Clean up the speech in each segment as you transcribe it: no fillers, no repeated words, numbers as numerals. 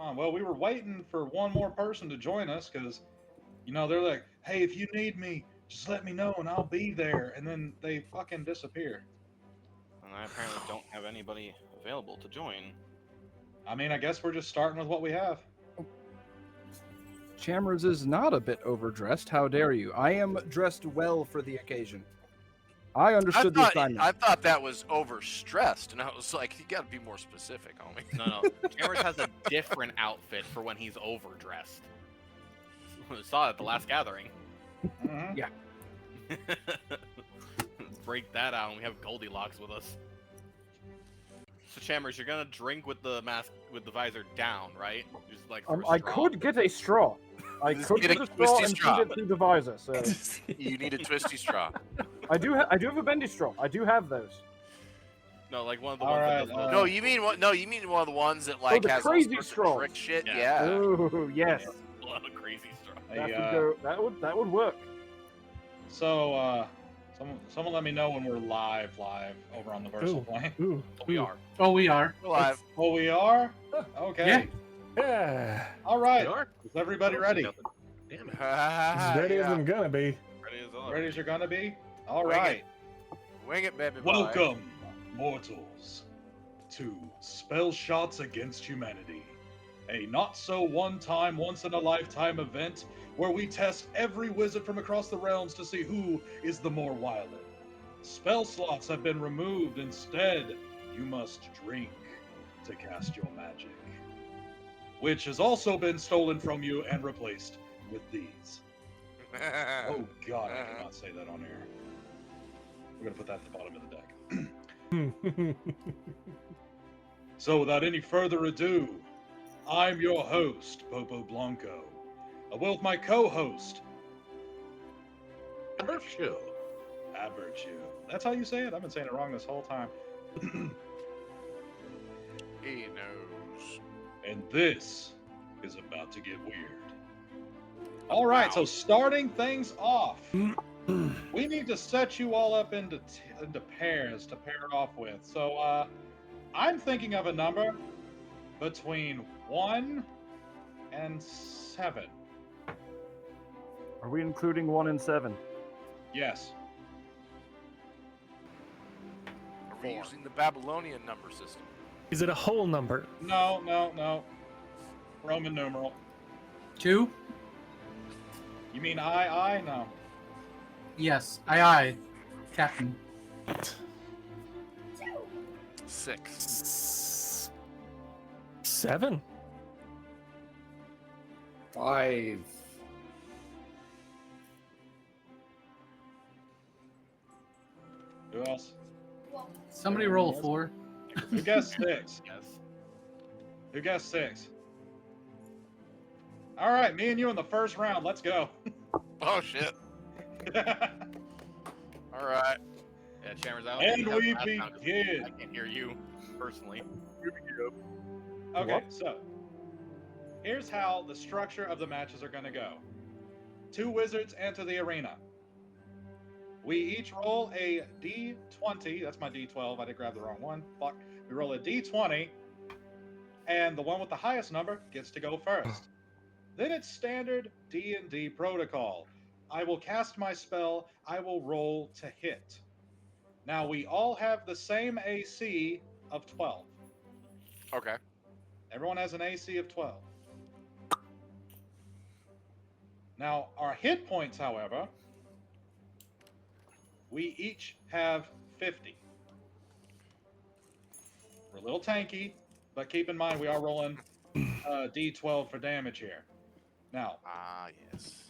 Well, we were waiting for one more person to join us because, they're like, hey, if you need me, just let me know and I'll be there. And then they fucking disappear. And I apparently don't have anybody available to join. I mean, I guess we're just starting with what we have. Chamers is not a bit overdressed. How dare you? I am dressed well for the occasion. I understood the assignment. I thought that was overstressed, and I was like, you gotta be more specific, homie. No. Chamers has a different outfit for when he's overdressed. We saw it at the last gathering. Mm-hmm. Yeah. Break that out, and we have Goldilocks with us. So, Chamers, you're gonna drink with the mask, with the visor down, right? Just like I could get a straw. I could get a straw and feed it through the visor. So you need a twisty straw. I do have a bendy straw. I do have those. No, like one of the All ones right, that does No, you mean what? No, you mean one of the ones that like the has crazy all sorts of straws. trick shit. Yeah. Yeah. Oh yes, a lot of crazy stuff. that would work. So, someone let me know when we're live over on the Versal Plane. Ooh, We are. Oh, we are. We're live. Oh, we are? Okay. yeah. All right. We are. Is everybody ready? Damn it. As ready as I'm gonna be. Ready as ever. Ready as you're gonna be? All Wing it. right. Wing it, baby. boy. Welcome, mortals, to Spell Shots Against Humanity, a not-so one-time, once-in-a-lifetime event where we test every wizard from across the realms to see who is the more violent. Spell slots have been removed. Instead, you must drink to cast your magic, which has also been stolen from you and replaced with these. Oh God, I cannot say that on air. We're gonna put that at the bottom of the deck. So without any further ado, I'm your host, Popo Blanco, with my co-host, Aberchu. Aberchu. That's how you say it? I've been saying it wrong this whole time. He knows. And this is about to get weird. All right, so starting things off, we need to set you all up into pairs to pair off with. So I'm thinking of a number between 1 and 7. Are we including 1 and 7? Yes. Are we using the Babylonian number system? Is it a whole number? No. Roman numeral. 2? You mean I? No. Yes. Aye. Captain. 6. 7. 5. Who else? Somebody roll 4. Who guessed 6? Yes. Who guessed 6? All right, me and you in the first round. Let's go. Oh shit. All right. Yeah, Chamers out. And we begin. I can't hear you personally. Okay, so here's how the structure of the matches are going to go. 2 wizards enter the arena. We each roll a d20. That's my d12. I did grab the wrong one. Fuck. We roll a d20, and the one with the highest number gets to go first. Then it's standard D&D protocol. I will cast my spell. I will roll to hit. Now, we all have the same AC of 12. Okay. Everyone has an AC of 12. Now, our hit points, however, we each have 50. We're a little tanky, but keep in mind we are rolling D12 for damage here. Now, Yes.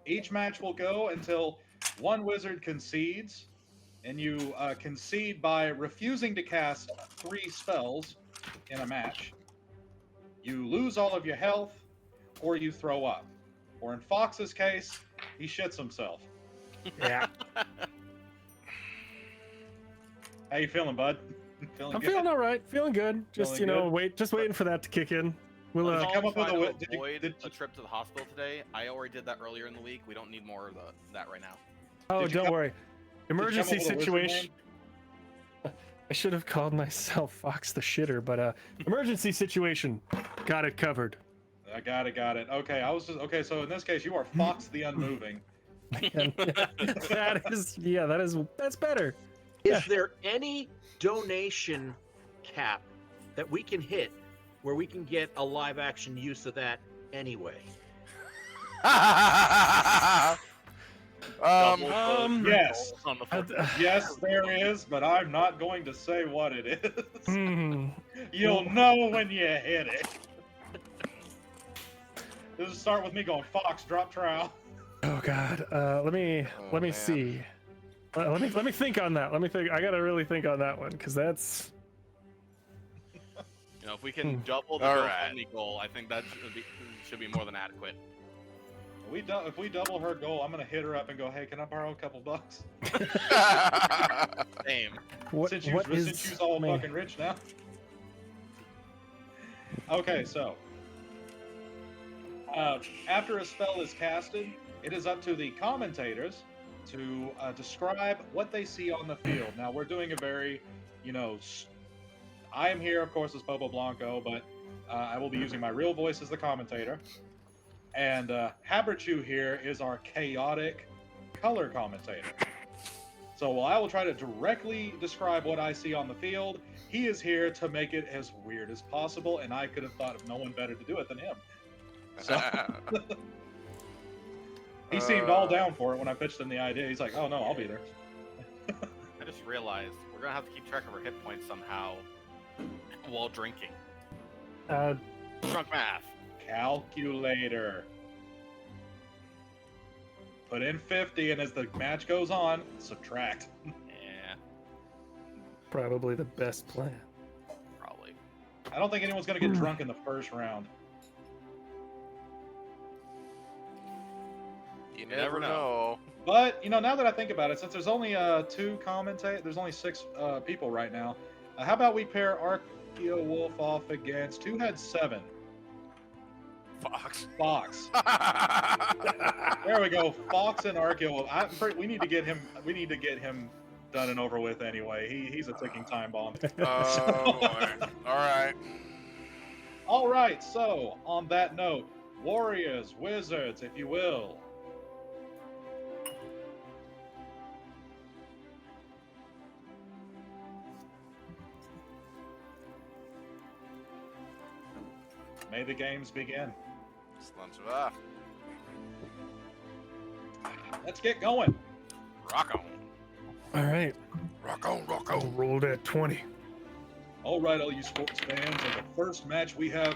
each match will go until one wizard concedes, and you concede by refusing to cast 3 spells in a match. You lose all of your health, or you throw up. Or in Fox's case, he shits himself. Yeah. How you feeling, bud? I'm feeling all right. Feeling good. Just Feeling good? just waiting for that to kick in. We'll Did you come up with Trying a to did avoid you- a trip to the hospital today. I already did that earlier in the week. We don't need more of that right now. Oh, Did you don't come- worry. you come Emergency up with a wizard situation. I should have called myself Fox the Shitter, but emergency situation. Got it covered. I got it. Okay, okay. So in this case, you are Fox the Unmoving. And that's better. Is there any donation cap that we can hit where we can get a live action use of that anyway? Yes. On the floor. Yes, there is, but I'm not going to say what it is. Hmm. You'll know when you hit it. This will start with me going, Fox, drop trowel. Oh God. Let me man. see. Let me think on that. Let me think. I gotta really think on that one because that's. You know, if we can double the All GoFundMe goal, I think that should be more than adequate. If we double her goal, I'm gonna hit her up and go, hey, can I borrow a couple bucks? Same. Since you're all fucking rich now. Okay, so after a spell is casted, it is up to the commentators to describe what they see on the field. Now we're doing a very, I am here, of course, as Bobo Blanco, but I will be using my real voice as the commentator. And Haberchu here is our chaotic color commentator. So while I will try to directly describe what I see on the field, he is here to make it as weird as possible, and I could have thought of no one better to do it than him. So he seemed all down for it when I pitched him the idea. He's like, oh no, I'll be there. I just realized we're gonna have to keep track of our hit points somehow while drinking. Drunk math. Calculator. Put in 50, and as the match goes on, subtract. Yeah, Probably the best plan. probably. I don't think anyone's going to get drunk in the first round. You never know. But, now that I think about it, since there's only there's only 6 people right now, how about we pair Archeo Wolf off against, who had 7? Fox. There we go. Fox and Archeo Wolf. We need to get him done and over with anyway. He's a ticking time bomb. Oh, boy. All right. All right, so on that note, warriors, wizards, if you will. May the games begin. Slumps of off. Let's get going. Rock on. All right. Rock on, rock I on. rolled at 20. All right, all you sports fans, in the first match we have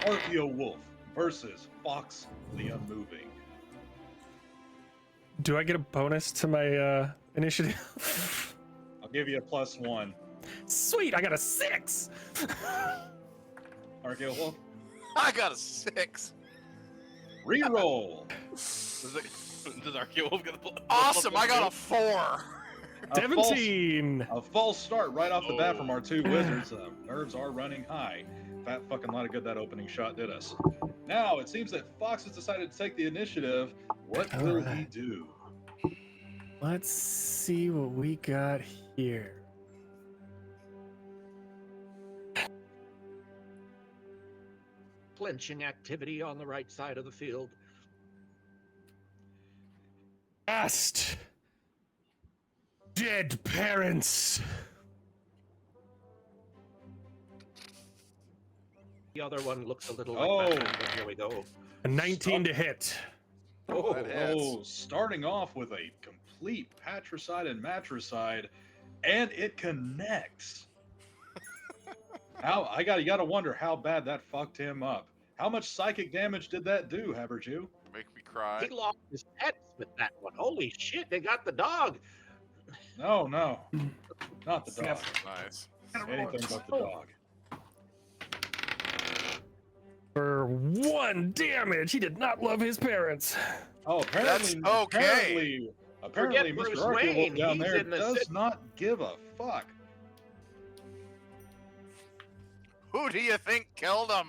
Archeo Wolf versus Fox the Unmoving. Do I get a bonus to my initiative? I'll give you a +1. Sweet, I got a 6. Archeo Wolf, I got a 6. reroll. Does Archaeo Wolf get the Awesome, I got a 4. 17. A false start right off the bat from our 2 wizards. Nerves are running high. Fat fucking lot of good that opening shot did us. Now, it seems that Fox has decided to take the initiative. What will he do? Let's see what we got here. Clinching activity on the right side of the field. Last dead parents. The other one looks a little Oh. like Batman, but here we go. A 19 to hit. Oh, That hits. Starting off with a complete patricide and matricide, and it connects. You gotta wonder how bad that fucked him up. How much psychic damage did that do, Haberju? Make me cry. he lost his pets with that one. Holy shit, they got the dog. No, not the dog. Nice. Anything but the dog. For 1 damage. He did not love his parents. Oh, apparently, That's okay. apparently, Forget Bruce Mr. Archeo Wolf Wayne, down he's there in the does city. not give a fuck. Who do you think killed him?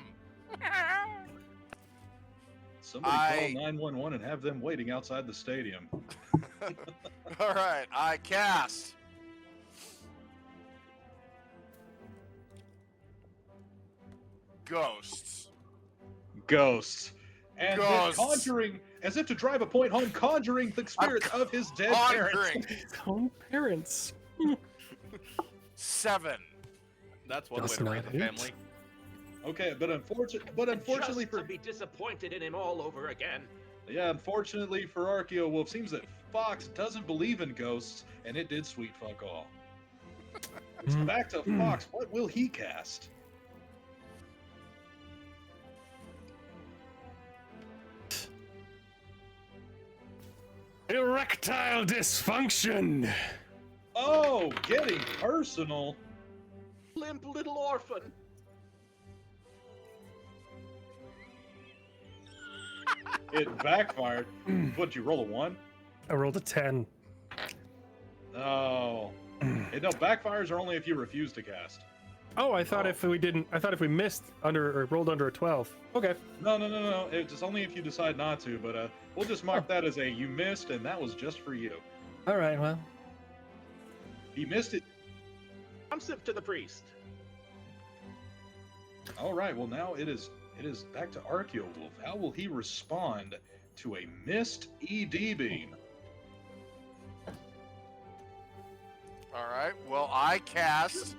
Somebody call 911 and have them waiting outside the stadium. All right, I cast Ghosts. Ghosts. And then Ghosts. conjuring, as if to drive a point home, conjuring the spirits of his dead parents. Conjuring. His own parents. 7. That's one That's way to raise a not family. Okay, but unfortunately Just for to be disappointed in him all over again. unfortunately for Archeo Wolf, seems that Fox doesn't believe in ghosts, and it did sweet fuck all. So back to Fox. What will he cast? Erectile dysfunction. Oh, getting personal. Limp little orphan. It backfired. What'd you roll, a 1? I rolled a 10. Oh. No, backfires are only if you refuse to cast. Oh, I thought if we missed under or rolled under a 12. Okay. No. It's only if you decide not to, but we'll just mark that as a you missed, and that was just for you. All right. Well. He missed it. Responsive to the priest. All right, well now it is back to Archaeo Wolf. How will he respond to a missed ED beam? All right. Well, I cast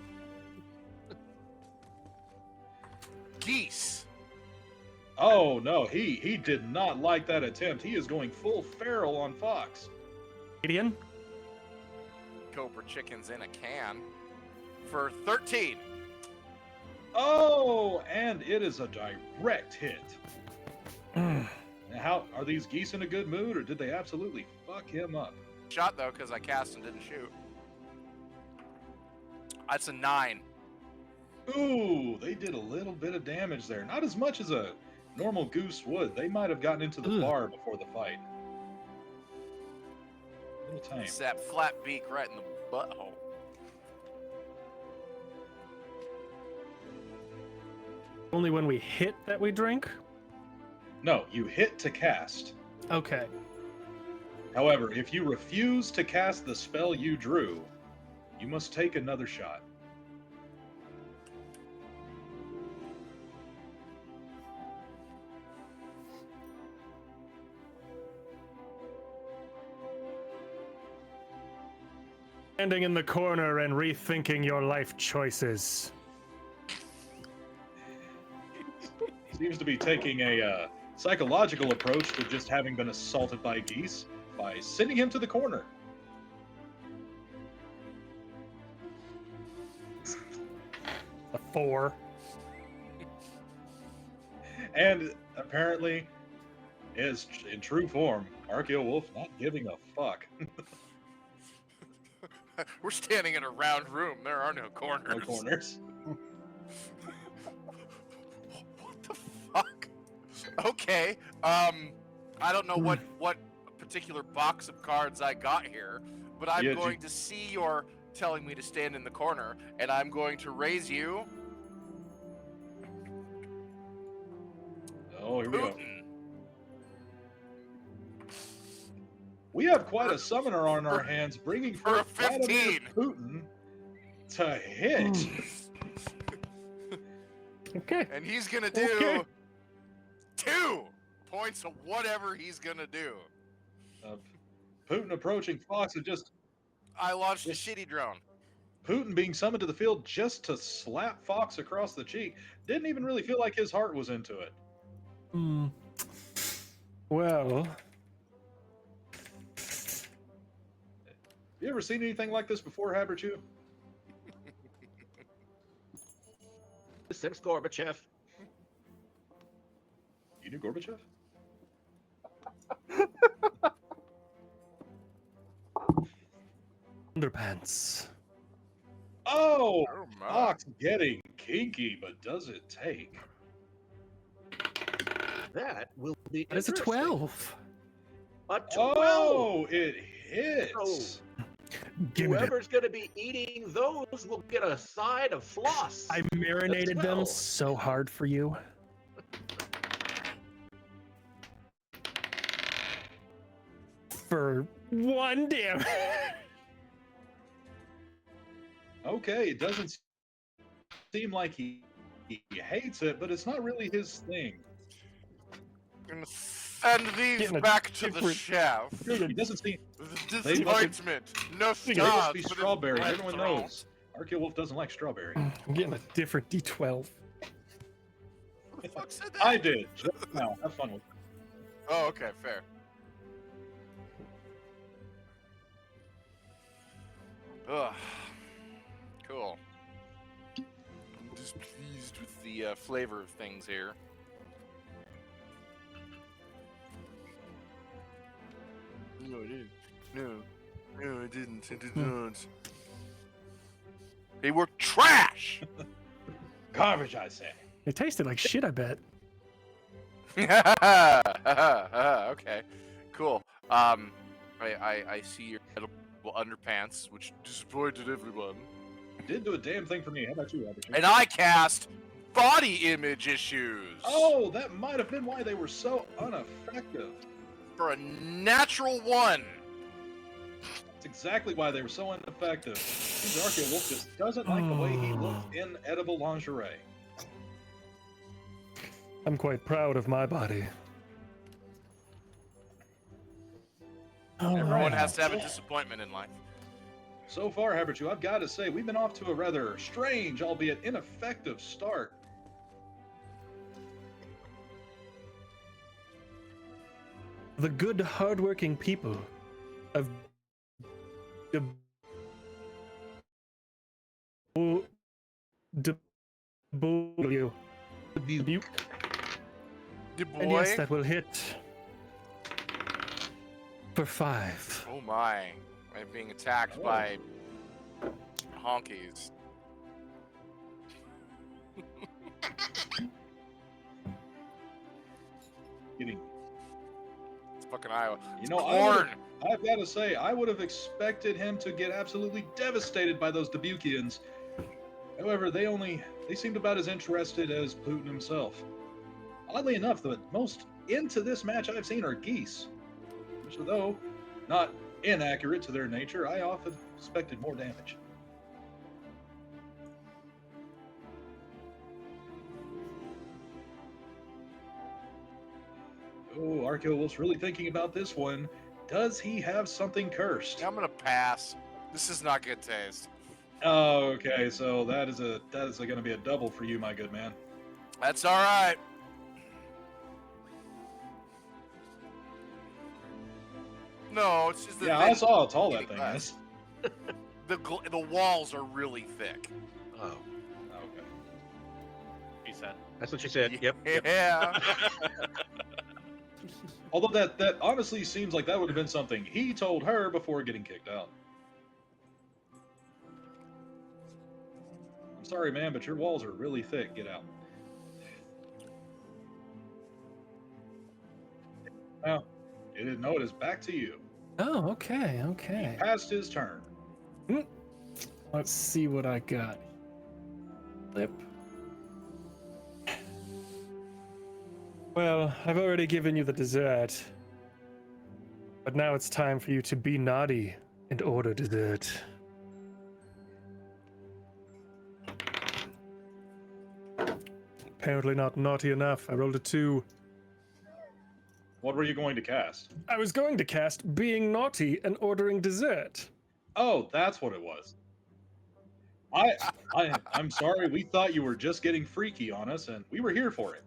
geese. Oh no, he did not like that attempt. He is going full feral on Fox. Gideon. Cobra chickens in a can for 13. Oh, and it is a direct hit. Now, how are these geese in a good mood, or did they absolutely fuck him up? Shot though, because I cast and didn't shoot. That's a 9. Ooh, they did a little bit of damage there. Not as much as a normal goose would. They might have gotten into the bar before the fight. A little tame. It's that flat beak right in the butthole. Only when we hit that we drink. No, you hit to cast. Okay. However, if you refuse to cast the spell you drew, you must take another shot. Standing in the corner and rethinking your life choices. Seems to be taking a psychological approach to just having been assaulted by geese by sending him to the corner. A 4. And apparently, is in true form, Archaeo Wolf not giving a fuck. We're standing in a round room. There are no corners. No corners. What the fuck? Okay. I don't know what particular box of cards I got here, but I'm Yeah, going to see your telling me to stand in the corner, and I'm going to raise you. Oh, here we go. Putin. We have quite a summoner on our hands, bringing For a forth Vladimir 15. Putin to hit. Okay. And he's gonna do Okay. 2 points of whatever he's gonna do. Putin approaching Fox and just I launched a shitty drone. Putin being summoned to the field just to slap Fox across the cheek. Didn't even really feel like his heart was into it. Well. You ever seen anything like this before, Haberchu? Since Gorbachev. You knew Gorbachev? Underpants. Oh, Oh my. Fox getting kinky, but does it take? That will be That is a interesting. 12. A 12. Oh, it hits. Give me that. Whoever's going to be eating those will get a side of floss. I marinated them 12. so hard for you. For 1 damage. Okay, it doesn't seem like he he hates it, but it's not really his thing. Gonna send these Getting a back to the different- shelf. He doesn't seem. The They disappointment. No They stars. must be but it's strawberry. red Everyone throat. knows. Archaeowolf doesn't like strawberry. I'm getting a different D12. Who the fuck said that? I did. Just now. Have fun with it. Oh, okay, fair. Ugh. Cool. I'm displeased with the flavor of things here. No, I didn't. No, I didn't. I did not. They were trash! Garbage, I say. It tasted like shit, I bet. Okay, cool. I see your edible underpants, which disappointed everyone. Didn't do a damn thing for me. How about you, Robert? And I cast body image issues. Oh, that might have been why they were so ineffective. For a natural one. That's exactly why they were so ineffective. Seems Archaeowolf just doesn't like the way he looks in edible lingerie. I'm quite proud of my body. Everyone has to have a disappointment in life. So far, Habertu, I've got to say, we've been off to a rather strange, albeit ineffective start. The good, hardworking people of W. The And boy. yes, that will hit for 5. Oh my. I'm being attacked by honkies. Getting, It's fucking Iowa. you know, Corn. I've got to say, I would have expected him to get absolutely devastated by those Dubukians. However, they seemed about as interested as Putin himself. Oddly enough, the most into this match I've seen are geese, which, though not inaccurate to their nature, I often expected more damage. Oh, Archaeowolf's really thinking about this one. Does he have something cursed? I'm gonna pass. This is not good taste. Oh, okay, so that is going to be a double for you, my good man. That's all right. No, it's just that Yeah, I saw how tall that eating thing less. is. the walls are really thick. Oh, Okay. He said. that's what she said. Yep. Yeah. Although that honestly seems like that would have been something he told her before getting kicked out. I'm sorry, man, but your walls are really thick. Get out. Now, you didn't notice. Back to you. Oh, okay, okay. Past his turn. Let's see what I got. Flip. Well, I've already given you the dessert. But now it's time for you to be naughty and order dessert. Apparently not naughty enough. I rolled a 2. What were you going to cast? I was going to cast being naughty and ordering dessert. Oh, that's what it was. I'm sorry. We thought you were just getting freaky on us, and we were here for it.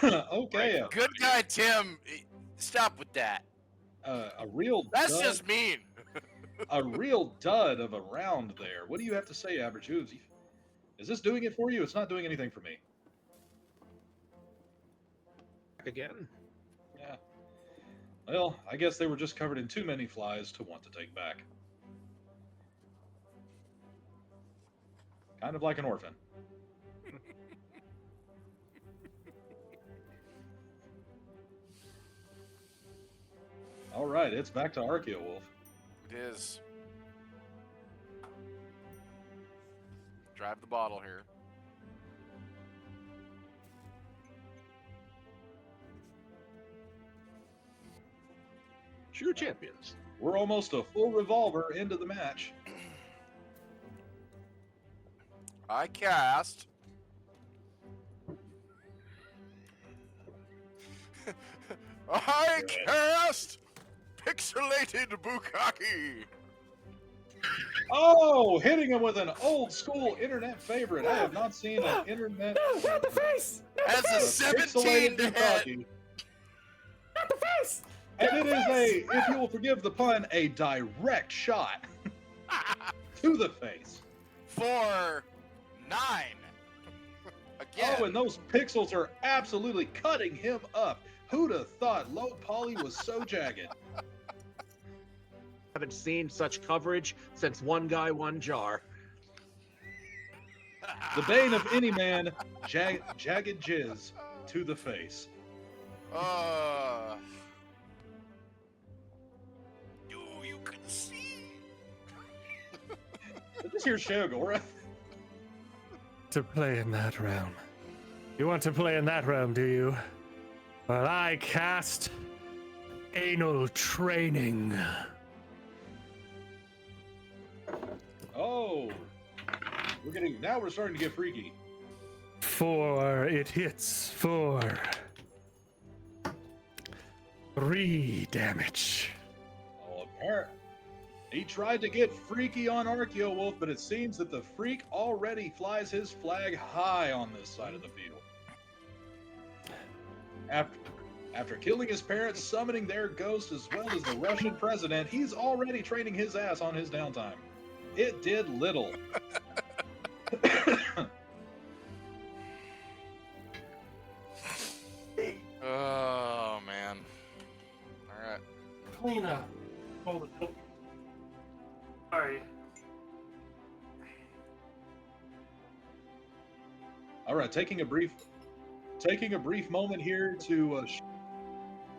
Okay. Good guy Tim, stop with that. A real That's dud, just mean. a real dud of a round there. What do you have to say, Average Hooves? Is this doing it for you? It's not doing anything for me. Again. Yeah. Well, I guess they were just covered in too many flies to want to take back. Kind of like an orphan. All right, it's back to Archaeowolf. It is. Drive the bottle here. True champions. We're almost a full revolver into the match. I cast. I cast Pixelated Bukkake. Oh, hitting him with an old school internet favorite. I have not seen an internet. Not the face! As a 17 to hit. bukkake. Not the face! And it is a, if you will forgive the pun, a direct shot to the face. For 9. Again. Oh, and those pixels are absolutely cutting him up. Who'd have thought low poly was so jagged? Haven't seen such coverage since One Guy, One Jar. The bane of any man, jagged jizz to the face. You can see. Did this hear Shogora? To play in that realm. You want to play in that realm, do you? Well, I cast Anal Training. Oh, now we're starting to get freaky. It hits for 3 damage. Oh, apparently. He tried to get freaky on Archaeowolf, but it seems that the freak already flies his flag high on this side of the field. After killing his parents, summoning their ghost, as well as the Russian president, he's already training his ass on his downtime. It did little. Oh, man. All right. Clean up. Hold it. Sorry. All right, taking a brief moment here to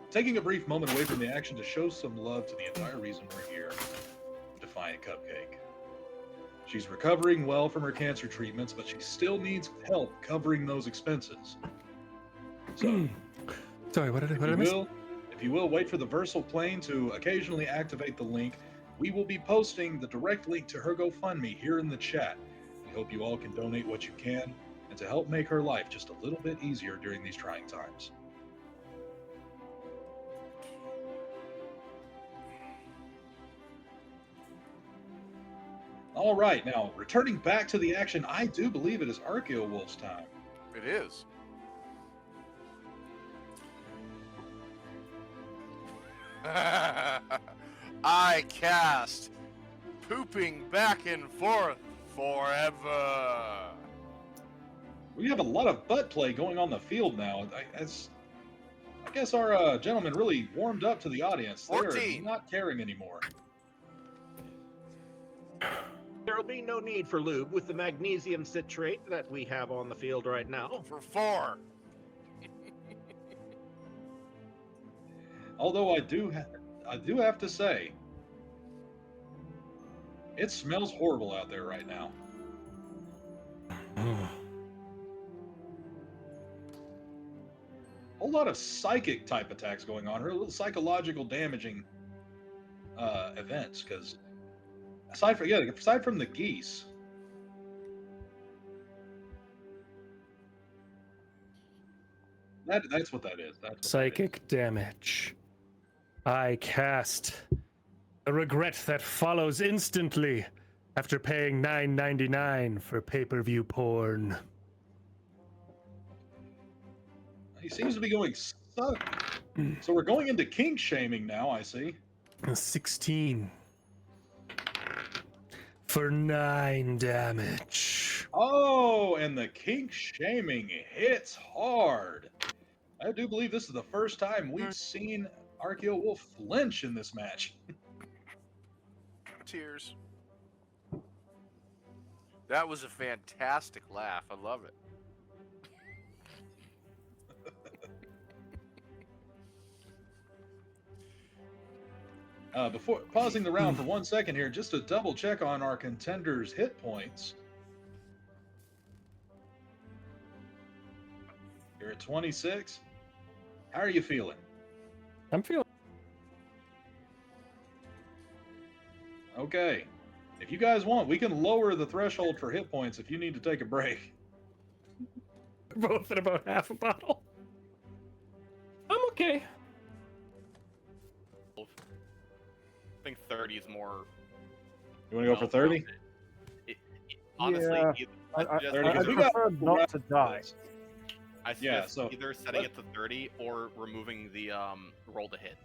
taking a brief moment away from the action to show some love to the entire reason we're here. DefiantCupcake. She's recovering well from her cancer treatments, but she still needs help covering those expenses. So, Sorry, what did I miss? if you will, wait for the Versal Plane to occasionally activate the link. We will be posting the direct link to her GoFundMe here in the chat. We hope you all can donate what you can and to help make her life just a little bit easier during these trying times. All right, now returning back to the action, I do believe it is Archaeowolf's time. It is. I cast Pooping Back and Forth Forever. We have a lot of butt play going on the field now. I guess our gentleman really warmed up to the audience. They're 14. not caring anymore. There'll be no need for lube with the magnesium citrate that we have on the field right now. For 4. Although I do have to say, it smells horrible out there right now. A whole lot of psychic type attacks going on here, a little psychological damaging events, because aside from the geese, that's what that is. That's what Psychic damage. I cast the regret that follows instantly after paying $9.99 for pay-per-view porn. He seems to be going so we're going into kink shaming now, I see. 16 for 9 damage. Oh, and the kink shaming hits hard. I do believe this is the first time we've seen Archaeowolf flinch in this match. Tears. That was a fantastic laugh. I love it. Before pausing the round for 1 second here, just to double check on our contenders' hit points. You're at 26. How are you feeling? I'm feeling. Okay. If you guys want, we can lower the threshold for hit points if you need to take a break. Both at about half a bottle. I'm okay. I think 30 is more. You want to go for 30? Honestly, Yeah, I 30, 'cause we got prefer not to die. I Yeah, suggest so either setting it to 30 or removing the roll to hit,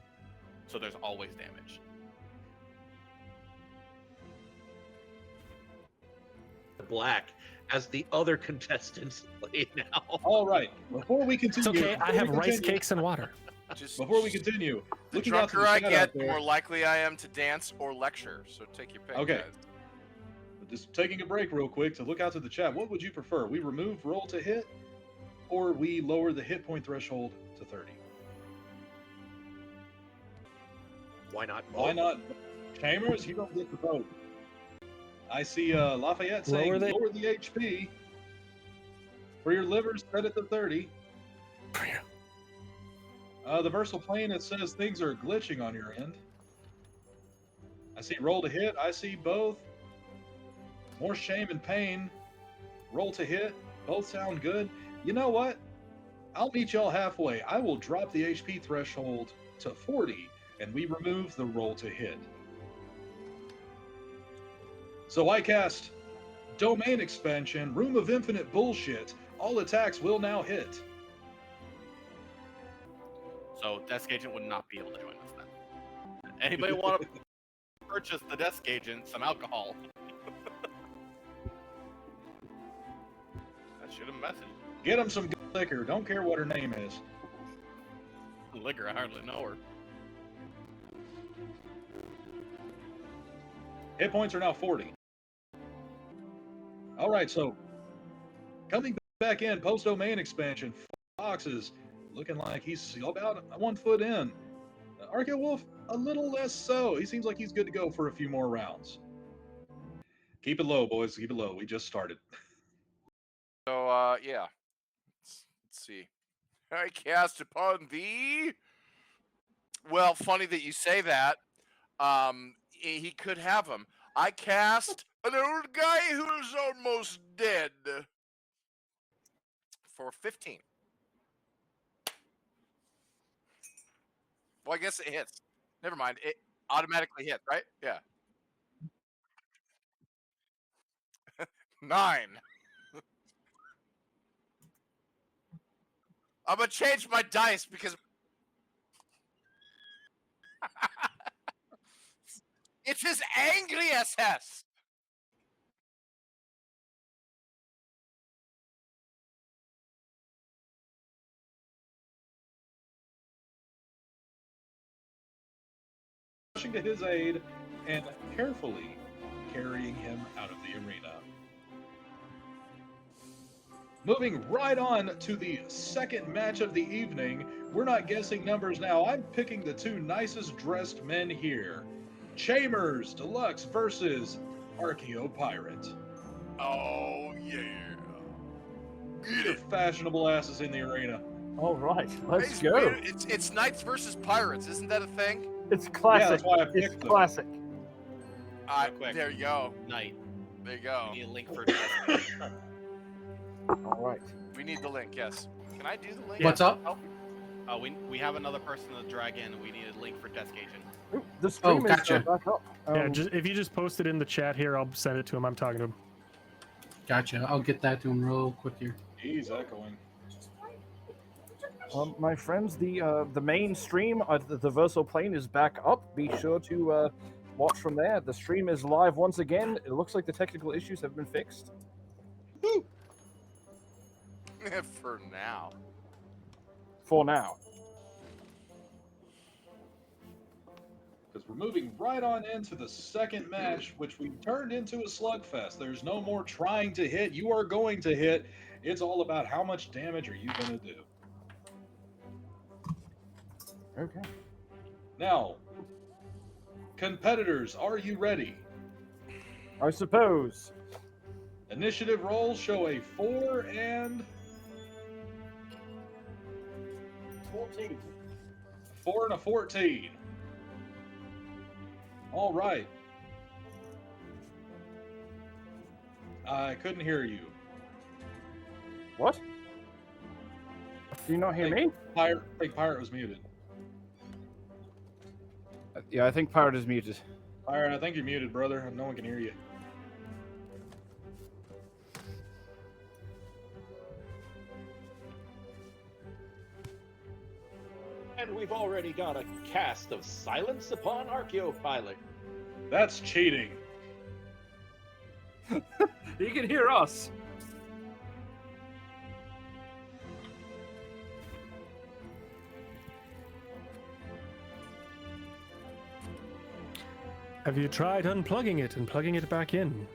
so there's always damage. Black as the other contestants play now. All right. Before we It's continue, okay. I have rice cakes and water. Just Before we continue, the looking out to drunker the I chat out get, the there, more likely I am to dance or lecture. So take your pick. Okay. guys. just taking a break real quick to look out to the chat. What would you prefer? We remove roll to hit, or we lower the hit point threshold to 30? Why not? Why not? Chambers, you don't get the vote. I see Lafayette saying Lower lower the- the HP. For your livers, set it to 30. The Versal Plane, it says things are glitching on your end. I see roll to hit. I see both. More shame and pain. Roll to hit. Both sound good. You know what? I'll meet y'all halfway. I will drop the HP threshold to 40, and we remove the roll to hit. So I cast Domain Expansion, Room of Infinite Bullshit. All attacks will now hit. So DeskAgent would not be able to join us then. Anybody want to purchase the DeskAgent some alcohol? I should have messaged. Get him some good liquor. Don't care what her name is. Liquor, I hardly know her. Hit points are now 40. All right, so coming back in, post-domain expansion, Foxes looking like he's about 1 foot in. Archaeo Wolf, a little less so. He seems like he's good to go for a few more rounds. Keep it low, boys. Keep it low. We just started. So yeah. Let's see. I cast upon thee. Well, funny that you say that. He could have him. I cast an old guy who's almost dead for 15. Well, I guess it hits. Never mind. It automatically hits, right? Yeah. 9. I'm gonna change my dice because it's his angry SS. Rushing to his aid and carefully carrying him out of the arena. Moving right on to the second match of the evening. We're not guessing numbers now. I'm picking the two nicest dressed men here. Chambers Deluxe versus Archaeopirate. Oh yeah. Get your fashionable asses in the arena. All right, let's It's go. weird. It's knights versus pirates. Isn't that a thing? It's Yeah, classic. that's why I It's picked them. classic. quick. There you go. Knight. There you go. We need a link for DeskAgent. All right. We need the link. Yes. Can I do the link? What's up? Oh, we have another person to drag in. We need a link for DeskAgent. Ooh, the stream gotcha. is back up. Yeah, if you just post it in the chat here, I'll send it to him. I'm talking to him. Gotcha. I'll get that to him real quick here. He's echoing. My friends, the main stream, the Versal Plane is back up. Be sure to watch from there. The stream is live once again. It looks like the technical issues have been fixed. For now. For now. Because we're moving right on into the second match, which we turned into a slugfest. There's no more trying to hit. You are going to hit. It's all about how much damage are you going to do. Okay. Now, competitors, are you ready? I suppose. Initiative rolls show a 4 and 14. 4 and a 14. All right. I couldn't hear you. What? Do you not hear me? I think Pirate was muted. Yeah, I think Pirate is muted. Pirate, I think you're muted, brother. No one can hear you. And we've already got a cast of Silence upon Archaeopirate. That's cheating. You can hear us. Have you tried unplugging it and plugging it back in?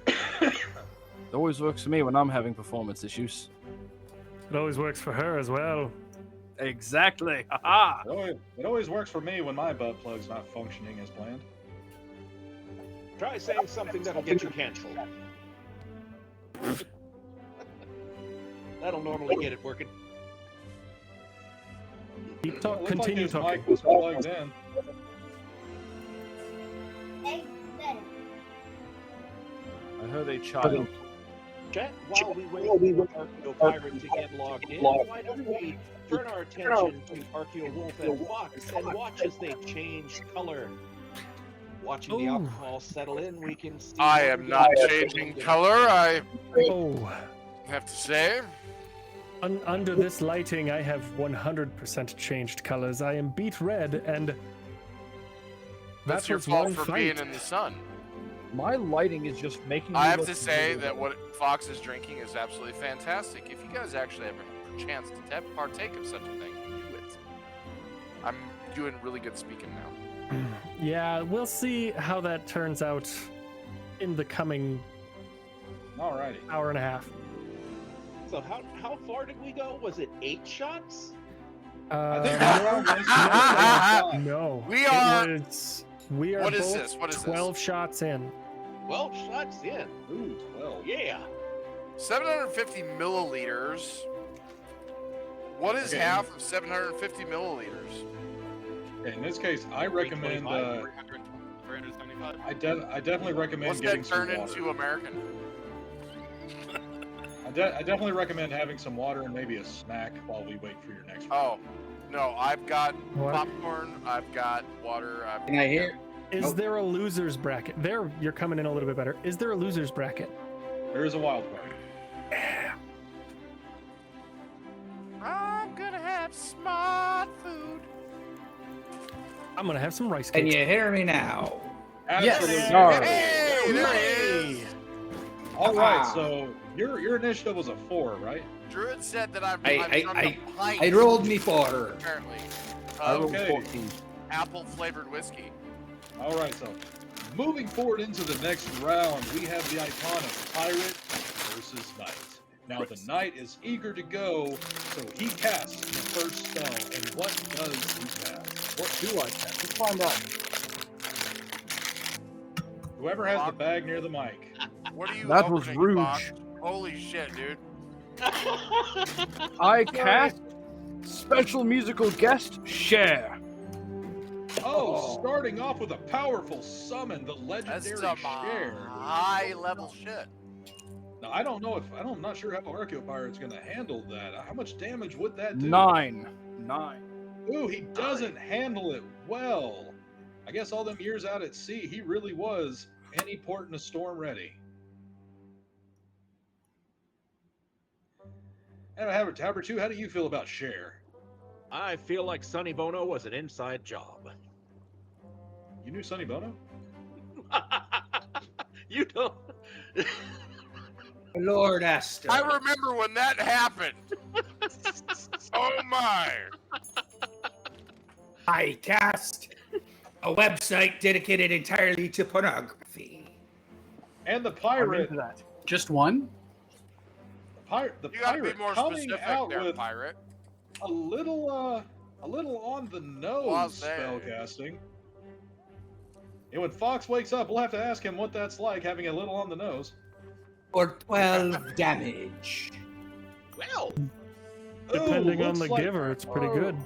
It always works for me when I'm having performance issues. It always works for her as well. Exactly. Haha. It always works for me when my butt plug's not functioning as planned. Try saying something that'll get you canceled. That'll normally get it working. Keep talk. It looked Continue like his talking. mic was plugged in. I heard a child. Chat, while we wait for Archaeopirate to get logged in, why don't we turn our attention to Archaeowolf and Fox and watch as they change color. Watching the alcohol settle in, we can see... I am not changing color, I Oh, have to say. under this lighting, I have 100% changed colors. I am beet red, and That's your was fault one for fight. being in the sun. My lighting is just making me I have look to say really that what Fox is drinking is absolutely fantastic. If you guys actually have a chance to partake of such a thing, do it. I'm doing really good speaking now. Yeah, we'll see how that turns out in the coming Alrighty. hour and a half. So how far did we go? Was it 8 shots? I think that round was No. We it are- was- we are What is both this? What is 12 shots in. 12 shots in. Ooh, 12. Yeah. 750 milliliters. What is Okay. half of 750 milliliters? Okay, in this case, I recommend. 375. I definitely recommend What's getting that some turn water. into American? I definitely recommend having some water and maybe a snack while we wait for your next Oh, round. no, I've got What? popcorn, I've got water, I've Can I hear? Is Nope. there a loser's bracket? There, you're coming in a little bit better. Is there a loser's bracket? There is a wild card. I'm gonna have smart food. I'm gonna have some rice Can cakes. you hear me now? Absolutely. Hey, there he is. All right, Ah. so your initiative was a 4, right? Druid said that I've I- drunk a pint, I rolled me 4. apparently, I of rolled Okay. 14. apple-flavored whiskey. All right, so moving forward into the next round, we have the iconic Pirate versus Knight. Now, the Knight is eager to go, so he casts the first spell. And what does he cast? What do I cast? Let's find out. Whoever has the bag near the mic. What are you That was opening, rude. Fox? Holy shit, dude. I cast special musical guest Cher. Oh, starting off with a powerful summon, the That's legendary some Share. high-level shit. Now, I'm not sure how Archaeopirate's going to handle that. How much damage would that do? 9. Ooh, he doesn't handle it well. I guess all them years out at sea, he really was any port in a storm ready. And Tabber 2, how do you feel about Cher? I feel like Sonny Bono was an inside job. You knew Sonny Bono? You don't. Lord Esther. I remember when that happened. Oh my. I cast a website dedicated entirely to pornography. And the I'm pirate, into that. Just one? the You gotta be pirate more coming specific out there, with pirate. a little on the nose Blase. spellcasting. And when Fox wakes up, we'll have to ask him what that's like having a little on the nose. For 12 damage. Well, Depending on looks the like- giver, it's pretty good.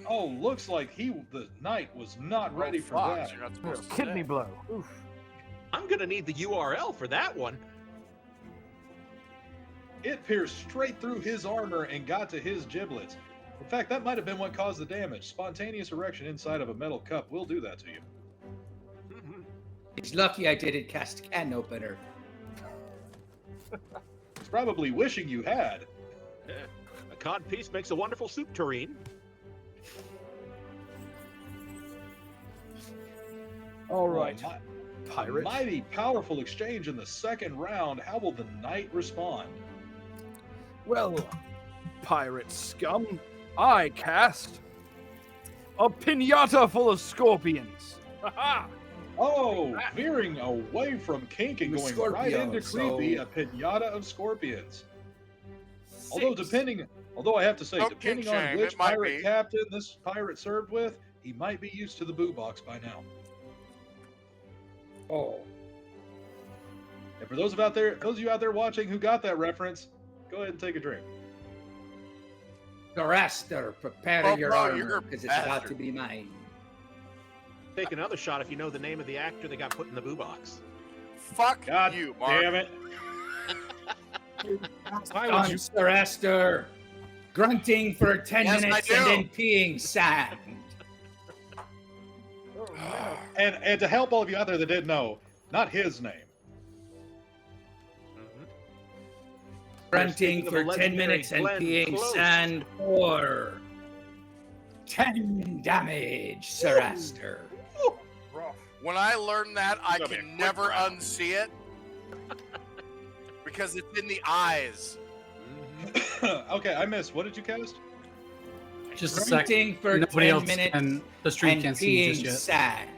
Oh, looks like the knight was not ready for Fox, that. you're not supposed to Kidney say. blow. Oof. I'm gonna need the URL for that one. It pierced straight through his armor and got to his giblets. In fact, that might have been what caused the damage. Spontaneous erection inside of a metal cup will do that to you. It's lucky I didn't cast can opener. It's probably wishing you had. A cod piece makes a wonderful soup tureen. All right, Oh, pirate. mighty powerful exchange in the second round. How will the knight respond? Well, pirate scum, I cast a pinata full of scorpions. Ha-ha! Oh, veering away from kink and With going right into Scorpio, creepy, so- a pinata of scorpions. Six. Although I have to say, No depending kink on shame, which it might pirate be. captain this pirate served with, he might be used to the boo box by now. Oh. And for those of you out there watching who got that reference, go ahead and take a drink. Garaster, prepare Oh, your bro, armor, you're a because it's about bastard. to be mine. Take another shot if you know the name of the actor that got put in the boo box. Fuck God you, Mark. damn it! On Garaster, grunting for 10 Yes, I minutes do. and then peeing sand. And to help all of you out there that didn't know, not his name. Grunting Speaking of for a 10 legendary minutes and Glenn peeing Close. sand for 10 damage, Sir Aster. When I learn that, I Gonna be a can quick never round. unsee it because it's in the eyes. Okay, I missed. What did you cast? Just a second. Grunting for Nobody 10 else minutes can. The stream and can't see peeing just yet. sand.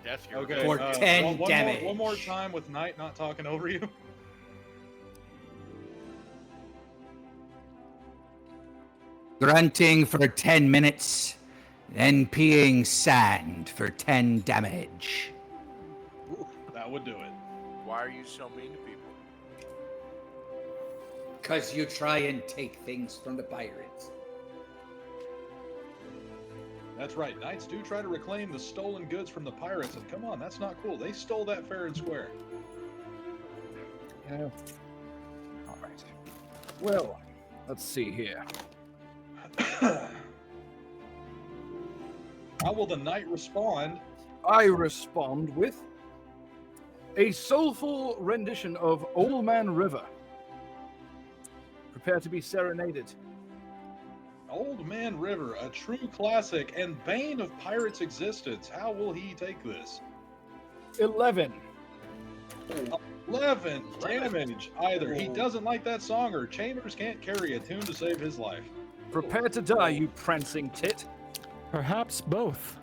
Desk, you're Okay, For 10 damage. One more time with Knight not talking over you. Grunting for 10 minutes, then peeing sand for 10 damage. That would do it. Why are you so mean to people? Because you try and take things from the pirates. That's right. Knights do try to reclaim the stolen goods from the pirates, and come on, that's not cool. They stole that fair and square. Yeah. All right. Well, let's see here. How will the knight respond? I respond with a soulful rendition of Old Man River. Prepare to be serenaded. Old Man River, a true classic and bane of pirates' existence. How will he take this? 11. 11 damage. Either he doesn't like that song or Chambers can't carry a tune to save his life. Prepare to die, you prancing tit. Perhaps both.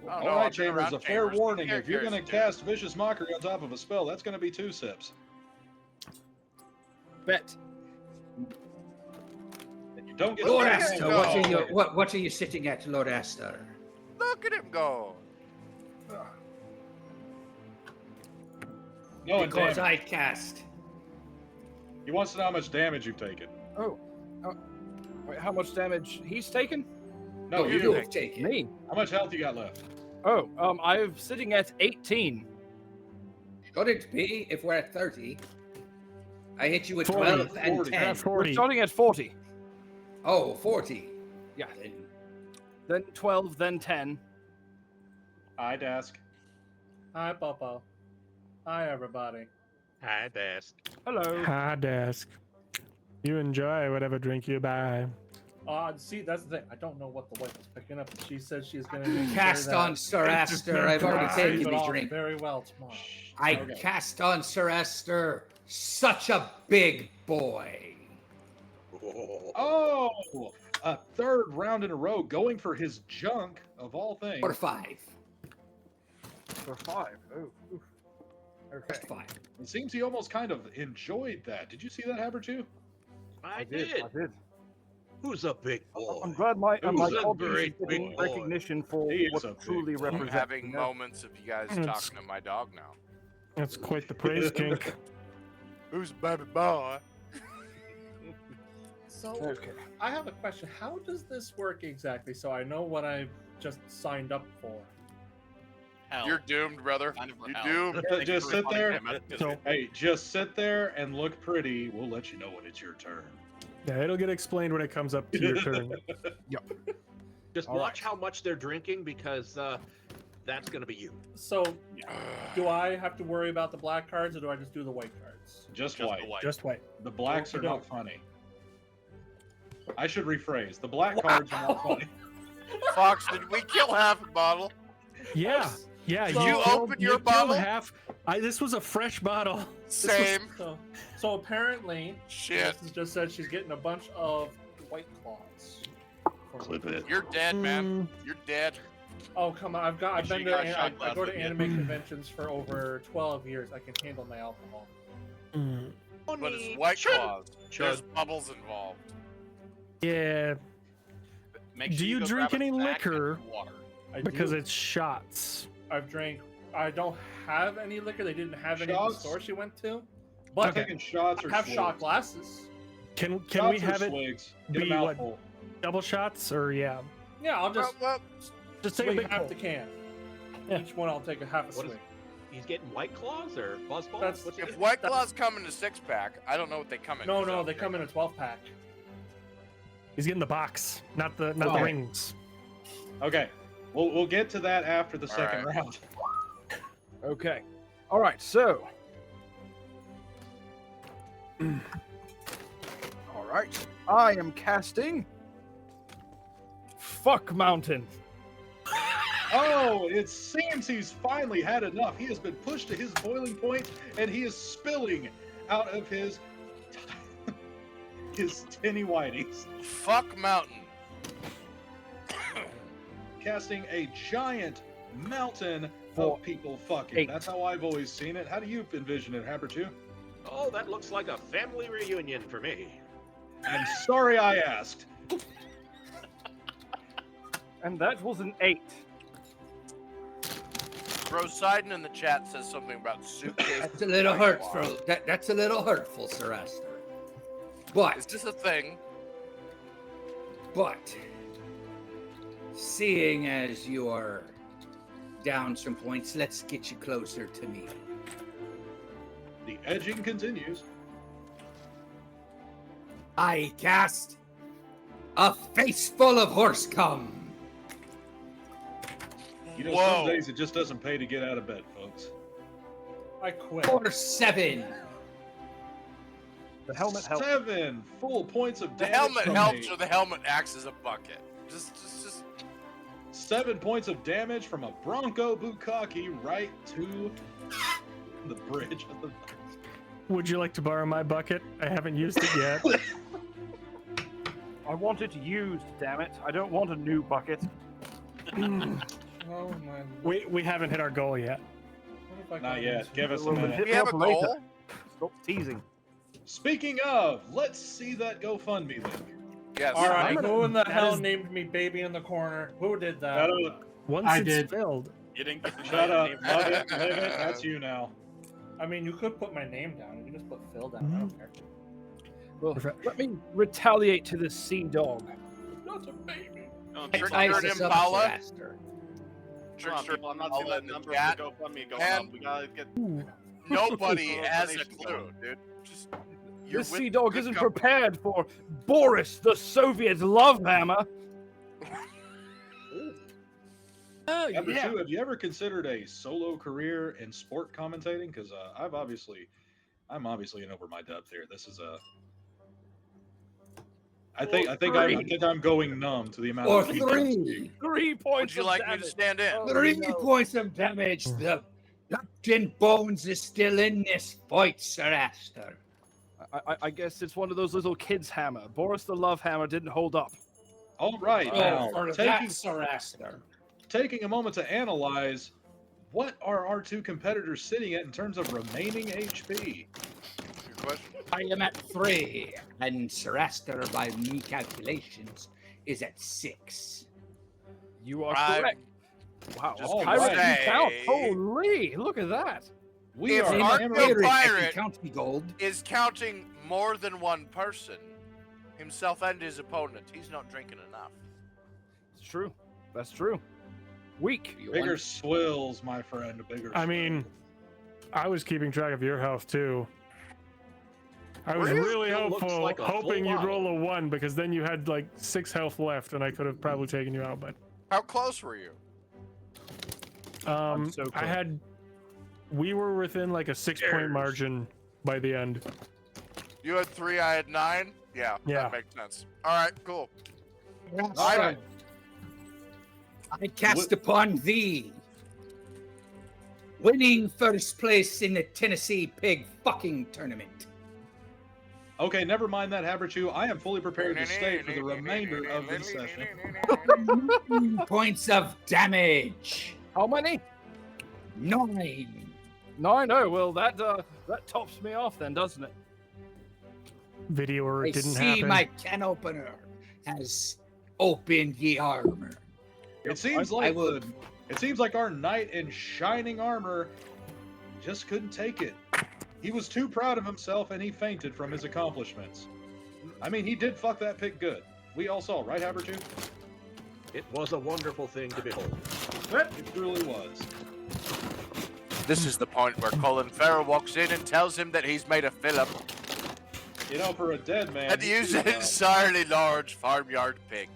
Oh, All no, right, I've been Chambers, around a fair Chambers. warning. Who If you're cares going to who did it? cast Vicious Mockery on top of a spell, that's going to be 2 sips. Bet. And you don't get Lord to Aster, go. what are you sitting at, Lord Aster? Look at him go. No, and Because damage. I cast. He wants to know how much damage you've taken. Oh. Wait, how much damage he's taken? No, Oh, you. you have taken. Me. How much health you got left? Oh, I'm sitting at 18. Shouldn't be if we're at 30. I hit you with 40, 12 and 40. 10. We're 40. starting at 40. Oh, 40. Yeah. Then Then 12, then 10. Hi, Dask. Hi, Popo. Hi, everybody. Hi, Dask. Hello. High desk. You enjoy whatever drink you buy. See, that's the thing. I don't know what the wife is picking up. She says she's going to cast on Sir Aster. I've already taken the drink. very well tomorrow. I Okay. cast on Sir Aster. Such a big boy. Oh, a third round in a row going for his junk of all things. For 5. For 5. Oh. Oof. Okay. Just 5. It seems he almost kind of enjoyed that. Did you see that, Haber, too? I did. I did. Who's a big boy? I'm glad my Who's a hobby is great getting big boy? recognition for He is what a it big truly boy. I'm represents. having you know? moments of you guys It's- talking to my dog now. That's quite the praise kink. Who's a baby boy? So, Okay. I have a question. How does this work exactly? So I know what I've just signed up for. hell. You're doomed, brother. Sign for You're hell. doomed. Thank you Just for sit responding there. to my message. So Hey, just sit there and look pretty. We'll let you know when it's your turn. yeah, it'll get explained when it comes up to your turn. Just All watch how much they're drinking because that's going to be you. So, do I have to worry about the black cards, or do I just do the white cards? Just Just white. the white. Just wait. The blacks are Okey not doke. funny. I should rephrase. The black cards are not funny. Fox, did we kill half a bottle? Yeah, yeah. So- you You killed- opened you your killed bottle? half. This was a fresh bottle. Same. So apparently, Shit. this just said she's getting a bunch of white claws. Clip it. You're dead, man. Mm, You're dead. Oh come on! I've Make sure been you got a to shot I glass go to with you. anime conventions for over 12 years. I can handle my alcohol. mm. But it's White Claws. There's Chud. bubbles involved. Yeah, Make Do sure you go drink grab a any snack and liquor? Water. I because do. it's shots. I've drank. I don't have any liquor. They didn't have any at the Shots? store she went to. I'm But taking shots I or have swigs. shot glasses. Can Shots we or have it swigs? Get a be what? mouthful. Double shots or yeah? Yeah, I'll just Well, Just take a swing big half pull. the can. Yeah. Each one I'll take a half a What is- swing. He's getting White Claws or Buzzballs? That's- What's he if getting? White Claws come in a 6-pack, I don't know what they come in. No, they come in a 12-pack. He's getting the box, not the Okay. rings. Okay. We'll get to that after the second right. round. Okay. All right. So. All right. I am casting. Fuck Mountain. Oh, it seems he's finally had enough. He has been pushed to his boiling point, and he is spilling out of his tinny whiteys, Fuck Mountain. casting a giant mountain For of people fucking. 8. That's how I've always seen it. How do you envision it, Habertu? Oh, that looks like a family reunion for me. I'm sorry I asked. And that was an 8. Poseidon in the chat says something about suitcase. That's a little White hurtful. Claws. That's a little hurtful, Sir Aster. But Is this a thing? But seeing as you are down some points, let's get you closer to me. The edging continues. I cast a face full of horse cum. You know, Whoa. some days it just doesn't pay to get out of bed, folks. I quit. For 7. The helmet helps. 7 full points of The damage. helmet from helps, a- or the helmet acts as a bucket. Just. 7 points of damage from a Bronco Bukkake right to the bridge of the. Would you like to borrow my bucket? I haven't used it yet. I want it used, damn it. I don't want a new bucket. Oh my. we haven't hit our goal yet. What if I Not got yet. into- Give us a Well, minute. hit We me have up a later. goal. Stop teasing. Speaking of, let's see that GoFundMe link. Yes. All right, gonna- who in the that hell is- named me baby in the corner? Who did that? Shut up. Once I it's did. filled, You didn't get to Shut know up. your name. Love it. Live it. That's you now. I mean, you could put my name down. You can just put Phil down. I don't care. Well, Perfect. let me retaliate to this sea dog. Not a baby. Oh, Hey, trickster Ice and is up, Impala? Sir Aster. Come on, Trickster people, I'm not Impala seeing that in the number chat. for GoFundMe going And- up. We gotta get. Nobody Little has a donation clue, going. dude. Just. You're This with sea dog good isn't company. prepared for Boris, the Soviet love hammer. oh Number yeah. 2, have you ever considered a solo career in sport commentating? Because I'm obviously in over my depth here. This is a. I think I'm going numb to the amount Or of people I'm speaking. 3. 3 points Would you of like me damage. to stand in? Oh, 3 no. points of damage. The Captain Bones is still in this fight, Sir Aster. I guess it's one of those little kids' hammer. Boris the love hammer didn't hold up. All right, Oh, now for taking that, Sir Aster. taking a moment to analyze what are our 2 competitors sitting at in terms of remaining HP. Good question. I am at 3, and Sir Aster, by me calculations, is at 6. You are I'm correct. Wow, just a gonna pirate can say- count. Holy, look at that. We If are In our hammering- Archaeopirate- Pirate, if you count me gold. Is counting more than one person, himself and his opponent. He's not drinking enough. It's true. That's true. Weak. Bigger swills, my friend. Bigger. I mean, I was keeping track of your health too. I was really Still looks hopeful, like a full hoping you'd bottle. roll a 1 because then you had like 6 health left, and I could have probably taken you out. But How close were you? I'm so I close. had, we were within like a 6-point margin by the end. You had 3, I had 9. Yeah, Yeah. that makes sense. All right, cool. All right. I cast upon thee, winning first place in the Tennessee Pig fucking tournament. Okay, never mind that, Haberchu. I am fully prepared to stay for the remainder of this session. Points of damage. How many? 9. 9. Oh, well, that tops me off then, doesn't it? Video or I it didn't see happen. my can opener has opened the armor. It seems like it seems like our knight in shining armor just couldn't take it. He was too proud of himself and he fainted from his accomplishments. I mean, he did fuck that pig good. We all saw, right, Haberchu? It was a wonderful thing to behold. It truly was. This is the point where Colin Farrell walks in and tells him that he's made a Phillip You know, for a dead man. and used an entirely large farmyard pig.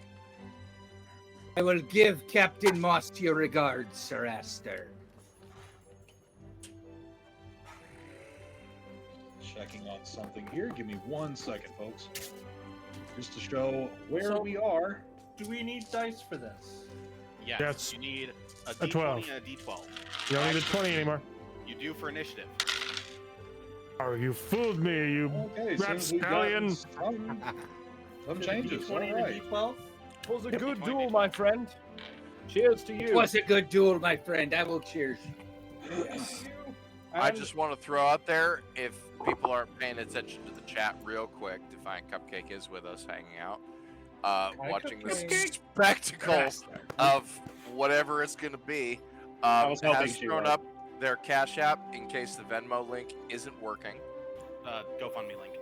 I will give Captain Moss your regards, Sir Astor. Checking on something here. Give me 1 second, folks. Just to show where So- we are. Do we need dice for this? Yes. Yes. You need a A D20 12. and a D12. You don't need a 20 anymore. You do for initiative. Oh, you fooled me, you Okay, so we've rapscallion. gotten some changes. All D20 and a right. D12? It was a Yep. good 20. duel, my friend. Cheers to you. It was a good duel, my friend. I will cheers. I just want to throw out there, if people aren't paying attention to the chat real quick, DefiantCupcake is with us hanging out, watching this spectacle of whatever it's going to be, was hoping has she thrown would. up their Cash App in case the Venmo link isn't working. GoFundMe link.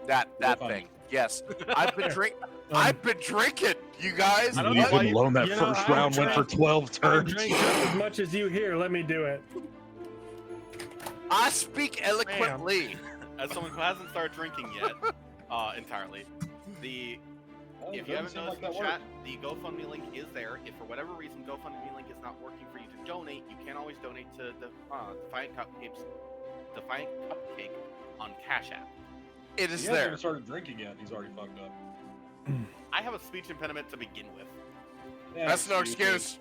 That GoFundMe. thing. Yes. I've been drinking, you guys. I don't You know why couldn't loan that you know, first I round went for drank- 12 I turns. drank just as much as you here. Let me do it. I speak eloquently. As someone who hasn't started drinking yet, entirely, Well, it if you haven't doesn't seem noticed like in that chat, worked. the GoFundMe link is there. If for whatever reason GoFundMe link is not working for you to donate, you can always donate to the Defiant Cupcake on Cash App. It He is hasn't there. even started drinking yet. He's already fucked up. I have a speech impediment to begin with. Yeah, That's no excuse me. excuse.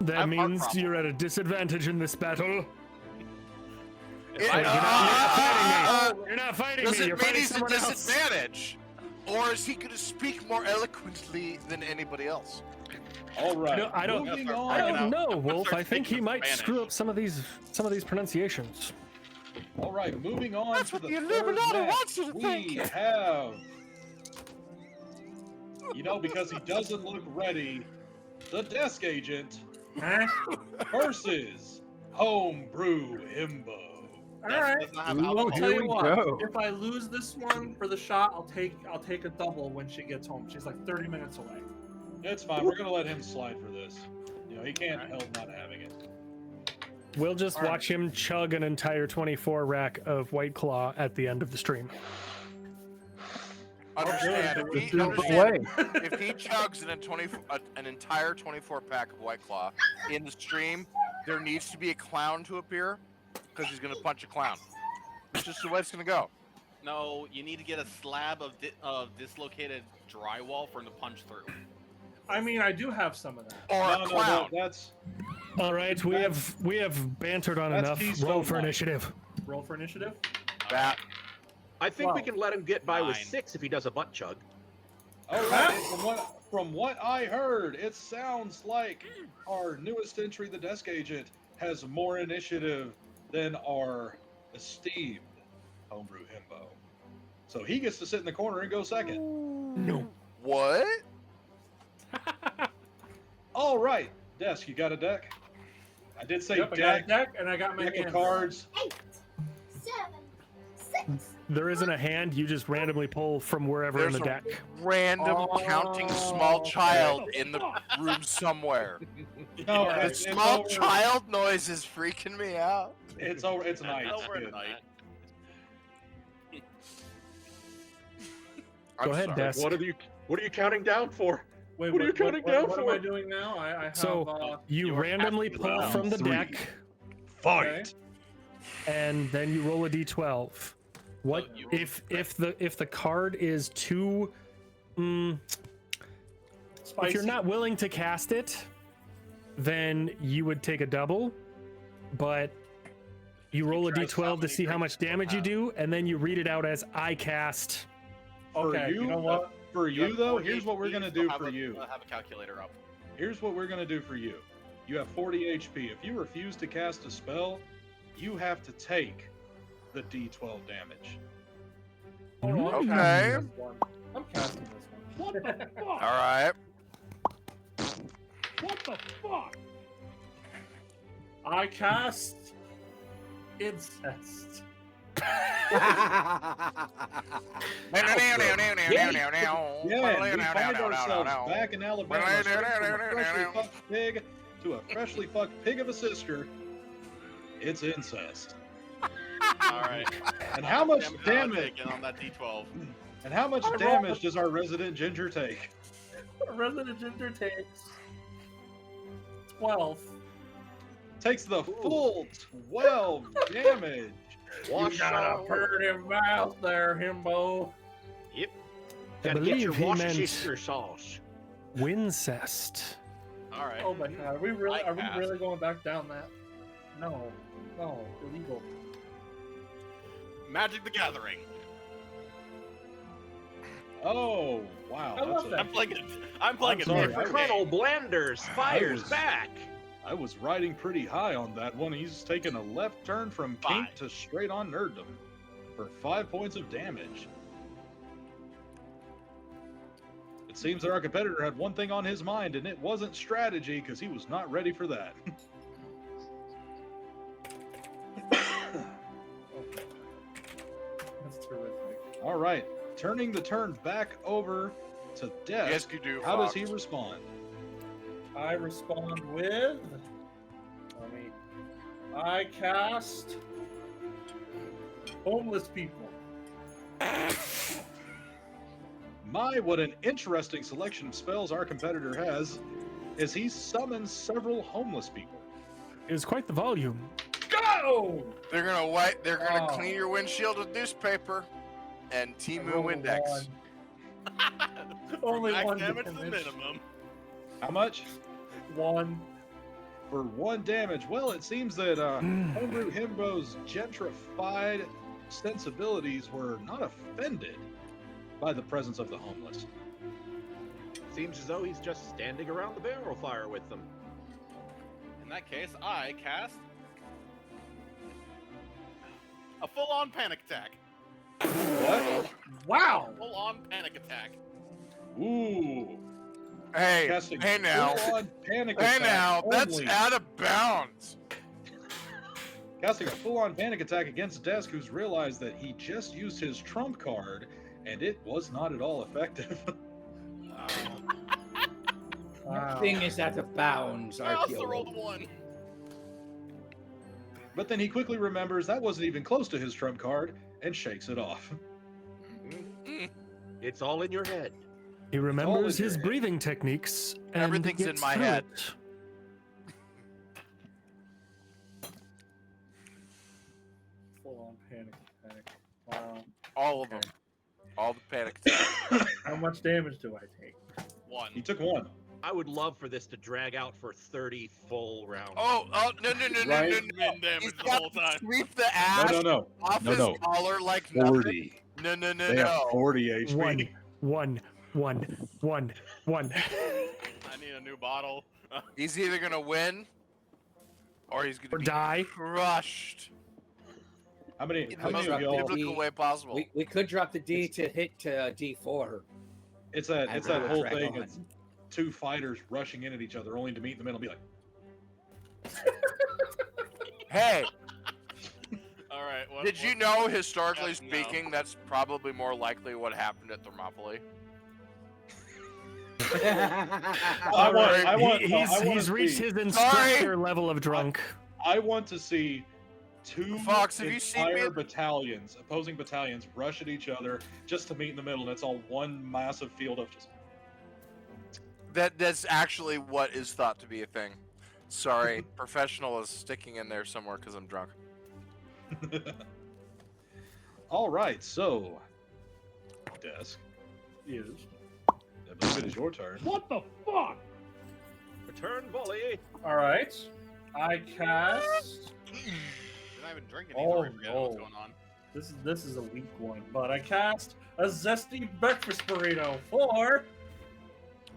That I've heart means problem. you're at a disadvantage in this battle. If It- I- You're not fighting Does me. it You're mean fighting he's at someone else. disadvantage? Or is he going to speak more eloquently than anybody else? All right. I don't- Moving I I on. don't know, Wolf. start I think he speaking might Spanish. screw up some of these pronunciations. All right. Moving on That's to what the the third Illuminati match. wants you to We think. have, because he doesn't look ready, the desk agent Huh? versus Homebrew Himbo. Alright. does not have Ooh, I'll alcohol. tell here you we what. go. If I lose this one for the shot, I'll take a double when she gets home. She's like 30 minutes away. It's fine. We're gonna let him slide for this. He can't help not having it. We'll just All right. watch him chug an entire 24 rack of White Claw at the end of the stream. Understand, This if is he, the understand, way. if he chugs an entire 24 pack of White Claw in the stream, there needs to be a clown to appear because he's going to punch a clown. It's just the way it's going to go. No, you need to get a slab of dislocated drywall for him to punch through. I mean, I do have some of that. Or a No, clown. that's All right, we have bantered on That's enough. Keystone Roll for Light. initiative. Roll for initiative. That. I think we Wow. can let him get by with 9. 6 if he does a butt chug. all right. From what I heard, it sounds like our newest entry, the desk agent, has more initiative than our esteemed Homebrew Himbo. So he gets to sit in the corner and go second. No. What? All right, desk, you got a deck? I did say Yep, I got a deck. deck and I got my Deck of hand. cards. 8, 7, 6, there isn't a hand. You just randomly pull from wherever There's in the a deck. random counting small child in the room somewhere. No, The it's small over. child noise is freaking me out. It's over. It's night. Over kid. at night. I'm Go ahead, sorry. Desk. What are you counting down for? Wait, What are you counting down what am for? I doing now? I have. So you you are randomly casting pull round from the 3. deck, Fight. and then you roll a d12. What you- if the card is too? If Spicy. you're not willing to cast it, then you would take a double, but you roll a try so d12 to many see how much drinks damage you have. do, and then you read it out as I cast. Okay, For you, you know what? For you have though, 40 here's what we're HP, gonna so do have for a- you. Have a calculator up. Here's what we're gonna do for you. You have 40 HP. If you refuse to cast a spell, you have to take the D12 damage. Hold on, I'm Okay. casting this one. I'm casting this one. What the fuck? All right. What the fuck? I cast incest. Yeah, and we find ourselves back in Alabama, straight from a freshly fucked pig to a freshly fucked pig of a sister. It's incest. All right. And how much am I damage? taking on that D12? And how much damage does our resident ginger take? Resident Ginger takes 12. Takes the full 12 damage. You got a pretty mouth there, himbo. Yep. I Gotta get your believe he meant Worcestershire sauce. Wincest. All right. Oh my god, are we really I going back down that? No, illegal. Magic the Gathering. Oh, wow. I love that. I'm playing it. I'm playing it. sorry, different Colonel game. Blenders fires was- back. I was riding pretty high on that one. He's taken a left turn from kink 5. to straight on nerddom for 5 points of damage. It seems that our competitor had one thing on his mind, and it wasn't strategy, because he was not ready for that. That's terrific. All right, turning the turn back over to Death. Yes, you do. How does Fox. he respond? I respond with. I cast homeless people. My, what an interesting selection of spells our competitor has, is he summons several homeless people. It was quite the volume. Go! They're gonna wipe. They're gonna Oh. clean your windshield with newspaper and I Timu rolled a Index. one. Only Max one damage to the damage. minimum. How much? 1. For 1 damage. Well, it seems that Homebrew Himbo's gentrified sensibilities were not offended by the presence of the homeless. Seems as though he's just standing around the barrel fire with them. In that case, I cast a full-on panic attack. What? Wow! Full-on panic attack. Ooh. Hey, Casting hey now, full-on panic hey attack now. That's only. out of bounds. Casting a full-on panic attack against Desk, who's realized that he just used his trump card, and it was not at all effective. Wow. Nothing is out of bounds, I also Archaeo. rolled a 1. But then he quickly remembers that wasn't even close to his trump card, and shakes it off. It's all in your head. He remembers in your his head. breathing techniques and Everything's in gets my through head. it. Full-on panic attack. Wow. All of them. All the panic attacks. How much damage do I take? 1. He took 1. I would love for this to drag out for 30 full rounds. Oh, no. Right? Min damage He's the got whole to time. sweep the ash No. off No, his no. collar like nothing. 40. No. They have 40 HP. One. I need a new bottle. He's either gonna win or he's Or gonna be die. crushed How many in the of most y'all? biblical way possible. We could drop the D to hit D4. It's that and that whole drag thing. on. It's 2 fighters rushing in at each other, only to meet in the middle and be like, Hey, All All right. Did you know, historically Yes, no. speaking, that's probably more likely what happened at Thermopylae? He's reached his instructor level of drunk. I want to see two Fox, have you seen entire me? battalions, opposing battalions, rush at each other just to meet in the middle, and it's all one massive field of just. That's actually what is thought to be a thing. Sorry, professional is sticking in there somewhere because I'm drunk. All right, so Desk. Yes. I believe it is your turn. What the fuck? Return volley. All right. I cast. You're not even drinking anymore. I forget what's going on. This is a weak one, but I cast a zesty breakfast burrito for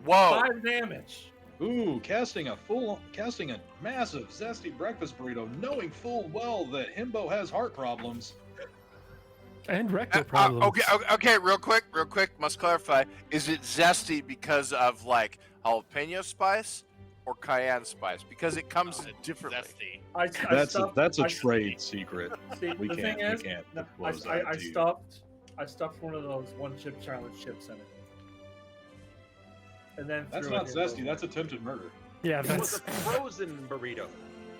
5 damage. Ooh, casting a massive zesty breakfast burrito, knowing full well that Himbo has heart problems. And rectal problems. Okay, real quick, must clarify. Is it zesty because of like jalapeno spice or cayenne spice? Because it comes differently. Zesty. That's a trade secret. See, We the can't thing is, disclose that I to you. stuffed one of those one chip challenge chips in it. And then That's threw not it zesty. That's attempted murder. Yeah, It was a frozen burrito.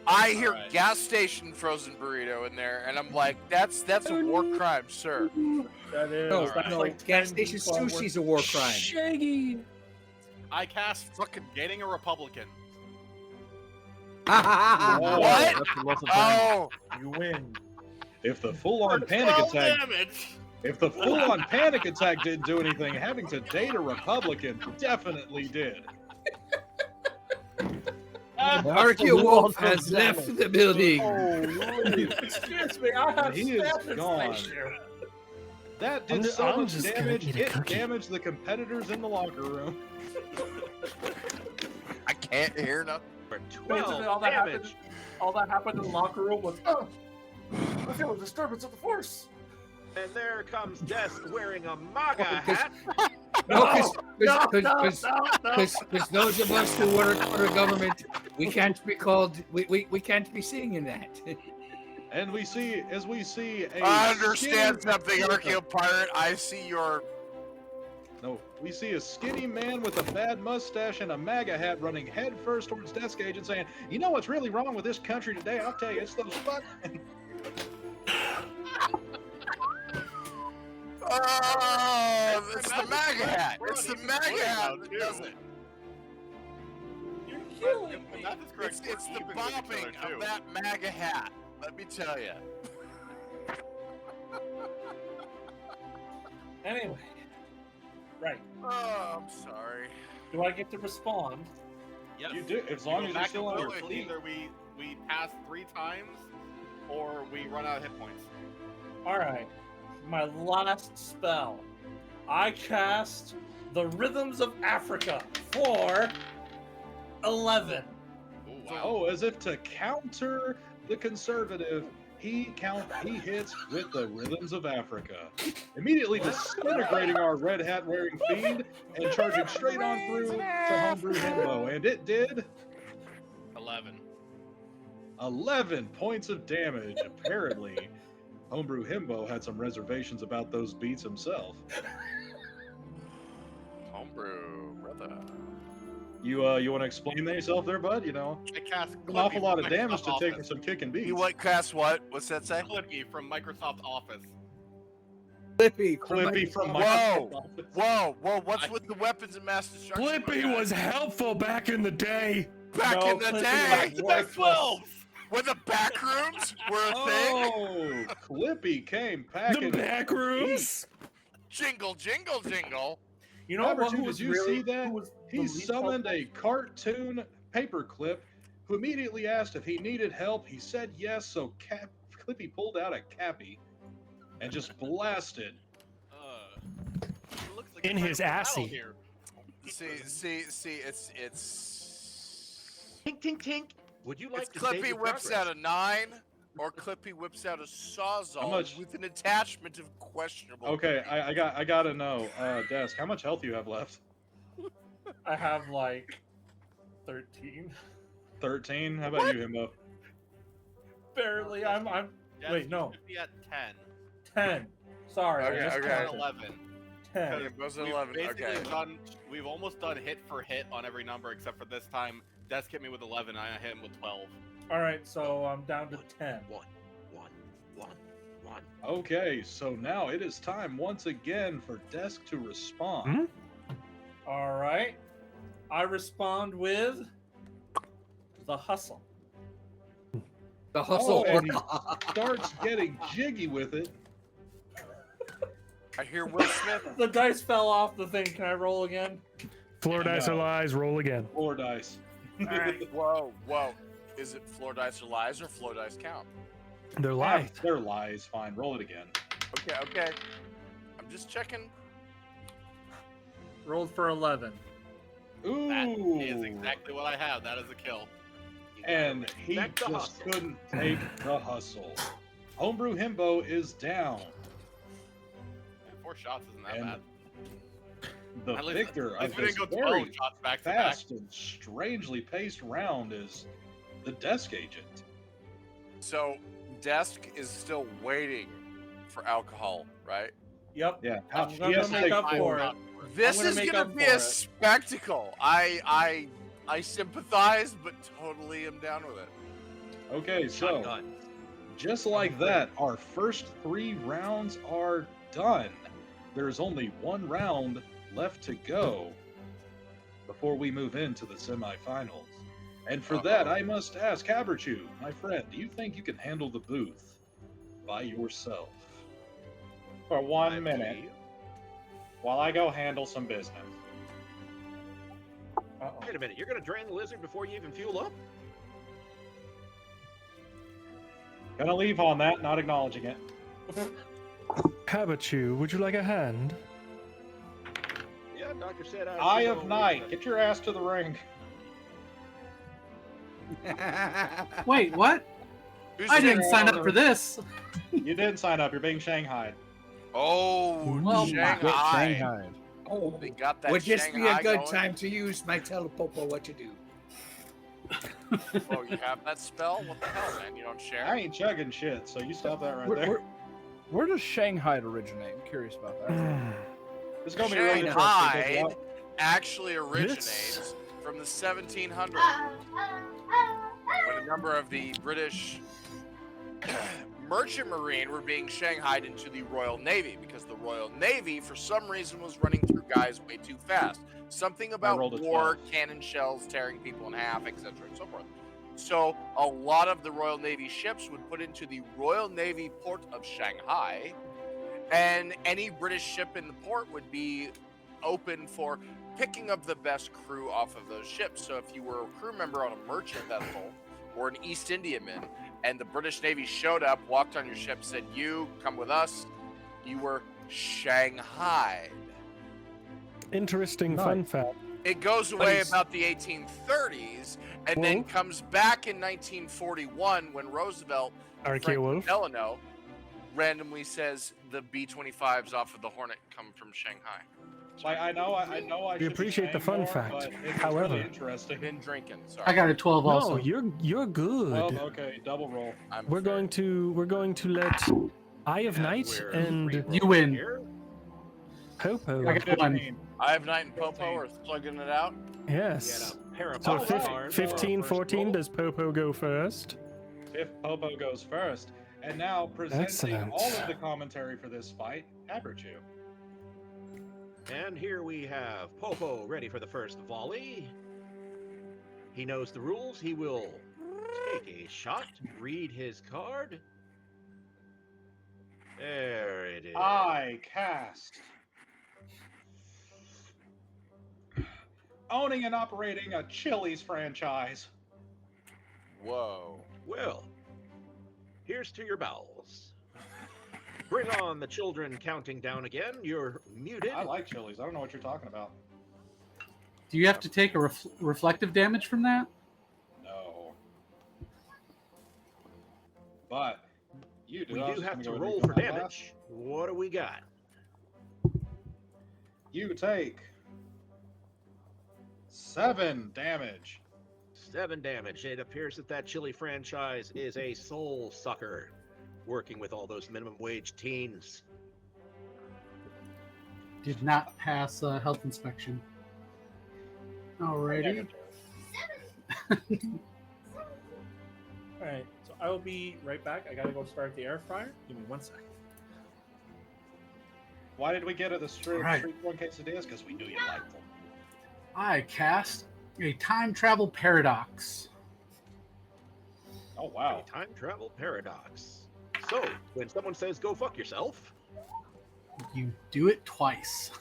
I hear gas station frozen burrito in there, and I'm like, that's a war crime, sir. That is. No, that's no, like gas 10 station D12 worth. sushi's a war crime. Shaggy. I cast fucking dating a Republican. What? Oh, You win. If the full-on panic attack didn't do anything, having to date a Republican definitely did. Archaeo Wolf has left the building. Excuse me, I have He is status gone. issue. That did I'm so much just gonna damage, eat a it cookie. damaged the competitors in the locker room. I can't hear nothing. For Basically, 12 all that damage. happened in the locker room was, I feel a disturbance of the force. And there comes Desk wearing a MAGA hat. No, because No. those of us who work for the government, we can't be called. We can't be singing that. And we see a I understand skinny- something, Archaeopirate. I see your. No, we see a skinny man with a bad mustache and a MAGA hat running headfirst towards DeskAgent saying, "You know what's really wrong with this country today? I'll tell you, it's those fucking..." Oh, it's the MAGA hat. It's the MAGA hat that does it. You're killing me. It's the bobbing of that MAGA hat. Let me tell you. Anyway. Right. Oh, I'm sorry. Do I get to respond? Yes. You do, as long as you're still on your It's feet. either we pass 3 times, or we run out of hit points. Alright. My last spell. I cast the Rhythms of Africa for 11. Ooh, wow. Oh, as if to counter the conservative, he hits with the Rhythms of Africa, immediately disintegrating our red hat wearing fiend and charging straight on through to Homebrew Himbo, and it did 11 points of damage. Apparently, Homebrew Himbo had some reservations about those beats himself. Homebrew, brother. You want to explain that yourself there, bud? You know, I cast an awful Clippy lot from of damage Microsoft to take from Office. some kicking beats. You what? Cast what? What's that say? Clippy from Microsoft Office. Clippy, Clippy from Whoa. Microsoft Office. Whoa! What's with the weapons and mass destruction? Flippy was helpful back in the day. back No, in the Clippy day. was worthless. When the back rooms were a thing. Oh, Clippy came The packing. back rooms. Jingle, jingle, jingle. You know what? Robert, Who did was you really, see that? who was the He least summoned helpful? a cartoon paperclip who immediately asked if he needed help. He said yes, so Clippy pulled out a cappy and just blasted. It looks like In it's his like a battle assy. here. See, it's Tink, tink, tink. Would you like it's to save Clippy your whips progress? out a 9, or Clippy whips out a How sawzall much- with an attachment of questionable. Okay, I gotta know, Desk, how much health you have left? I have like 13. 13. How about you, Himbo? Barely. I'm Wait, no. Should be at 10. 10. Sorry, Okay, I just okay. counted. 11. 10. Okay, those are We've 11. basically Okay. we've almost done hit for hit on every number except for this time. Desk hit me with 11. I hit him with 12. All right, so I'm down to 10. One. Okay, so now it is time once again for Desk to respond. All right. I respond with the hustle. The hustle. Oh, and he starts getting jiggy with it. I hear Will Smith. The dice fell off the thing. Can I roll again? Floor dice or lies, roll again. Floor dice. All right. Whoa. Is it floor dice or lies or floor dice count? They're lies. They're lies. Fine, roll it again. Okay. I'm just checking. Rolled for 11. Ooh. That is exactly what I have. That is a kill. And he Respect the just hustle. couldn't take the hustle. Homebrew Himbo is down. And 4 shots isn't that And bad. The At least- victor at least of we this didn't go very 12 shots back to back. fast and strangely paced round is the Desk Agent. So, Desk is still waiting for alcohol, right? Yep. Yeah, I'm he gonna has to make take up for 4. it. This gonna is make gonna up be for a it. spectacle. I sympathize, but totally am down with it. Okay, so Shotgun. just like that, our first 3 rounds are done. There's only 1 round left to go before we move into the semifinals. And for that, I must ask, Haberchu, my friend, do you think you can handle the booth by yourself? For 1 minute, while I go handle some business. Wait a minute. You're going to drain the lizard before you even fuel up? Gonna leave on that, not acknowledging it. How about you? Would you like a hand? Yeah, doctor said Eye of Night, get your ass to the ring. Wait, what? Who's I didn't taking sign up over? for this. You didn't sign up, you're being shanghaied. Oh, Well, Shanghai. Oh, They got that would this be Shanghai a good going? time to use my telepopo what to do? Oh, you have that spell? What the hell, man? You don't share? I ain't chugging shit, so you stop that right Where, there. where does Shanghai originate? I'm curious about that. It's gonna be really interesting. Shanghai because actually originates from the 1700s, when a number of the British merchant marine were being shanghaied into the Royal Navy because the Royal Navy, for some reason, was running through guys way too fast. Something about rolled a war, 12. cannon shells tearing people in half, etc., and so forth. So a lot of the Royal Navy ships would put into the Royal Navy port of Shanghai, and any British ship in the port would be open for picking up the best crew off of those ships. So if you were a crew member on a merchant vessel or an East Indiaman, and the British Navy showed up, walked on your ship, said, "You come with us," you were shanghaied. Interesting fun fact. It goes away Nice. about the 1830s, and then comes back in 1941 when Roosevelt, Franklin Delano, randomly says the B-25s off of the Hornet come from Shanghai. Like, I know I We should be appreciate the saying fun more, fact. but it's However, really interesting. Been drinking. Sorry. I got a 12 also. No, you're good. Well, okay, double roll. We're going to let Eye of Night and You win. Popo. I got one. I have Knight and Popo are plugging it out. Yes. Pair of So balls are 15, first 14, roll. does Popo go first? If Popo goes first, and now presenting Excellent. all of the commentary for this fight, Haberchu. And here we have Popo ready for the first volley. He knows the rules. He will take a shot, read his card. There it is. I cast. Owning and operating a Chili's franchise. Whoa. Well, here's to your bowels. Bring on the children counting down again. You're muted. I like Chili's. I don't know what you're talking about. Do you have to take a reflective damage from that? No. But you do. We I was do just have gonna to go roll ahead and for do my last. damage. What do we got? You take 7 damage. 7 damage. It appears that chili franchise is a soul sucker. working with all those minimum wage teens. Did not pass health inspection. Alrighty. Alright, so I will be right back. I gotta go start the air fryer. Give me 1 second. Why did we get to the street Right. one quesadillas? Because we knew you liked them. I cast a time travel paradox. Oh, wow. A time travel paradox. So, when someone says go fuck yourself, You do it twice.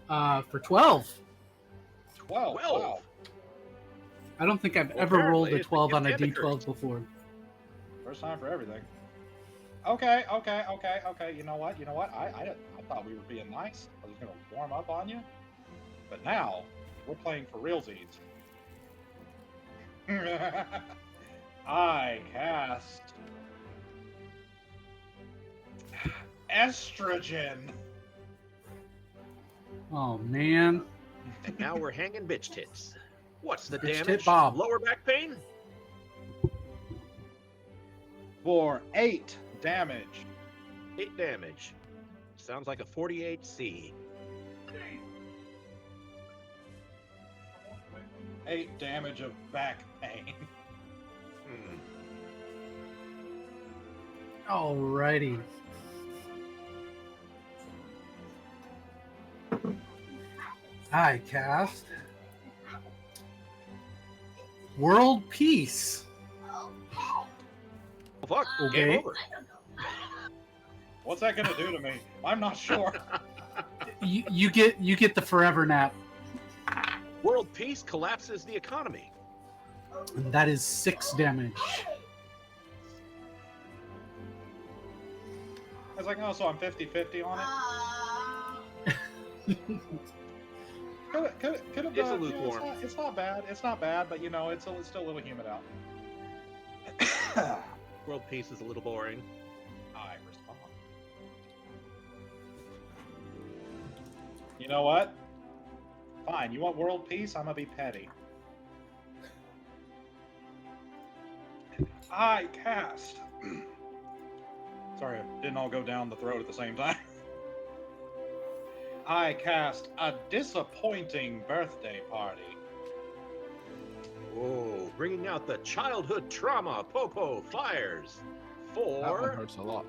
For 12. 12. 12. Wow. I don't think I've Well, ever rolled apparently a it's 12 on a the d12 before. First time for everything. Okay. You know what? I thought we were being nice. I was going to warm up on you. But now, we're playing for realsies. I cast... Estrogen. Oh, man. and now we're hanging bitch tits. What's the Bitch tit damage? bomb. Lower back pain? For 8 damage. 8 damage. Sounds like a 48C. 8 damage of back pain. Alrighty. I cast World Peace. Oh, fuck. Okay. Game over. What's that gonna do to me? I'm not sure. You get the forever nap. World peace collapses the economy. And that is 6 damage. I was like, oh, so I'm 50-50 on it. Could have It's a done. lukewarm. It's not bad. It's not bad, but you know, it's still a little humid out. World peace is a little boring. I respond. You know what? Fine. You want world peace? I'm gonna be petty. I cast. Sorry, it didn't all go down the throat at the same time. I cast a disappointing birthday party. Whoa, bringing out the childhood trauma Popo fires. That one 4. hurts a lot.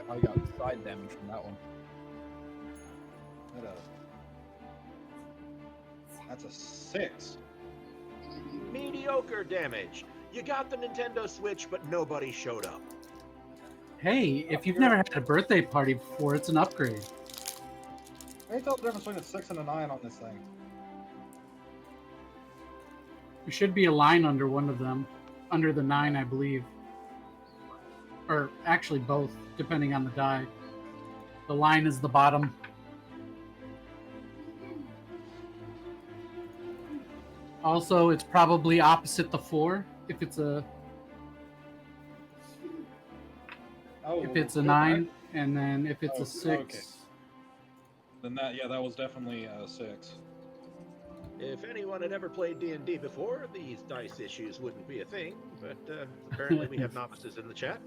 I got side damage from that one. That's a 6. Mediocre damage. You got the Nintendo Switch, but nobody showed up. Hey, if you've never had a birthday party before, it's an upgrade. Can you tell the difference between a 6 and a 9 on this thing? There should be a line under one of them. Under the 9, I believe. Or actually both, depending on the die. The line is the bottom. Also, it's probably opposite the 4 if it's a Oh, if it's a okay. 9, and then if it's Oh, a 6. okay. Then that was definitely a 6. If anyone had ever played D&D before, these dice issues wouldn't be a thing, but apparently we have novices in the chat.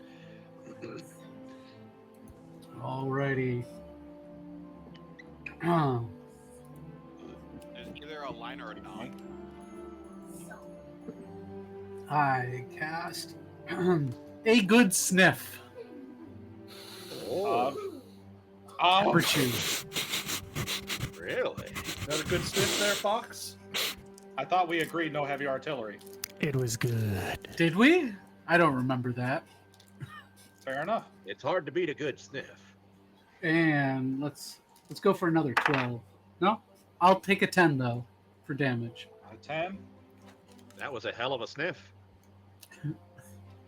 Alrighty. There's either a line or a nine. I cast a good sniff. Oh, Pepper chew. really? Is that a good sniff there, Fox? I thought we agreed no heavy artillery. It was good. Did we? I don't remember that. Fair enough. It's hard to beat a good sniff. And let's go for another 12. No, I'll take a 10 though for damage. A 10. That was a hell of a sniff.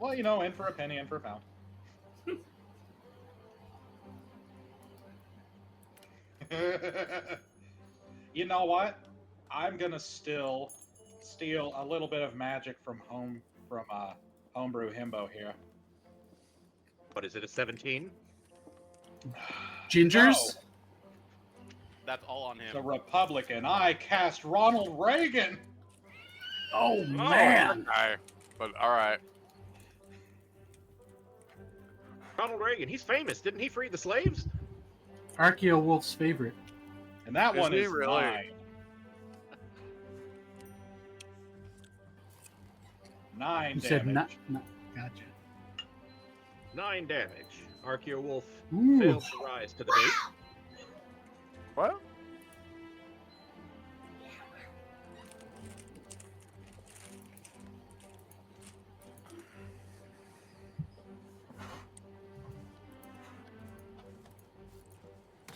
Well, you know, in for a penny, in for a pound. You know what? I'm gonna still steal a little bit of magic from homebrew himbo here. What is it, a 17? Gingers? No, That's all on him. the Republican. I cast Ronald Reagan. Oh Oh, man! that guy. But all right. Ronald Reagan, he's famous. Didn't he free the slaves? Archeo Wolf's favorite. And that one he is really? 9. 9 You damage. said not. Gotcha. 9 damage. Archaeo Wolf Ooh. fails to rise to the bait. What?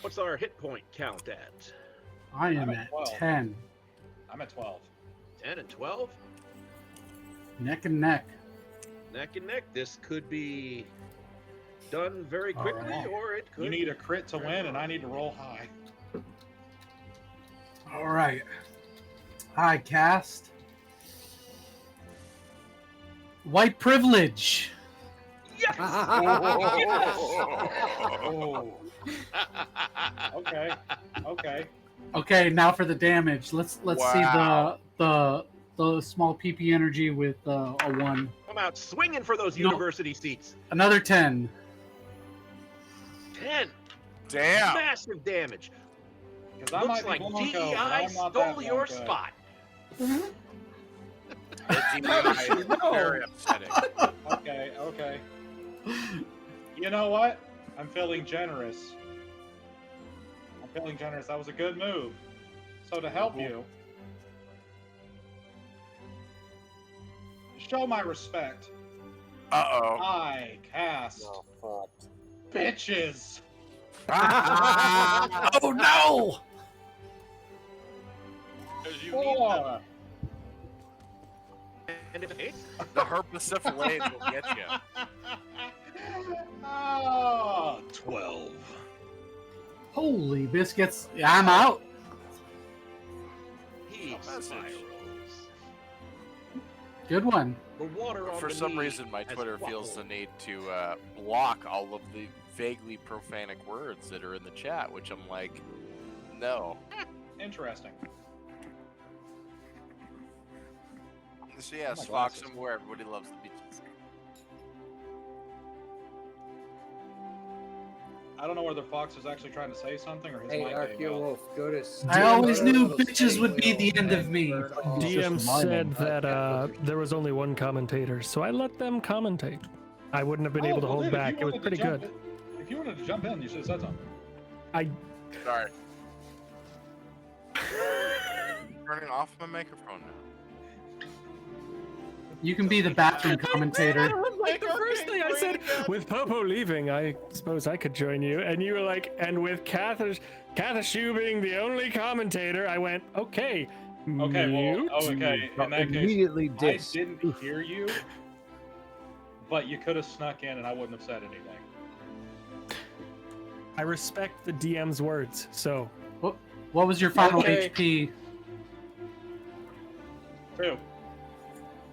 What's our hit point count at? I am I'm at at 12. 10. I'm at 12. 10 and 12? Neck and neck. Neck and neck. This could be done very quickly, Alright. or it could. You need a crit to win, and I need to roll high. All right. I cast White Privilege. Yes! Oh. Okay. Okay. Okay, now for the damage. Let's Wow. see the small PP energy with a 1. Come out swinging for those No. university seats. Another 10. 10. Damn. Massive damage. Because I Looks might like be Blanco, but DEI I'm not that stole your Blanco. spot. The DEI is very upsetting. Okay, okay. You know what? I'm feeling generous. I'm feeling generous. That was a good move. So to help you, to show my respect, Uh-oh. I cast bitches. Oh no! 'Cause you need them. 4. And if it hits, The herpesiphalate will get you. Oh, 12. Holy biscuits! I'm out. he message. spirals. Good one. The water on For the some knee reason, my has Twitter feels the wobbled. need to block all of the vaguely profanic words that are in the chat, which I'm like, no. Interesting. So yes, my Fox glasses. and where everybody loves the beaches. I don't know whether Fox is actually trying to say something or his Hey, mic gave Archaeo out. Wolf, go to. I always knew bitches would be the end of me. DM just miming. said that there was only one commentator, so I let them commentate. I wouldn't have been able to well, hold dude, if back. you It was wanted to pretty jump good. in- If you wanted to jump in, you should have said something. I Sorry. Turning off my microphone now. You can be the bathroom commentator. like the first thing I said, with Popo leaving, I suppose I could join you. And you were like, and with Kathashu being the only commentator, I went, okay. Okay, mute. well, okay. In that Immediately case, I diss. didn't hear you, but you could have snuck in and I wouldn't have said anything. I respect the DM's words, so. What was your final Okay. HP? 2.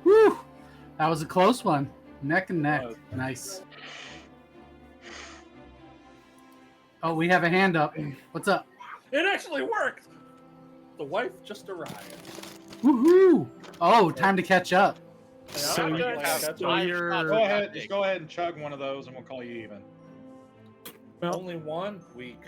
Whew! That was a close one. Neck and neck. Nice. Oh, we have a hand up. What's up? It actually worked. The wife just arrived. Woohoo! Oh, time to catch up. So, I'm you're, gonna catch so up. you're Go ahead, just go ahead and chug one of those and we'll call you even. well, Only 1 week.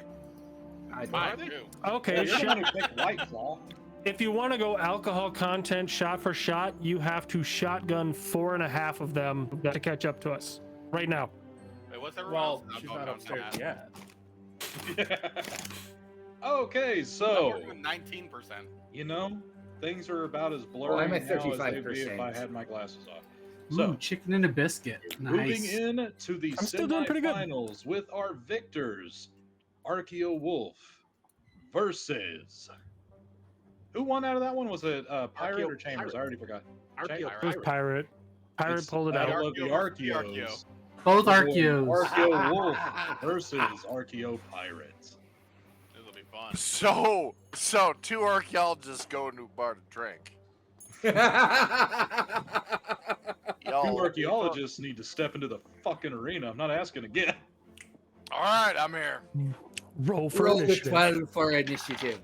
Mine too. okay. You're the one who picked White Claw. If you want to go alcohol content shot for shot, you have to shotgun 4.5 of them to catch up to us right now. Wait, what's everyone Well, else? she's I'm- not I'm upstairs mad. yet. Okay, I'm so working with 19%. you know, things are about as blurry Oh, I'm at now as they'd be if 35%. I had my glasses off. Ooh, So, chicken and a biscuit. moving Nice. in to the I'm still doing pretty good. semifinals with our victors, Archaeo Wolf versus. Who won out of that one? Was it Pirate or Chambers? Archaeopirate. I already forgot. Archaeopirate. It was Pirate. Pirate It's pulled it out. Battle of the Archaeo. Archaeos. Both We're doing Archeos. Archaeo Wolf versus Archaeopirate. This will be fun. So 2 archaeologists go into a bar to drink. Two Y'all, archaeologists need to step into the fucking arena. I'm not asking again. all right, I'm here. Roll for Roll the initiative. 12 for initiative.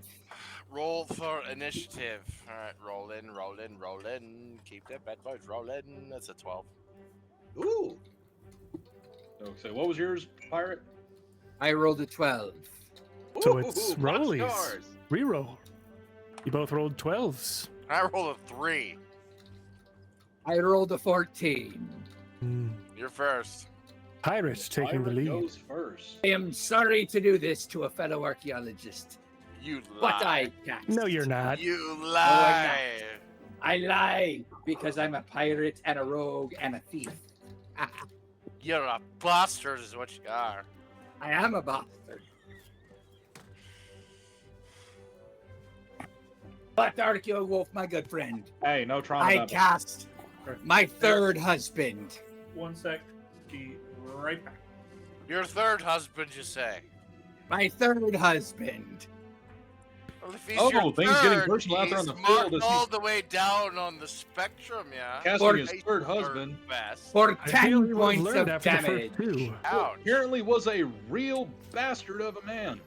Roll for initiative. All right, roll in, roll in, roll in. Keep that bad boys rolling. That's a 12. Ooh, Okay, what was yours, Pirate? I rolled a 12. So it's Ooh, rollies. rock stars. Reroll. You both rolled 12s. I rolled a 3. I rolled a 14. You're first. Pirate taking the Pirate lead. goes first. I am sorry to do this to a fellow archaeologist, You but lie. I can't. No, you're not. You I'm lie. I lie because I'm a pirate and a rogue and a thief. You're a bastard, is what you are. I am a bastard. But Archeo Wolf, my good friend, Hey, no trauma. I level. cast my third husband. 1 sec. Be right back. Your third husband, you say? My third husband. Well, if he's Oh, your things getting third, personal out there on he's the field marked as all he's the way down on the spectrum, yeah. casting his He's third the husband. Best. For I feel 10 you would've points learned of after the damage. first two. Ouch. Apparently was a real bastard of a man.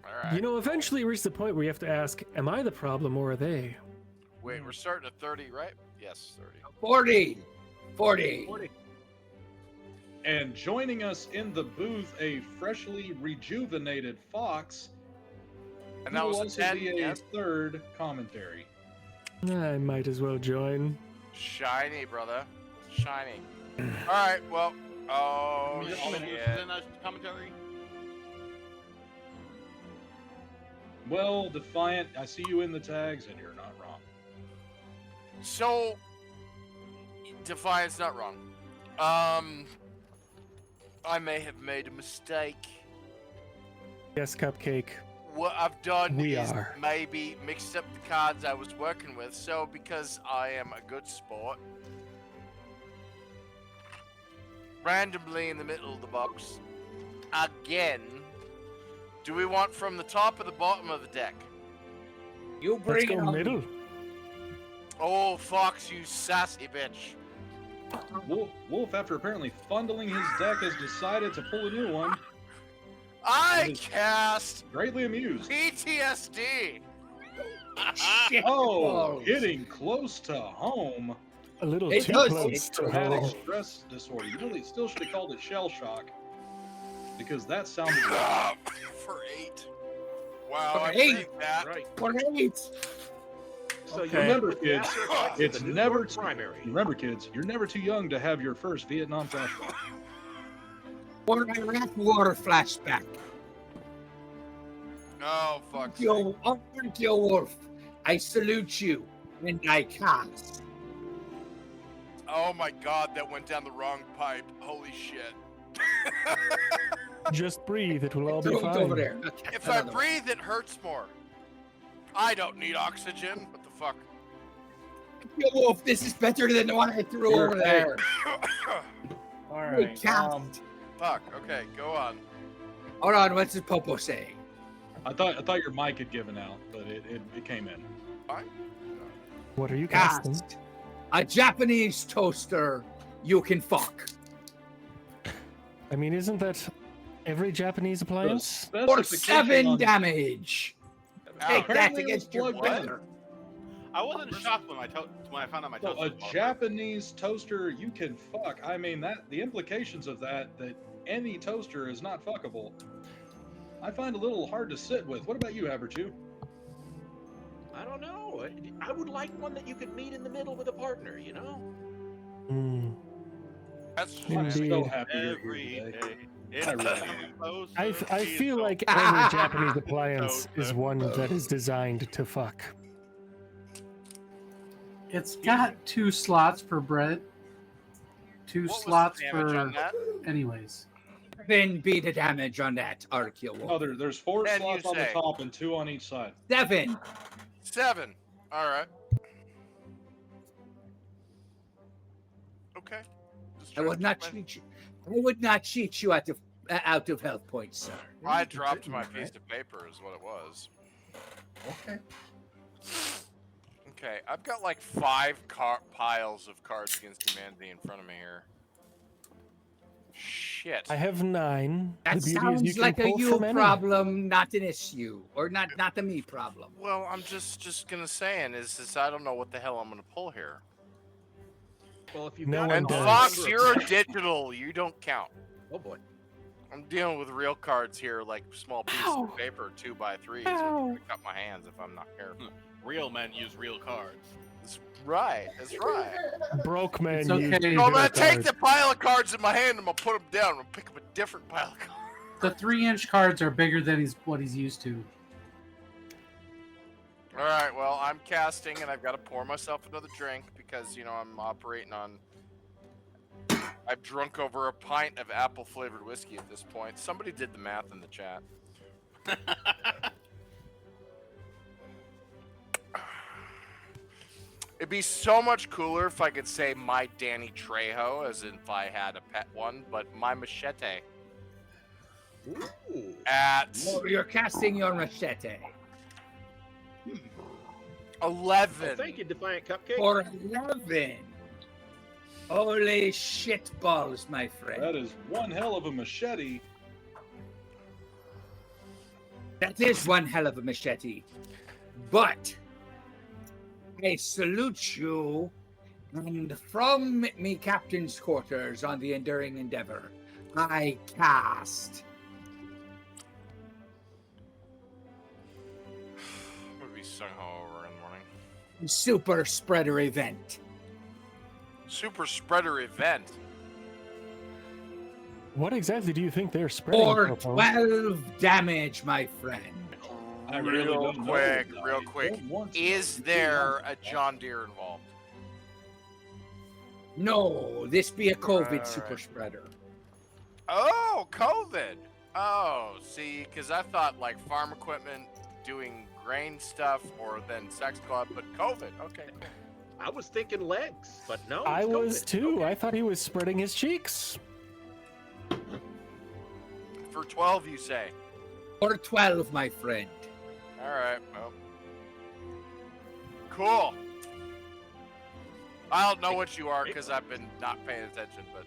All right. You know, eventually you reach the point where you have to ask, am I the problem or are they? Wait, we're starting at 30, right? Yes, 30. 40. 40. And joining us in the booth, a freshly rejuvenated Fox. And that who was will a also 10, be a yes? third commentary. I might as well join. Shiny, brother. Shiny. All right, well. Oh, All the shit. in a commentary. Well, Defiant, I see you in the tags, and you're not wrong. So, Defiant's not wrong. I may have made a mistake. Yes, Cupcake. What I've done We is are. maybe mixed up the cards I was working with. So, because I am a good sport, randomly in the middle of the box, again, do we want from the top or the bottom of the deck? You Let's bring go it on. middle. Oh, Fox, you sassy bitch. Wolf, after apparently fondling his deck, has decided to pull a new one. I Is- cast Greatly amused. PTSD. Shit Oh, balls. getting close to home. A little It too does. close to Traumatic home. stress disorder. You really still should have called it shell shock. Because that sounded For 8. Wow, For I 8? believe that. Right. For 8. So Okay. Remember, kids, it's the New never York primary. Remember, kids, you're never too young to have your first Vietnam flashback. For Iraq War flashback. Oh, fuck. Archeo Wolf, I salute you and I cast. Oh my god, that went down the wrong pipe. Holy shit. Just breathe, it will all be Throw it over fine. there. If I breathe, it hurts more. I don't need oxygen. What the fuck? Archeo Wolf, this is better than the one I threw Here, over hey. there. All right. Cast. Fuck. Okay, go on. Hold on, what's the popo say? I thought your mic had given out, but it came in. Fine. What are you casting? Cast. A Japanese toaster you can fuck. I mean, isn't that every Japanese The appliance? For specification 7 on- damage. Take that Apparently it was against your plugged brother. I wasn't shocked when I found out my So toaster a was all Japanese toaster you can fuck. I mean that the implications of that any toaster is not fuckable. I find a little hard to sit with. What about you, Aberchu? I don't know. I would like one that you could meet in the middle with a partner, you know? Hmm. That's I'm Indeed. so happy you're here every today. day. It's I really getting closer, I feel it's like any Japanese appliance is Toaster. one that is designed to fuck. It's got 2 slots for bread. 2 What was the slots damage for. on that? Anyways. Then be the damage on that, Archeo Oh, Wolf. there's 4 Then slots you on the say. top and 2 on each side. 7. 7. All right. Okay. Just I would not trying to- cheat you. I would not cheat you out of health points, sir. I dropped my piece of paper, is what it was. Okay. Okay, I've got like 5 piles of Cards Against Humanity in front of me here. Shit. I have 9. That the beauty is you sounds can like a pull you from any. problem, not an issue, or not a me problem. Well, I'm just gonna say is I don't know what the hell I'm gonna pull here. Well, if you've No got one And a does. Fox, number of you're a cards- digital. You don't count. Oh boy. I'm dealing with real cards here, like small pieces Ow. of paper, 2x3s. Ow. I'm gonna cut my hands if I'm not careful. Real men use real cards. That's right. That's right. Broke man. It's okay. use No, I'm digital gonna take cards. the pile of cards in my hand. I'm gonna put them down. I'm gonna pick up a different pile of cards. The 3-inch cards are bigger than what he's used to. All right. Well, I'm casting, and I've got to pour myself another drink because I'm operating on. I've drunk over a pint of apple-flavored whiskey at this point. Somebody did the math in the chat. It'd be so much cooler if I could say my Danny Trejo, as if I had a pet one, but my machete Ooh. at Oh, you're casting your machete 11. Well, thank you, Defiant Cupcake. for 11. Holy shit balls, my friend. That is one hell of a machete. That is one hell of a machete. But I salute you, and from me captain's quarters on the Enduring Endeavor, I cast I'm gonna be sung-ho over in the morning. Super Spreader Event. Super spreader event. What exactly do you think they're spreading? For Popo? 12 damage, my friend. I really Real don't know, quick, I real quick. don't want to Is know. there a John Deere involved? No, this be a COVID Alright. super spreader. Oh, COVID. Oh, see, because I thought like farm equipment doing grain stuff or then sex club, but COVID. Okay, cool. I was thinking legs, but no. I it's was COVID. too. Okay. I thought he was spreading his cheeks. For 12, you say? For 12, my friend. All right, well. Cool. I don't know what you are because I've been not paying attention, but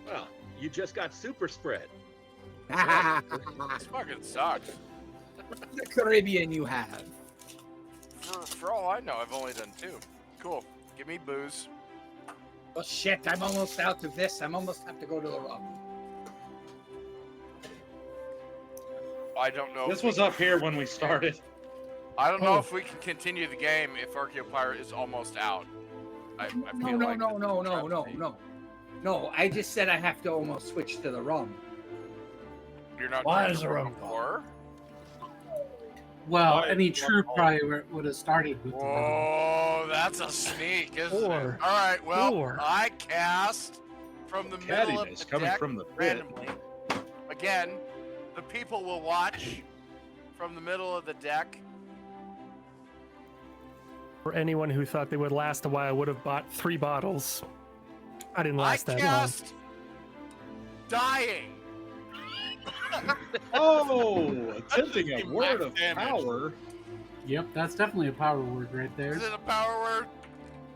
Well, you just got super spread. this fucking sucks. The Caribbean you have. For all I know, I've only done 2. Cool. Give me booze. Oh shit, I'm almost out of this. I'm almost have to go to the rum. I don't know. This if we was can- up here when we started. I don't know Oh. if we can continue the game if Archaeopirate is almost out. I No, feel no, like no, this no, is no, a no, no, tragedy. no. No, I just said I have to almost switch to the rum. You're not Why drinking is the rum rum before? Well, Why- any true probably would have started with the rum. Whoa, that's a sneak, isn't Or- it? All right, well, or- I cast from the middle of Cattiness the coming deck from the pit. randomly. Again, the people will watch from the middle of the deck. For anyone who thought they would last a while, would have bought 3 bottles. I didn't last I that long. cast dying. Oh, attempting a Max word of damage. power. Yep, that's definitely a power word right there. Is it a power word?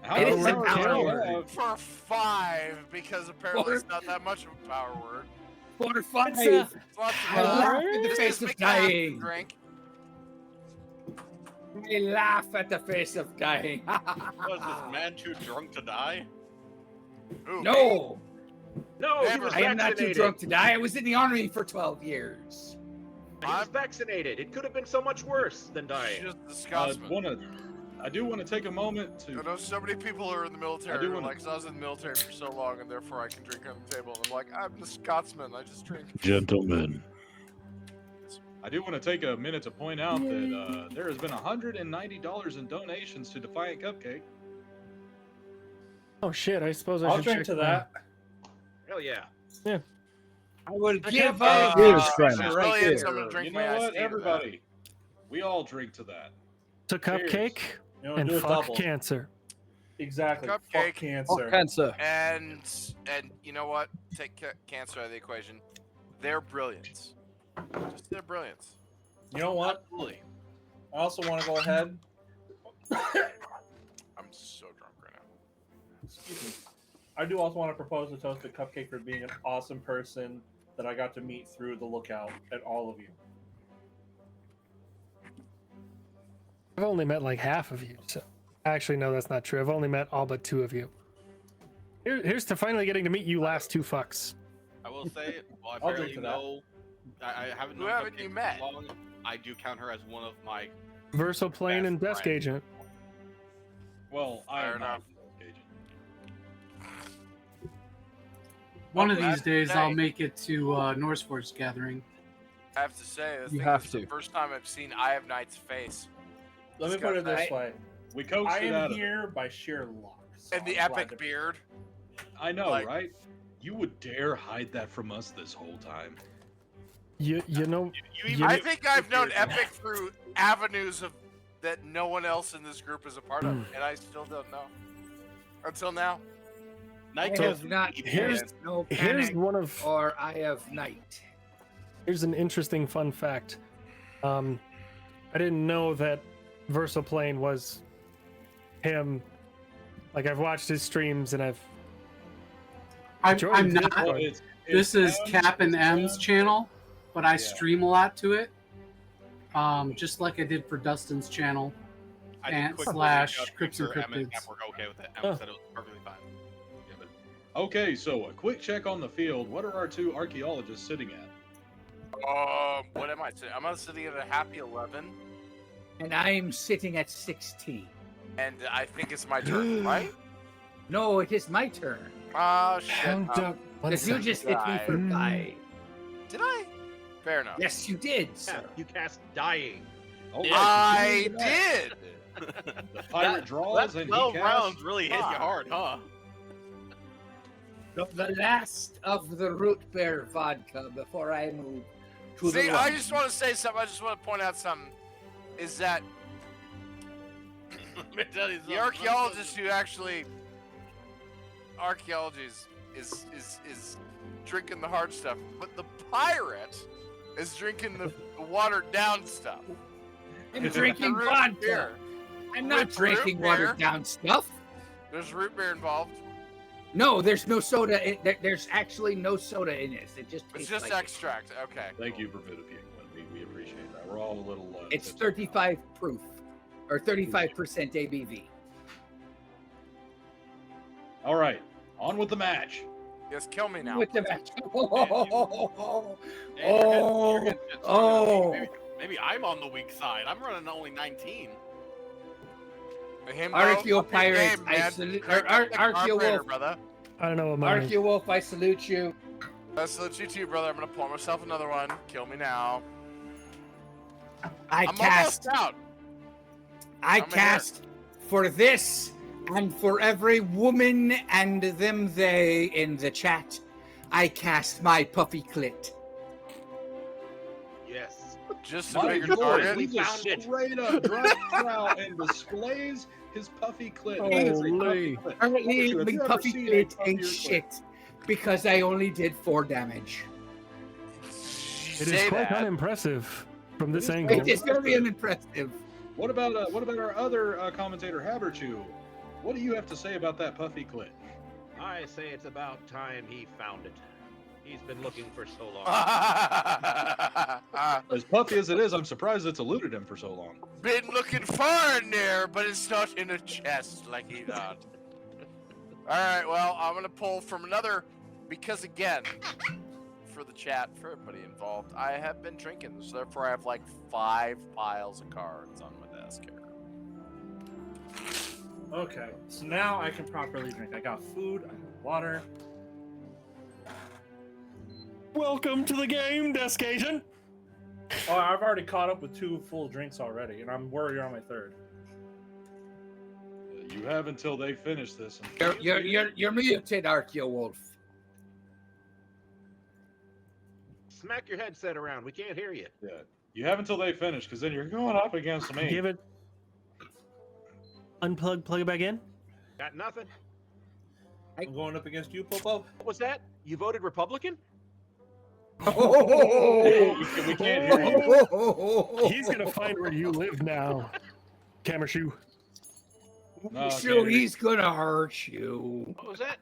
How It many is a powers do power you word. have? For 5, because apparently it's not that much of a power word. For fun, It's a- It's lots of I laugh in the Just face of make me happy, dying. Drink. I laugh at the face of dying. Was this man too drunk to die? Ooh, No, No, he Never. was I am not too vaccinated. drunk to die. I was in the army for 12 years. He was vaccinated. It could have been so much worse than dying. Just disgusting. I do want to take a moment I to. know so many people who are in the military. I do who are wanna- like, 'cause I was in the military for so long, and therefore I can drink on the table. And I'm like, I'm the Scotsman. I just drink. Gentlemen. I do want to take a minute to point out that there has been $190 in donations to Defiant Cupcake. Oh shit! I suppose I I'll should drink check to my- that. Hell yeah. I will I give can't up. find Cheers, friends. Brilliant. Right So I'm gonna there. drink You my know iced what, tea to that. everybody? We all drink to that. To cupcake You know, and do a fuck double. cancer. Exactly. Cupcake. Fuck cancer. Oh, cancer. And you know what? Take cancer out of the equation. Their brilliance. Just their brilliance. You know what? Absolutely. I also want to go ahead. I'm so drunk right now. Excuse me. I do also want to propose a toast to Cupcake for being an awesome person that I got to meet through the lookout at all of you. I've only met like half of you, so Actually, no, that's not true. I've only met all but 2 of you. Here's to finally getting to meet you last 2 fucks. I will say, well, I I'll drink barely to that. know. I haven't Who known haven't Cupcake you for met? long. I do count her as one of my. Versoplane and Best friend. DeskAgent. Well, I Fair am not enough. agent. One of Well, these days, I'll today- make it to Norseforce Gathering. I have to say, You have this is the to. first time I've seen Eye of Night's face. Let me This put guy- it this way. We coached I it am out of here by sheer luck. So And the I'm glad epic to- beard. I know, like- right? You would dare hide that from us this whole time. You know, You even I get think I've known beard. Epic through avenues of that no one else in this group is a part of, and I still don't know. Until now. Night I Kills have not here's- had no here's panic one of or Eye of Night. here's an interesting fun fact. I didn't know that Versoplane was him. Like, I've watched his streams and I've I'm joined not. Discord. Well, This is M's, Cap and M's M's. channel, but I Yeah. stream a lot to it. Just like I did for Dustin's channel. I did and quickly slash reach out to Crypts and her, Em and Cryptids. Cap were okay with it. Huh. Em said it was perfectly fine. Yeah, but- Okay, so a quick check on the field. What are our 2 archaeologists sitting at? What am I sitting? I'm sitting at a happy 11, And I'm sitting at 16. and I think it's my turn, right? No, it is my turn. Oh shit! Count up. One Because you second. just hit me for Mm. 5. Did I? Fair enough. Yes, you did, Yeah, sir. you cast dying. Oh, I look at did. that. The pirate draws That and 12 he rounds casts. really hit you hard, huh? The last of the root beer vodka before I move to See, the I rum. just want to say something. I just want to point out something. Is that Let me tell you something. the archaeologist who actually archaeology is drinking the hard stuff, but the pirate is drinking the watered down stuff. I'm The drinking root vodka. beer. I'm not With root drinking beer. watered down stuff. There's root beer involved. No, there's no soda. There's actually no soda in this. It just It's tastes just like extract. Okay. Thank you for vitipiating. We appreciate that. We're all a little. It's tipsy. 35 proof, or 35% ABV. All right, on with the match. Yes, kill me now. With the match. Hey, you're getting shit talking Oh. on me. Maybe I'm on the weak side. I'm running only 19. Archaeopirate, I salute. Archaewolf, brother. I don't know what mine is. Archaewolf, I salute you. I salute you too, brother. I'm gonna pour myself another one. Kill me now. I I'm cast. almost out. I I'm cast for this and for every woman and them they in the chat. I cast my puffy clit. Yes. Just a My bigger lord, target. he We just found it. straight up drops out and displays his puffy clit. Holy. It is a puffy clit. Apparently, Have my you ever puffy seen a clit puffier ain't clit? shit because I only did 4 damage. It is Say quite that. unimpressive from this It is angle. It is very unimpressive. What about our other commentator, Haberchu? What do you have to say about that puffy clit? I say it's about time he found it. He's been looking for so long. As puffy as it is, I'm surprised it's eluded him for so long. Been looking far in there, but it's not in a chest like he thought. Alright, well, I'm gonna pull from another, because again, for the chat, for everybody involved, I have been drinking, so therefore I have like 5 piles of cards on my desk here. Okay, so now I can properly drink. I got food, I got water. Welcome to the game, DeskAgent. Oh, I've already caught up with 2 full drinks already, and I'm worried on my 3rd. You have until they finish this. You're muted, Archaewolf. Smack your headset around. We can't hear you. Yeah, you have until they finish, because then you're going up against me. Give it. Unplug, plug it back in. Got nothing. I'm going up against you, Popo. What was that? You voted Republican? We can't hear you. He's gonna find where you live now, Camera Shoe. No, So can't hear he's gonna hurt you. What was that?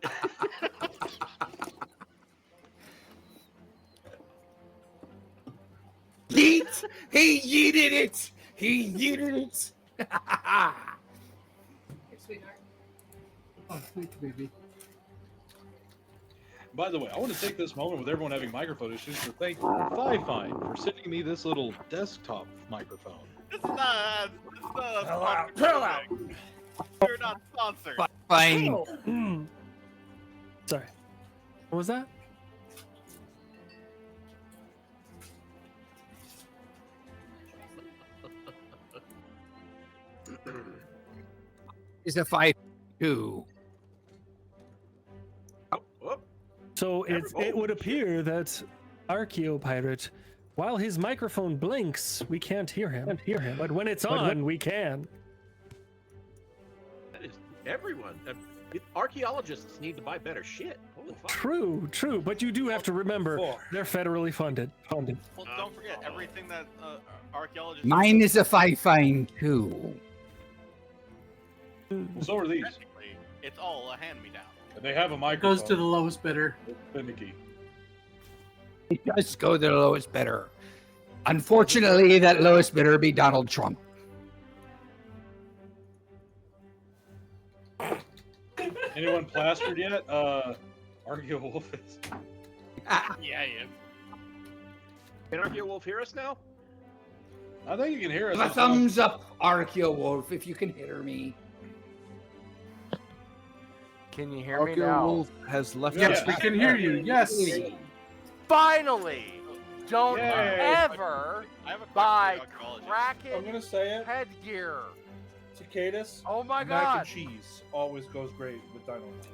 Yeet! He yeeted it! He yeeted it! Oh, thank you, baby. By the way, I want to take this moment with everyone having microphone issues to thank Fi-Fine for sending me this little desktop microphone. It's not a Chill out, sponsored chill out. thing. You're not sponsored. Fine. Sorry. What was that? Is a 5-2. So it would appear that Archaeopirate, while his microphone blinks, we can't hear him. But when it's on, we can. That is everyone. Archaeologists need to buy better shit. Holy fuck. True. But you do have to remember, they're federally funded. Well, don't forget everything that archaeologists. Mine is a 5-2. Well, so are these. Technically, it's all a hand-me-down. And they have a microphone. Goes to the lowest bidder. Finicky. It does go to the lowest bidder. Unfortunately, that lowest bidder be Donald Trump. Anyone plastered yet? Archeo Wolf is. Yeah, yeah. Can Archeo Wolf hear us now? I think you can hear us. A thumbs up, Archeo Wolf, if you can hear me. Can you hear me Archeo now? Wolf has left. Yes, us. we can hear you. Yes. Finally! Don't Yay. ever I have a question buy for the archaeologists. I'm cracking gonna say it. headgear. Cicadas. Oh my Mac god! and cheese always goes great with dino nuts.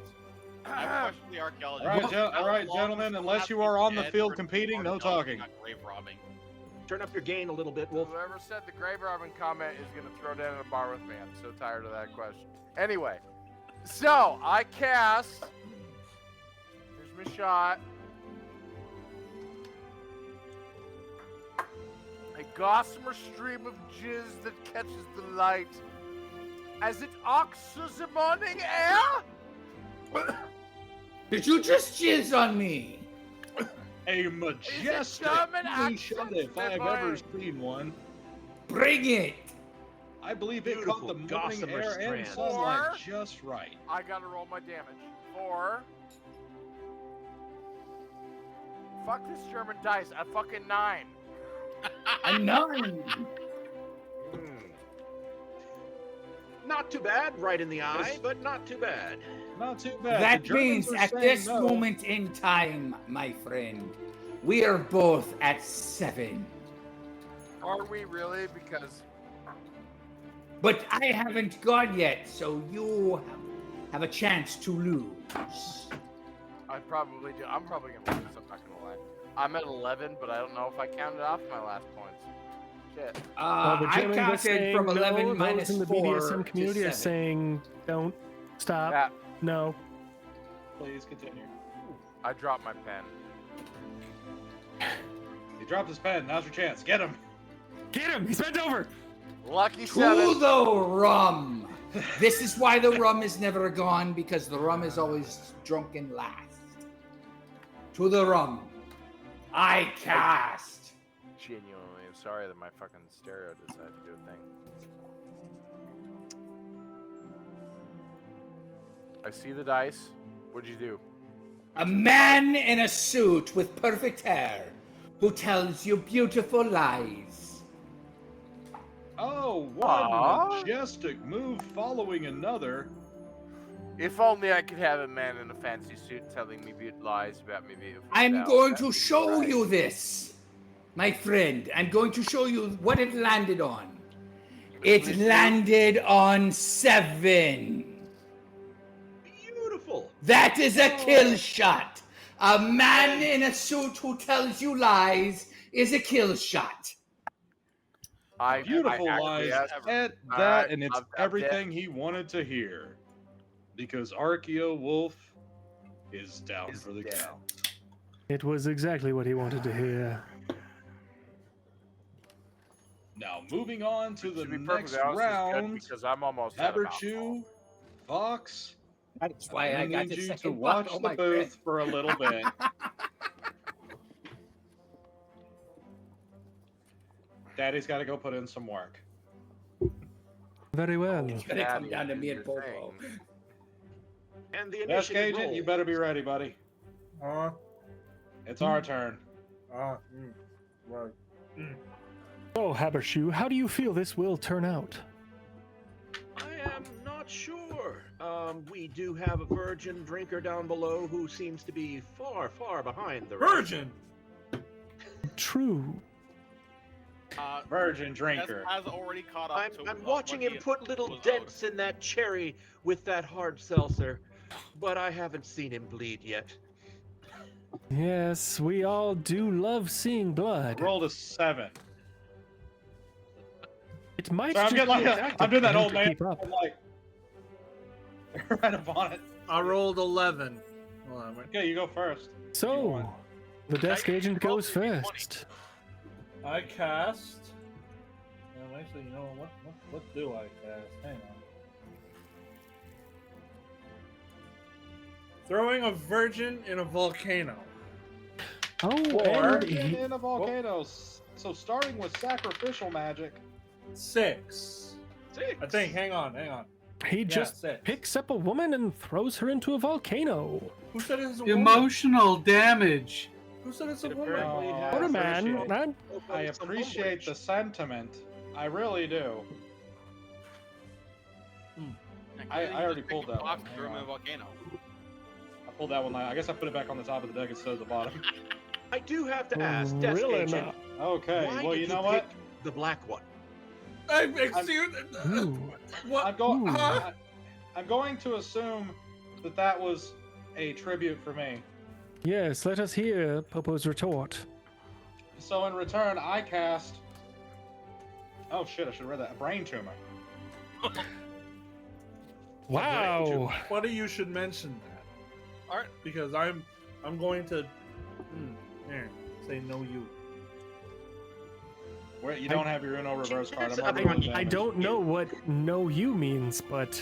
I have a question for the archaeologists. All right, How long gentlemen. does Unless it you have to are be on the dead field for competing, no archaeologists talking. not grave robbing? Turn up your gain a little bit, Wolf. Whoever said the grave robbing comment is gonna throw down in a bar with me. I'm so tired of that question. Anyway, so I cast. Here's my shot. A gossamer stream of jizz that catches the light as it oxes the morning air. Did you just jizz on me? A majestic German blue accent, shot if I've my ever boy. seen one. Bring it. I believe it caught the Beautiful morning gossamer air and strand. sunlight Or- just right. I gotta roll my damage. 4. Fuck this German dice. A fucking 9. A 9. Not too bad, right in the eye, but not too bad. Not too bad. That The Germans means are at saying this no. moment in time, my friend, we are both at 7. Are we really? Because But I haven't gone yet, so you have a chance to lose. I probably do. I'm probably gonna lose. I'm not gonna lie. I'm at 11, but I don't know if I counted off my last points. Shit. The I gentleman was counted saying from 11 no, minus those in the 4 BDSM community to are 7. saying don't stop. Yeah, No. Please continue. I dropped my pen. He dropped his pen. Now's your chance. Get him. Get him! He's bent over! Lucky To 7. the rum. This is why the rum is never gone, because the rum is always drunken last. To the rum. I cast. Genuinely, I'm sorry that my fucking stereo decided to do a thing. I see the dice. What'd you do? A man in a suit with perfect hair who tells you beautiful lies. Oh, one Aw. majestic move following another. If only I could have a man in a fancy suit telling me lies about me beautiful. I'm self. going That'd to be show right. you this, my friend. I'm going to show you what it landed on. It landed on 7. Beautiful. That is a kill shot. A man in a suit who tells you lies is a kill shot. Beautiful I lies actually at All that, right, and it's I'm everything he wanted to hear. Because Archeo Wolf is down for the count. It was exactly what he wanted to hear. Now, moving on to the To be next perfectly honest, it's good round, because I'm almost out of alcohol. Haberchu, Fox, That's why I I got need the you to second watch bottle, the my friend. booth for a little bit. Daddy's got to go put in some work. Very well. It's gonna come down to me and You're Popo. saying. And the Desk initiative agent, you roll. better be ready, buddy. It's our turn. Right. So, Habershoe, how do you feel this will turn out? I am not sure. We do have a virgin drinker down below who seems to be far, far behind the rest. Virgin. True. Virgin drinker. Has already caught up to I'm watching what him he put little was owed. dents in that cherry with that hard seltzer, but I haven't seen him bleed yet. Yes, we all do love seeing blood. Rolled a 7. It might So I'm just getting be like effective I'm doing that for him old to man. keep up. I'm like right up on it. I rolled 11. Hold on, wait. Okay, you go first. So, the desk agent roll goes the D20. first. I cast. Actually, you know what do I cast? Hang on. Throwing a virgin in a volcano. Oh, Or- and Virgin he, in a volcano. So starting with sacrificial magic. 6. 6. I think. Hang on. he just 6. picks up a woman and throws her into a volcano. Who said it's a woman? Emotional damage. Who said it's a It woman? apparently has- What a man. appreciate- Oh, I some appreciate the umbrage. sentiment. I really do. I already pulled that one. Threw him in a volcano. I pulled that one. I guess I put it back on the top of the deck instead of the bottom. I do have to ask, Desk Really Agent, not. Okay. why Well, did you know pick what? the black one? Excuse. Ooh. What? I'm going. Huh? I'm going to assume that was a tribute for me. Yes, let us hear Popo's retort. So in return, I cast. Oh shit! I should have read that. A brain tumor. Wow. Funny you should mention that. All right. Because I'm going to say no you. Where you don't have your Uno reverse card. I'm already I- doing I damage. don't know what "no you" means, but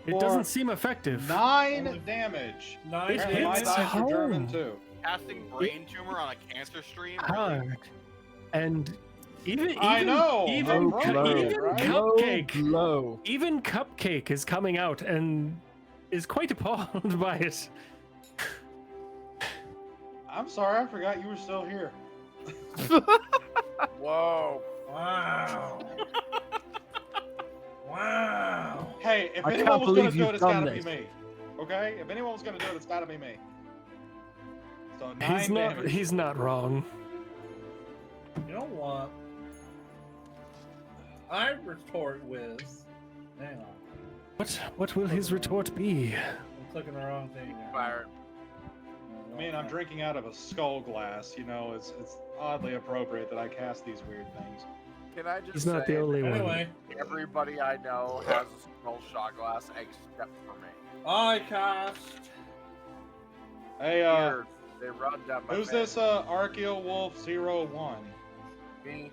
it For doesn't seem effective. 9 damage. 9 Apparently my hits dice are German home. too. Casting brain tumor on a cancer stream. Hard. And even I know. even, I'm right, right? Cupcake, even Cupcake is coming out and is quite appalled by it. I'm sorry, I forgot you were still here. Whoa. Wow. Wow. Hey, if I anyone can't was gonna believe do it, you've it's gotta done be this. me. Okay? If anyone was gonna do it, it's gotta be me. So 9 He's not. damage. He's not wrong. You know what? I retort with. Hang on. What will his retort be? I'm clicking the wrong thing. here. Fire. I mean, I'm drinking out of a skull glass. You know, it's oddly appropriate that I cast these weird things. Can I just He's not say the only one. Anyway, everybody I know has a skull shot glass except for me. I cast. Hey, Here, they run down my who's bed. this Archaeopirate 01? Me.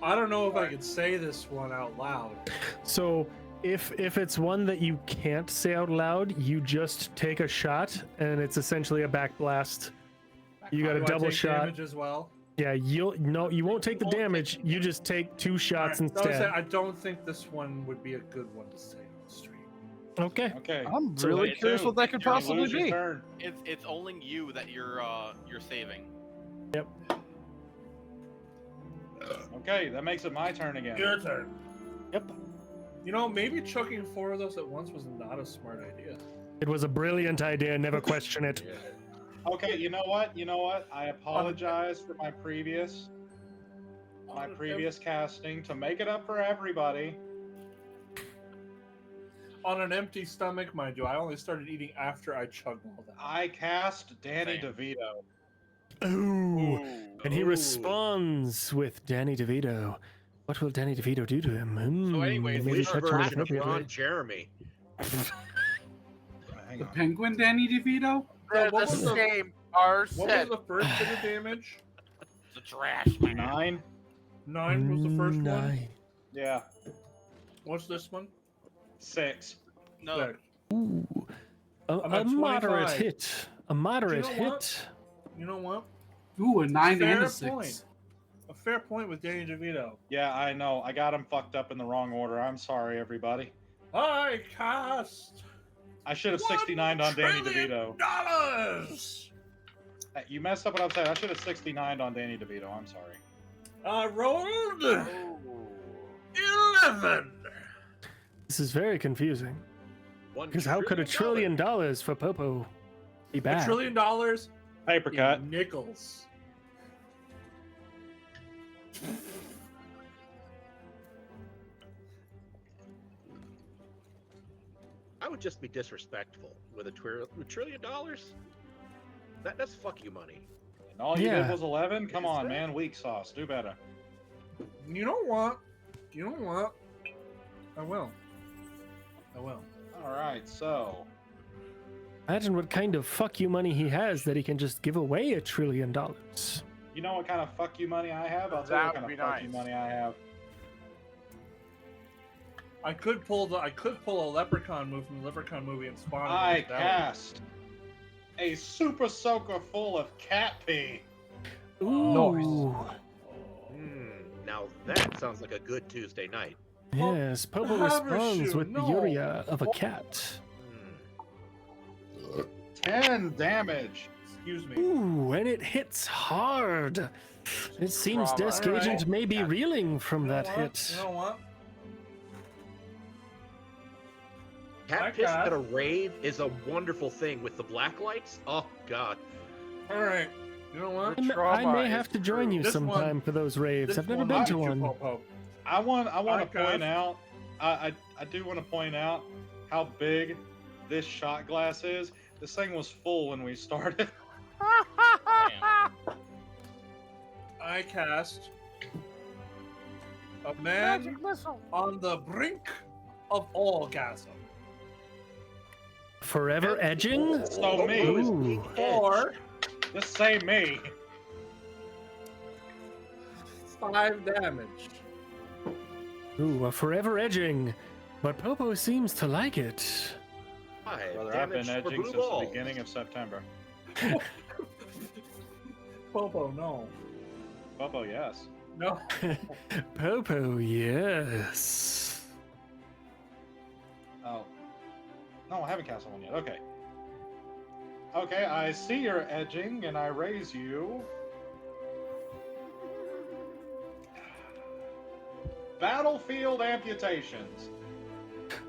I don't know if I could say this one out loud. So if it's one that you can't say out loud, you just take a shot, and it's essentially a back blast. You got a Do I double take shot. damage as well. Yeah, you won't take the Won't take damage. You just take 2 shots Alright, so I was instead. saying, I don't think this one would be a good one to say on the stream. Okay. Okay. I'm So really Me curious too. what that could You possibly lose your be. turn. It's only you that you're saving. Okay, that makes it my turn again. Your turn. Yep. You know, maybe chucking 4 of those at once was not a smart idea. It was a brilliant idea. Never question it. Okay, you know what? I apologize for my previous casting to make it up for everybody. On an empty stomach, mind you. I only started eating after I chugged all that. I cast Danny Same. DeVito. Ooh. And he Ooh. responds with Danny DeVito. What will Danny DeVito do to him? So anyways, maybe Which touch him version of inappropriately. Ron Jeremy? Hang The on. penguin Danny DeVito? They're what the was the- same. Are What said. was the first bit of damage? It's a trash man. 9. 9 was the first one. Nine. Yeah. What's this one? 6. No, 6. Ooh. I'm A at moderate 25. hit. A moderate Do you know what? hit. You know what? Ooh, a 9 and Fair a 6. point. A fair point with Danny DeVito. Yeah, I know. I got him fucked up in the wrong order. I'm sorry, everybody. I cast. I should have 69'd on Danny DeVito. $1 trillion. You messed up what I'm saying. I should have 69'd on Danny DeVito. I'm sorry. I rolled 11. This is very confusing. Because how could $1 trillion for Popo be bad? $1 trillion Paper cut. in nickels. I would just be disrespectful with $1 trillion. That's fuck you money. And all you did was 11? Come on, man. Weak sauce. Do better. You know what? You know what? I will. I will. All right, so. Imagine what kind of fuck you money he has that he can just give away $1 trillion. You know what kind of fuck you money I have? I'll tell you what kind of fuck you money I have. I could pull a leprechaun move from the Leprechaun movie and spawn. I cast a super soaker full of cat pee. Ooh. Now that sounds like a good Tuesday night. Yes, Popo responds with the urea of a cat. 10 damage. Excuse me. Ooh, and it hits hard. It seems DeskAgent may be reeling from that hit. You know what? Cat piss at a rave is a wonderful thing with the black lights. Oh God! All right, you know what? I may have to join you sometime for those raves. I've never been to one. I want to point out. I do want to point out how big this shot glass is. This thing was full when we started. I cast a man on the brink of orgasm. Forever edging? So me. Ooh. Or just say me. 5 damage. Ooh, a forever edging. But Popo seems to like it. Brother, I've been edging since the beginning of September. Popo, no. Popo, yes. No. Popo, yes. Oh. No, I haven't cast one yet. Okay. Okay, I see your edging, and I raise you. Battlefield amputations.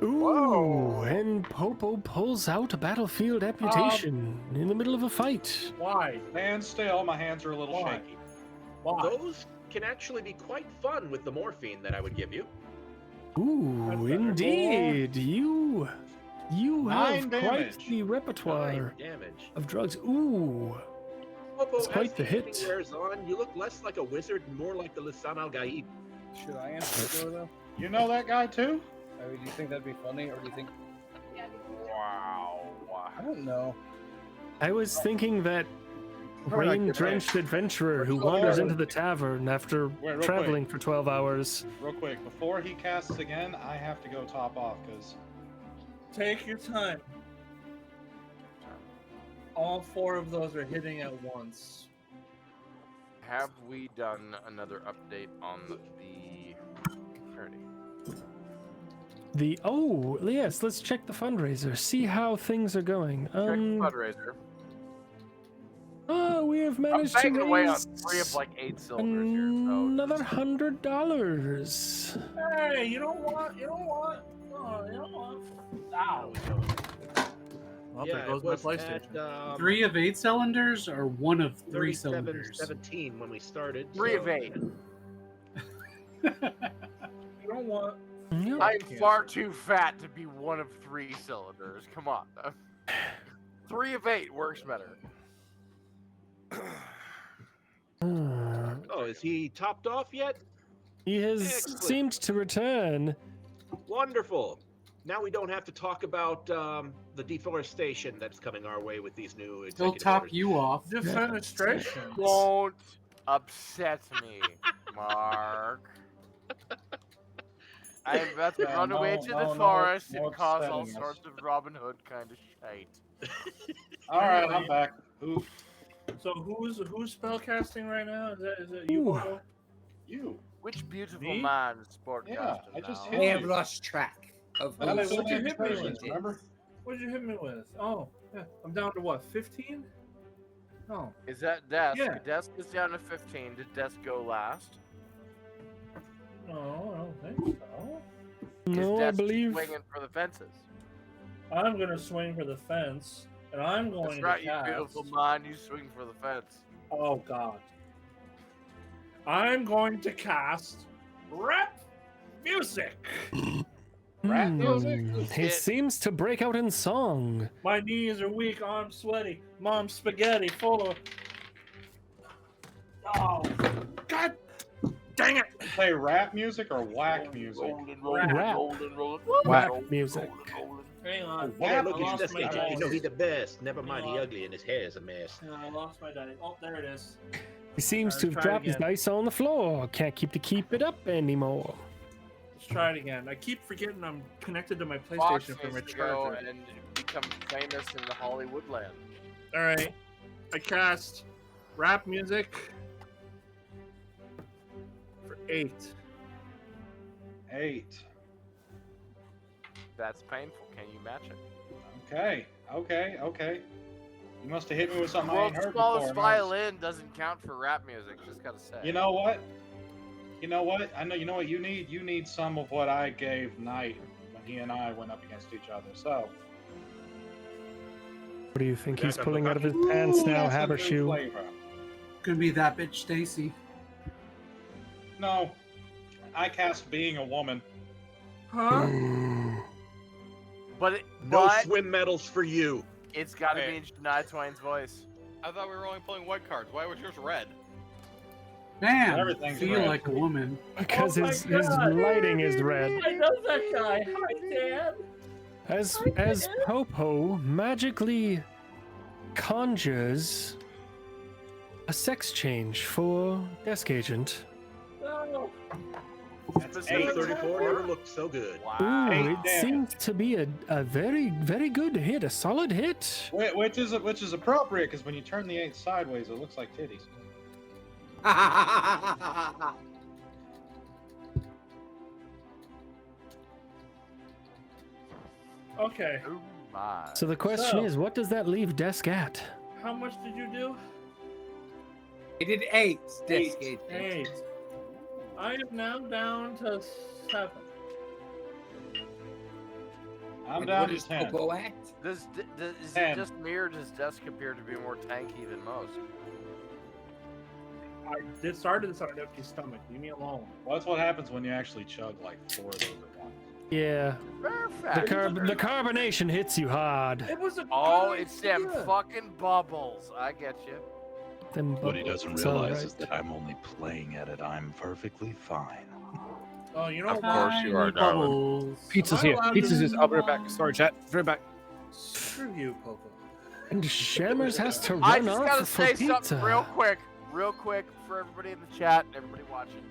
Ooh, Whoa. And Popo pulls out a battlefield amputation in the middle of a fight. Why? Stand still, my hands are a little shaky. Why? Those can actually be quite fun with the morphine that I would give you. Ooh, indeed. You have 9 quite damage. the repertoire 9 damage. of drugs. Ooh. Popo, It's quite as the hit. evening wears on, you look less like a wizard and more like the Lisan al-Gaib. Should I answer the door though? You know that guy too? I mean, do you think that'd be funny, or do you think? Wow. I don't know. I was thinking that Probably not rain-drenched adventurer who wanders into the tavern after Real traveling for 12 hours. Real quick, before he casts again, I have to go top off because. Take your time. All 4 of those are hitting at once. Have we done another update on the party? Yes, let's check the fundraiser, see how things are going. Check the fundraiser. Oh, we have I'm managed to banging away on raise 3 of like 8 cylinders here. So another $100. Hey, you know what? You know what? Oh, you know what? Ow. Well, Yeah, there goes it my was PlayStation. at, 3 of 8 cylinders or 1 of 3 cylinders? 37-17 when we started. 3 so- of 8. You know what? Yeah. I'm far too fat to be 1 of 3 cylinders. Come on. 3 of 8 works better. Oh, is he topped off yet? He has Excellent. seemed to return. Wonderful. Now we don't have to talk about the deforestation that's coming our way with these new He'll executive top orders. you off. Defenestration. Don't upset me, Mark. I'm about to run away to the forest and cause all sorts of Robin Hood kind of shite. All right, I'm back. Ooh, So who's spellcasting right now? Is that you? Ooh. Popo? you. Which beautiful Me? man is sport Yeah, I just now? hit I have you. lost track. of Alex, who's what'd you hit me intelligent with? is. Remember? What'd you hit me with? Oh, yeah. I'm down to what, 15? No. Is that Desk? Yeah. Desk is down to 15. Did Desk go last? No, I don't think so. No, I Desk believe. swinging for the fences. I'm going to swing for the fence, and I'm going That's right, to you cast... beautiful mind. You swing for the fence. Oh, God. I'm going to cast rap music. Rap music? He seems to break out in song. My knees are weak, arms sweaty, mom's spaghetti full of... Oh, God dang it! Play rap music or whack music? Rap. Whack music. Hang on. Whack Look, I he's lost just my agent. You dice. know he's the best. Never mind, You he know, ugly and his hair is a mess. I lost my dice. Oh, there it is. He seems Alright, to have try it dropped his again. dice on the floor. Can't keep it up anymore. Let's try it again. I keep forgetting I'm connected to my Fox PlayStation from a needs to go charger. and become famous in the Hollywood land. Alright. I cast rap music for 8. 8. That's painful. Can you match it? Okay. You must have hit me with something I ain't World's heard smallest before. violin doesn't count for rap music. Just gotta say. You know what? I know. You know what you need? You need some of what I gave Knight when he and I went up against each other. So. What do you think he's That's a pulling out of his Ooh, pants now, That's a new Habershoe? flavor. Could be that bitch Stacy. No, I cast being a woman. Huh? But No swim medals for you. it's got to Hey. be in Shania Twain's voice. I thought we were only playing white cards. Why was yours red? Damn, Everything's feel red. like a woman. Because Oh my his God. lighting is red. I know that guy. Hi, Dan. As Popo magically conjures a sex change for Desk Agent. No. That's Hey, 8. 34 never looked so good. Ooh, Wow. Eight it damage. seems to be a very, very good hit, a solid hit. Which is appropriate because when you turn the 8 sideways, it looks like titties. Okay. Oh my. So the question So- is, what does that leave Desk at? How much did you do? He did 8. Desk Agent. 8. I am now down to 7. I'm And down what to is 10. Popo at? Is it 10. just me or does Desk appear to be more tanky than most? I did started this on an empty stomach. Leave me alone. Well, that's what happens when you actually chug like 4 of those at once. Yeah, Fair the fact. the carbonation hits you hard. It was a Oh, good it's them idea. fucking bubbles. I get you. Them What he bubbles, doesn't it's realize alright. is that I'm only playing at it. I'm perfectly fine. Oh, you know Of course you are, darling. Bubbles. Pizza's Am I here. allowed Pizza's to- just. I'll be right back. Sorry, chat. Be right back. Screw you, Popo. And Shammers has to I run just off gotta for say pizza. something real quick for everybody in the chat and everybody watching.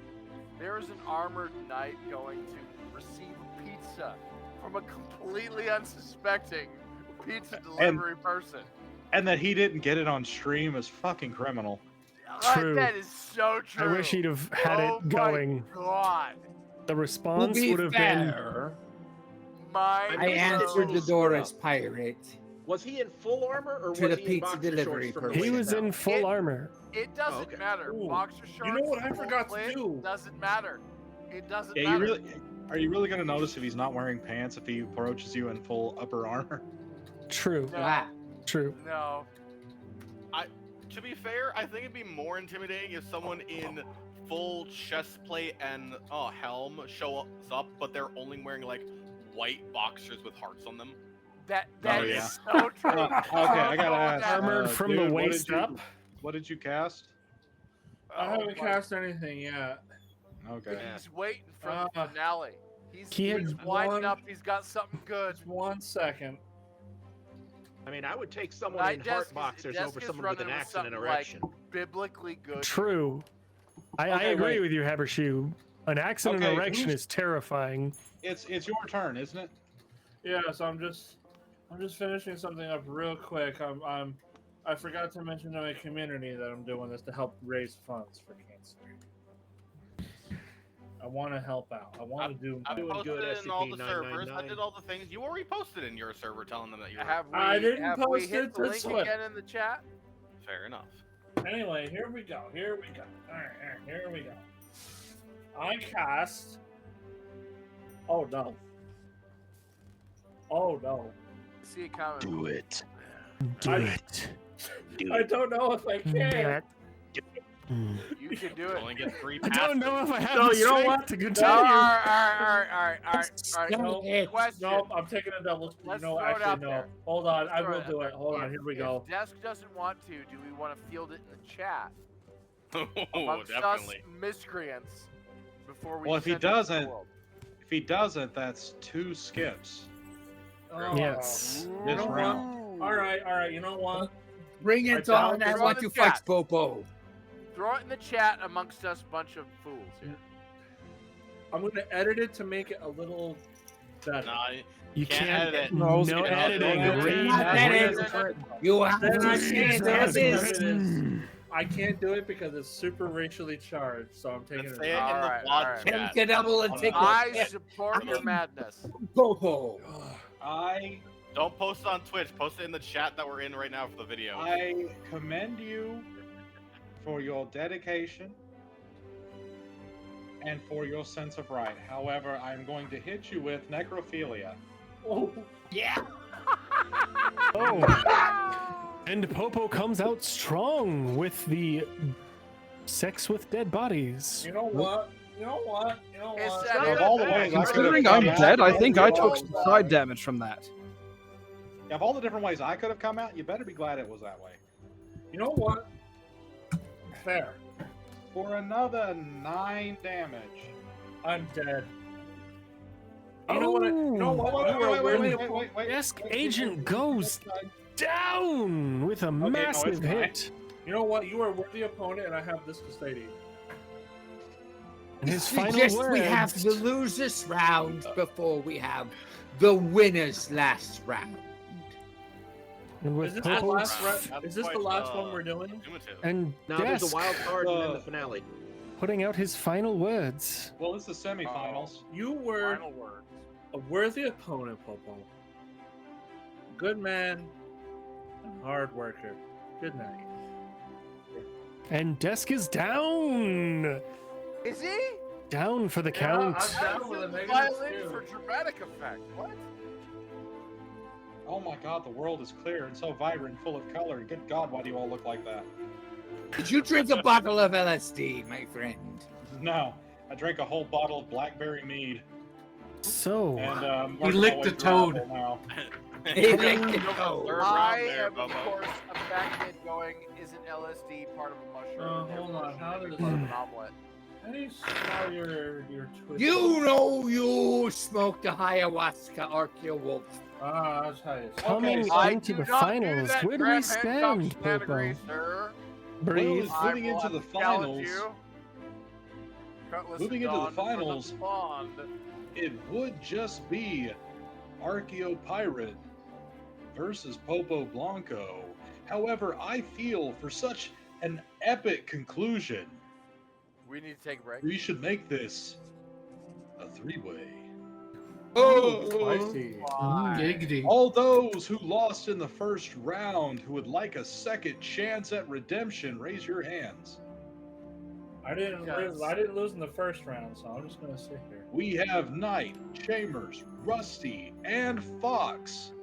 There is an armored knight going to receive pizza from a completely unsuspecting pizza delivery person. And that he didn't get it on stream is fucking criminal. True. That is so true. I wish he'd have had Oh it going. My God. The To response be would have been. fair, My I answered the so door screwed as up. pirate. Was he in full armor or To was the he in pizza boxer delivery shorts from the person. He waist was down? in full armor. It doesn't okay. matter. Ooh. Boxer shorts. You know what I full forgot to clip, do? Doesn't matter. It doesn't Yeah, matter. are you really gonna notice if he's not wearing pants if he approaches you in full upper armor? True. No. Ah, True. No. To be fair, I think it'd be more intimidating if someone in full chest plate and helm shows up, but they're only wearing like white boxers with hearts on them. That Oh, is yeah. so true. Okay, I gotta ask. Armored from the dude, waist up. What did you cast? I haven't my- cast anything yet. Okay. He's waiting for the Ah. finale. He's He had winding one- up. He's got something good. Just 1 second. I mean, I would take someone Night in Desk heart is- boxers Desk over is someone with an running with axe and an something like- erection. Biblically good. True. I Okay, agree wait. with you, Habershoe. An accident Okay, erection who's- is terrifying. It's your turn, isn't it? Yeah, so I'm just finishing something up real quick. I forgot to mention to my community that I'm doing this to help raise funds for cancer. I want to help out. I want to do. I Doing posted good, it in all the servers. I SCP-999. did all the things. You already posted in your server telling them that you were. I didn't have post we it hit the to link Swift. again in the chat? Fair enough. Anyway, here we go. Here we go. All right, here we go. I cast. Oh no. Oh no. See it coming. Do it. Do it. I don't know if I can. You can do it. Only get 3 I passes. don't know if I have No, the you know strength what? to No, continue. All right. No, Question. no, I'm taking a double. Let's No, throw it actually, out no. there. Hold on, I Throw will it do out it. Hold on, If- here we if go. Desk doesn't want to, do we want to field it in the chat? Oh, Amongst definitely. us miscreants before we Well, if he send it to the doesn't, world. if he doesn't, that's 2 skips. Oh, Yes. You This know round. what? All right. You know what? Bring it I on! I doubt- want to Throw it in the fight chat. Popo. Throw it in the chat amongst us bunch of fools here. I'm going to edit it to make it a little better. Nah, You Can't can't. edit it. No, No, editing. no, Read. not edit. You have Then I to see can't it do as it is. because it is. I can't do it because it's super racially charged, so I'm taking Let's it. say it in All the right, VOD all right. chat. Take a double and take I a support your madness. Popo. I Don't post it on Twitch. Post it in the chat that we're in right now for the video. I commend you for your dedication and for your sense of right. However, I'm going to hit you with necrophilia. Oh, Yeah. Oh. And Popo comes out strong with the sex with dead bodies. you know what? You know what? It's what? that Of all the ways I could've Considering come I'm out, dead, I you think I better took be some glad. side damage from that. Of all the different ways I could have come out, you better be glad it was that way. You know what? Fair. For another 9 damage. I'm dead. You know what? You know what? Desk Agent goes down with a massive fine. hit. You know what? You are a worthy opponent, and I have this to say to you. And his final Suggest words. we have the losers round before we have the winners last round. And Is with this the Popo last That's Is this the quite, last one we're doing? Intuitive. and Now there's Desk a wild card and then the finale. putting out his final words. Well, it's the semifinals. You were Final words. a worthy opponent, Popo. Good man and hard worker. Good night. And Desk is down. Is he? Down for the count. down with a negative Violin two. for dramatic effect. What? Oh my god, the world is clear and so vibrant and full of color. Good god, why do you all look like that? Did you drink a bottle of LSD, my friend? No, I drank a whole bottle of blackberry mead. So, And, He licked a toad. Now. He licked it. Third Oh. round I there, am, of Bobo. course, a fat kid going, isn't LSD part of a mushroom? Hold on, how Therefore, does- part of an omelet. How do you spell your twist? You know you smoked a ayahuasca, Archaeo Wolf. Ah, that's how you spell coming Okay, I into do the not do finals, that, where do we Graham Hancock stand, Popo? shenanigans, sir. Breathe. Well, moving I will into the have to challenge finals, you. Cutlass moving and into the Dawn from finals, pond. it would just be Archaeopirate versus Popo Blanco. However, I feel for such an epic conclusion, We need to take a break. we should make this a 3-way. Spicy. Why? Giggity. All those who lost in the first round who would like a second chance at redemption, raise your hands. I didn't Because- lose. I didn't lose in the first round, so I'm just gonna sit here. We have Knight, Chambers, Rusty, and Fox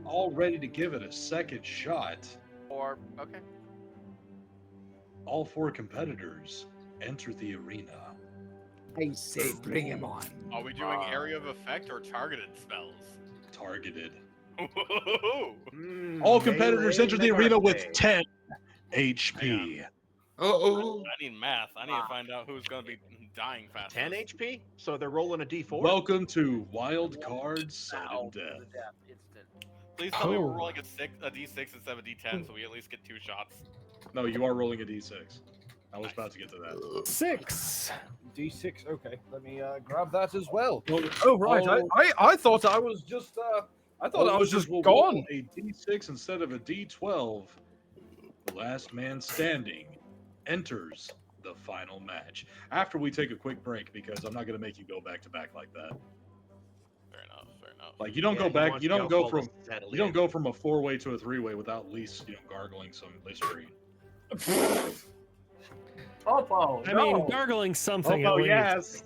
all ready to give it a second shot. Or, okay. All 4 competitors enter the arena. I say bring him on. Are we doing area of effect or targeted spells? Targeted. Mm, All competitors melee enter the arena with melee. 10 HP. Oh, I need math. I need to find out who's going to be dying fast. 10 HP? So they're rolling a D4? Welcome to Wild Card Sudden Ow, Death. the death, instant. Please tell me we're Oh. rolling a D6 instead of a D10 so we at least get 2 shots. No, you are rolling a D6. I was about to get to that. 6. D6. Okay, let me grab that as well. Well, Oh right, all- I thought I was just I thought I was just will gone. roll a D6 instead of a D12. The last man standing enters the final match. After we take a quick break, because I'm not going to make you go back to back like that. Fair enough. Fair enough. Like you don't Yeah, go he back. wants You the don't go alcohol from. to settle You don't in. go from a 4-way to a 3-way without at least gargling some Listerine. Oppo, I no. mean, gargling something Oh at least. yes.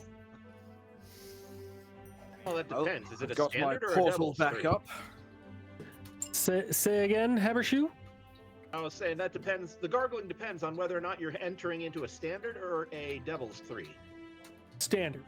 Well, that depends. Is it a Got my standard or a portal devil's back three? up. Say again, Habershoe? I was saying that depends. The gargling depends on whether or not you're entering into a standard or a devil's 3. Standard.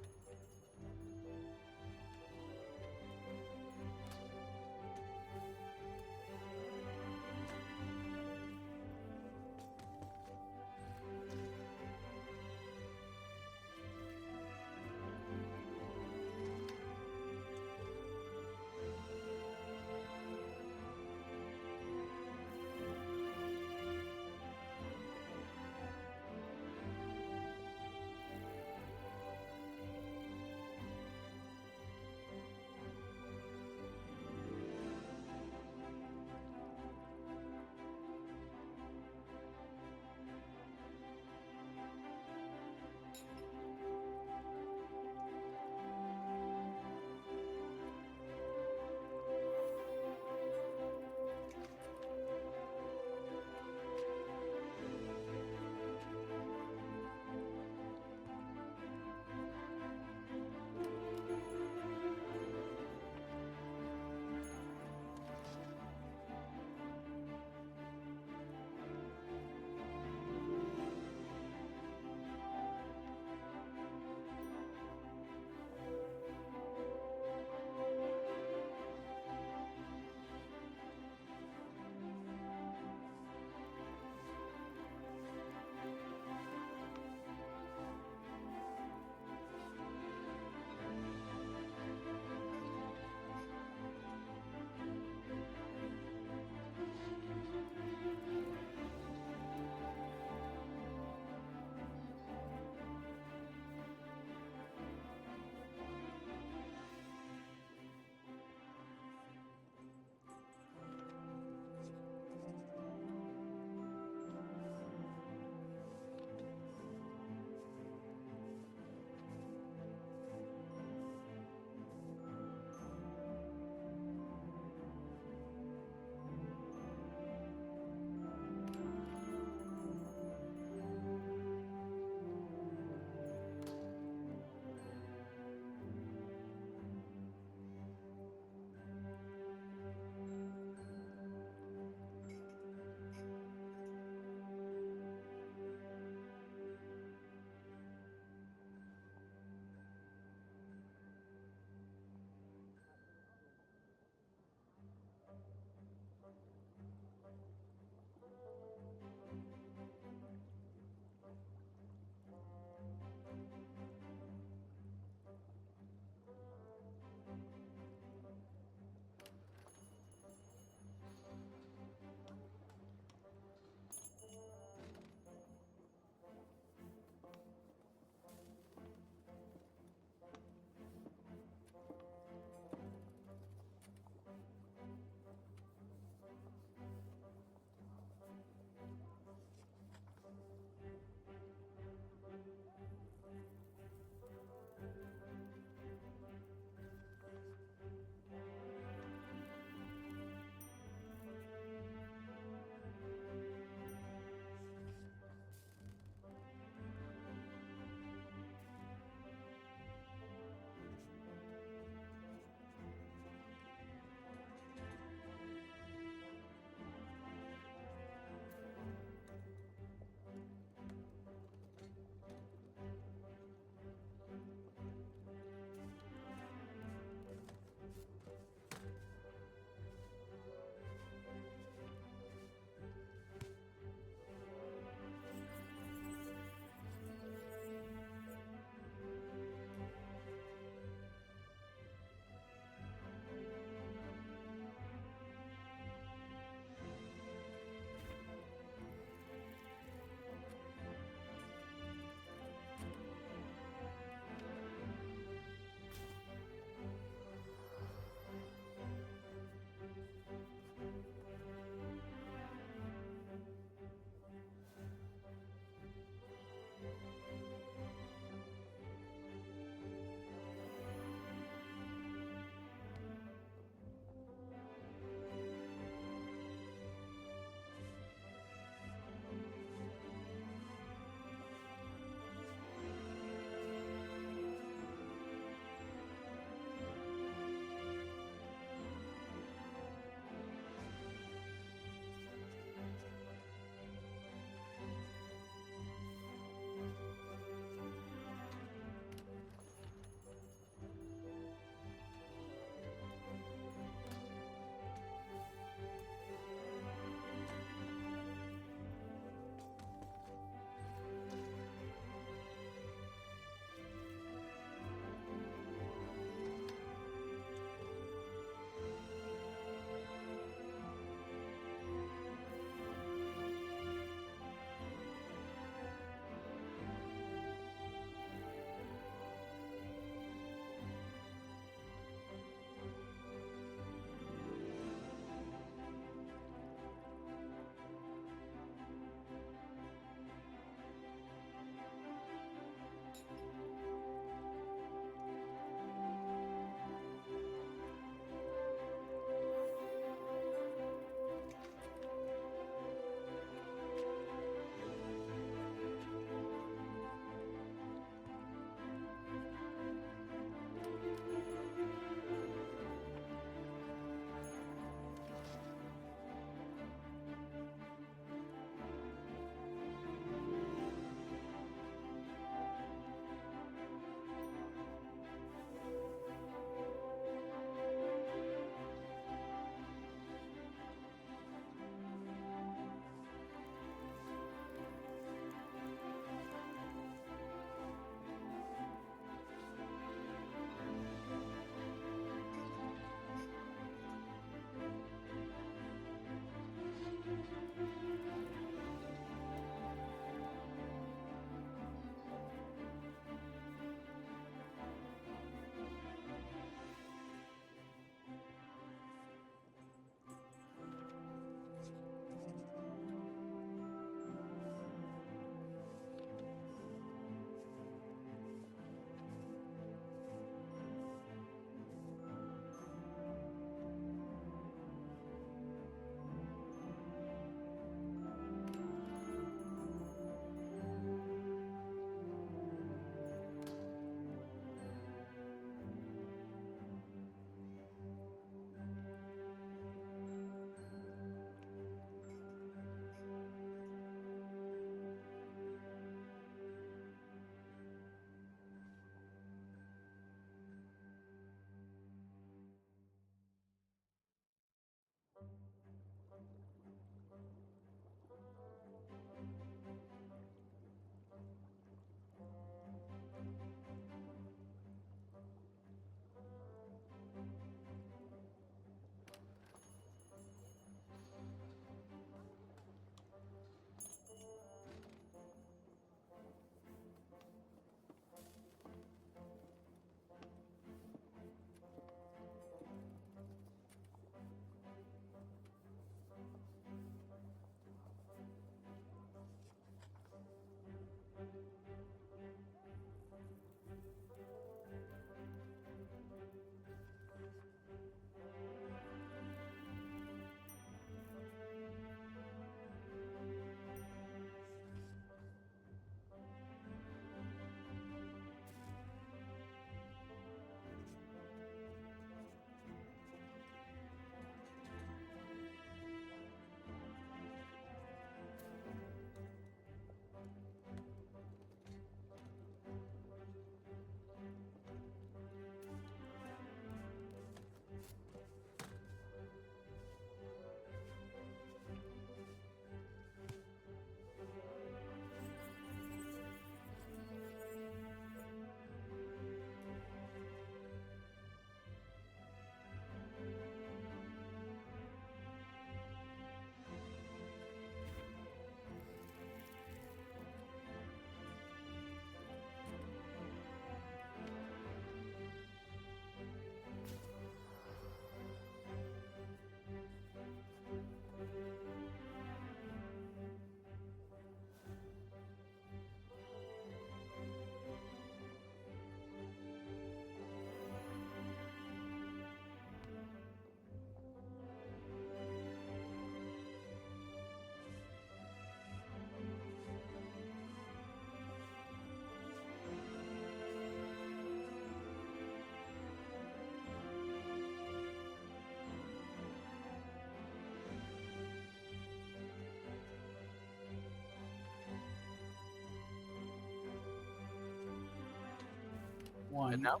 one. now?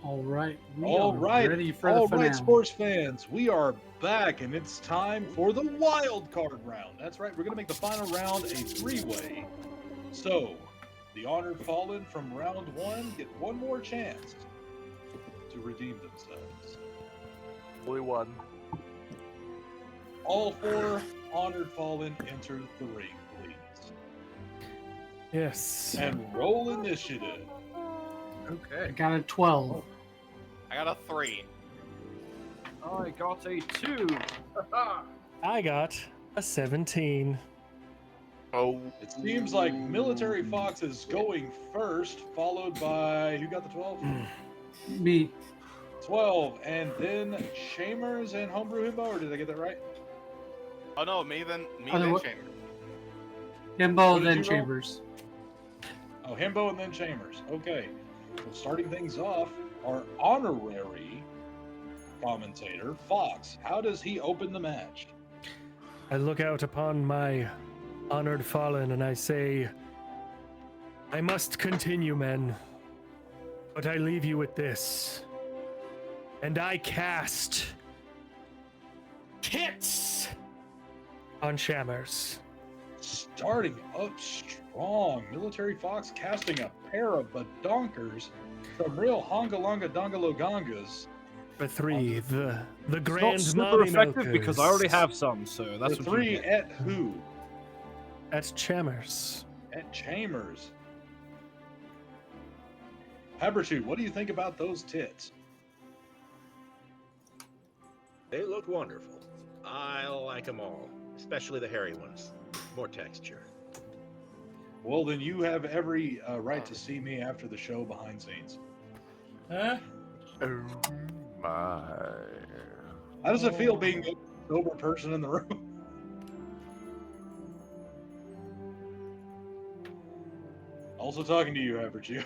All right. We All are right, ready for the all finale. right, sports fans, we are back, and it's time for the wild card round. That's right, we're gonna make the final round a three-way. So, the honored fallen from round one get one more chance to redeem themselves. Only one. All four honored fallen enter the ring, please, Yes. and roll initiative. I Okay. got a 12. I got a 3. I got a 2. I got a 17. Oh. It seems like Military Fox is going first, followed by who got the 12? Me. 12, and then Shamers and Homebrew Himbo, or did I get that right? Oh no, me then what? Chamber. Himbo, What did then you roll? Chambers. Oh, Himbo and then Chambers. Okay. So starting things off, our honorary commentator, Fox. How does he open the match? I look out upon my honored fallen and I say, I must continue, men, but I leave you with this. And I cast tits on Shammers. Starting up strong, Military Fox casting a pair of badonkers, some real hongalonga dongalongas. For 3, the It's grand not super mommy effective because I already milkers have some, so that's The what 3 you get. at who? at Shammers. At Chambers. Habershoot, what do you think about those tits? They look wonderful. I like them all, especially the hairy ones. More texture. Well, then you have every right to see me after the show behind scenes. Huh? Oh my. How does it feel being the sober person in the room? Also talking to you, Habershoot.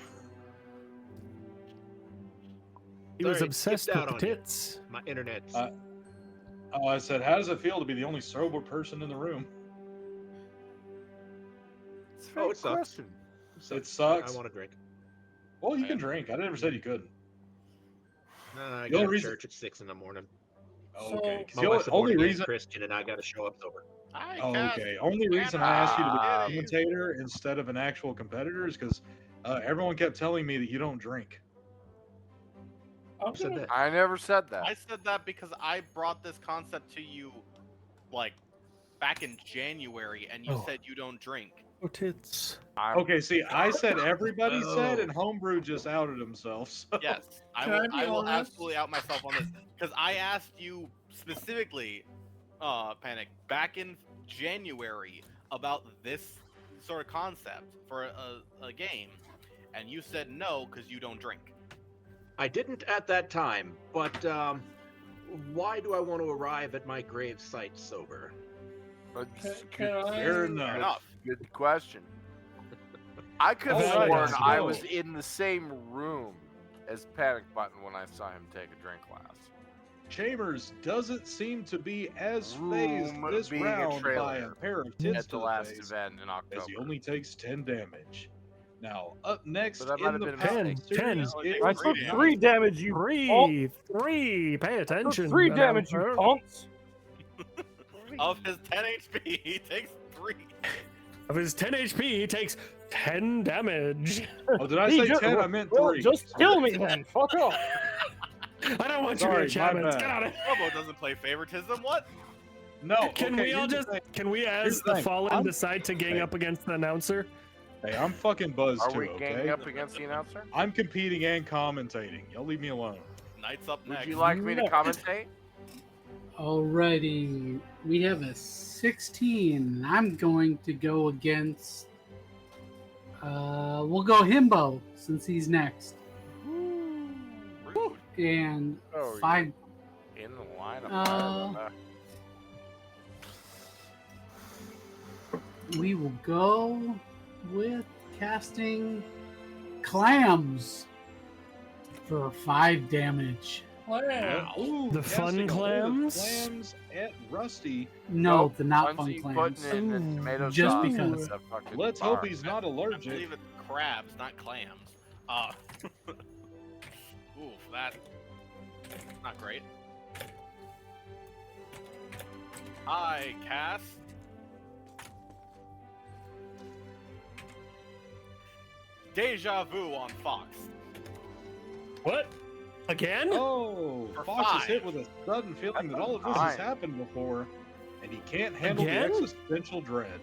He was Sorry, obsessed skipped with out the on you. tits. My internet's Oh, I said, how does it feel to be the only sober person in the room? Oh, it sucks. It sucks. I want to drink. Well, you can drink. I never said you couldn't. No, I The got only to reason- church at 6 in the morning. Oh, okay. 'Cause My the wife's a only born-again reason. Christian, and I got to show up sober. Oh, okay. Only reason I asked you to be a commentator instead of an actual competitor is because everyone kept telling me that you don't drink. I'm Who said gonna- that? I never said that. I said that because I brought this concept to you, like, back in January, and you Oh. said you don't drink. Oh, tits. Okay, see, I said everybody said, Oh. and Homebrew just outed himself. So. Yes, Can I be I will honest? absolutely out myself on this because I asked you specifically, Panic, back in January about this sort of concept for a game, and you said no because you don't drink. I didn't at that time, but why do I want to arrive at my grave site sober? That's Can I- Fair Fair enough. enough. good question. I could have Alright, sworn let's I go. was in the same room as Panic Button when I saw him take a drink last. Chambers doesn't seem to be as phased Room this being a round by trailer a pair of tits At to the the last face, event in as October. he only takes 10 damage. Now, up next But that might in have the been a Power mistake. Series, Oh, it it I is took damage. 3 damage, you punk. 3. Pay I took attention. 3 damage, you announcer. punks. Of his 10 HP, he takes 3. Of his 10 HP, he takes 10 damage. Oh, did I He say ju- 10? I meant well, 3. just kill me then. Fuck off. I don't want Sorry, you to my Shammers. bad. Get out of here. Robo doesn't play favoritism. What? No, Can okay, we all here's the just, thing. can we Here's as the the thing. fallen I'm- decide to gang Hey. up against the announcer? Hey, I'm fucking buzzed Are too, we ganging okay? up against the announcer? I'm competing and commentating. Y'all leave me alone. Knight's up Would next. you like me to No. commentate? Alrighty. We have a 16. I'm going to go against. We'll go Himbo since he's next. Rude. And Oh, you're 5. in the lineup. We will go with casting Clams for 5 damage. Wow. Ooh, The fun casting a load of clams? Clams at Rusty. No, Nope, the not fun Bunsey clams. putting in the Ooh, tomato just sauce because. in the fucking Let's bar. hope he's not I allergic. believe it's crabs, not clams. Oof, that not great. I cast Deja Vu on Fox. What? Again? Oh, For Fox is 5. hit with a sudden feeling that all of this has happened before, and he can't handle Again? the existential dread.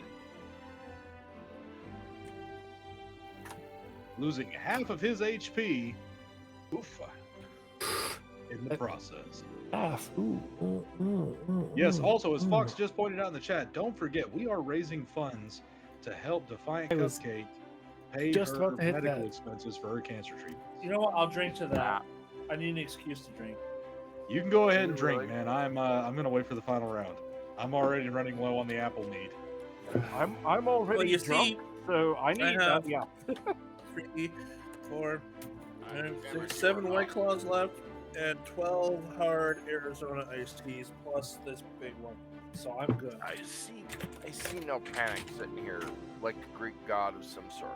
Losing half of his HP, oofa, in the process. Yes, also, as Fox just pointed out in the chat, don't forget, we are raising funds to help Defiant I was Cupcake pay just her about to hit medical that. expenses for her cancer treatment. You know what? I'll drink to that. I need an excuse to drink. You can go ahead and drink, Really? man. I'm gonna wait for the final round. I'm already running low on the apple mead. I'm already Well, you drunk, see, so I need have- yeah. 3, 4, Alright, 5, Cameron, 6, 7 you're White up. Claws left, and 12 hard Arizona iced teas plus this big one. So I'm good. I see no panic sitting here like a Greek god of some sort.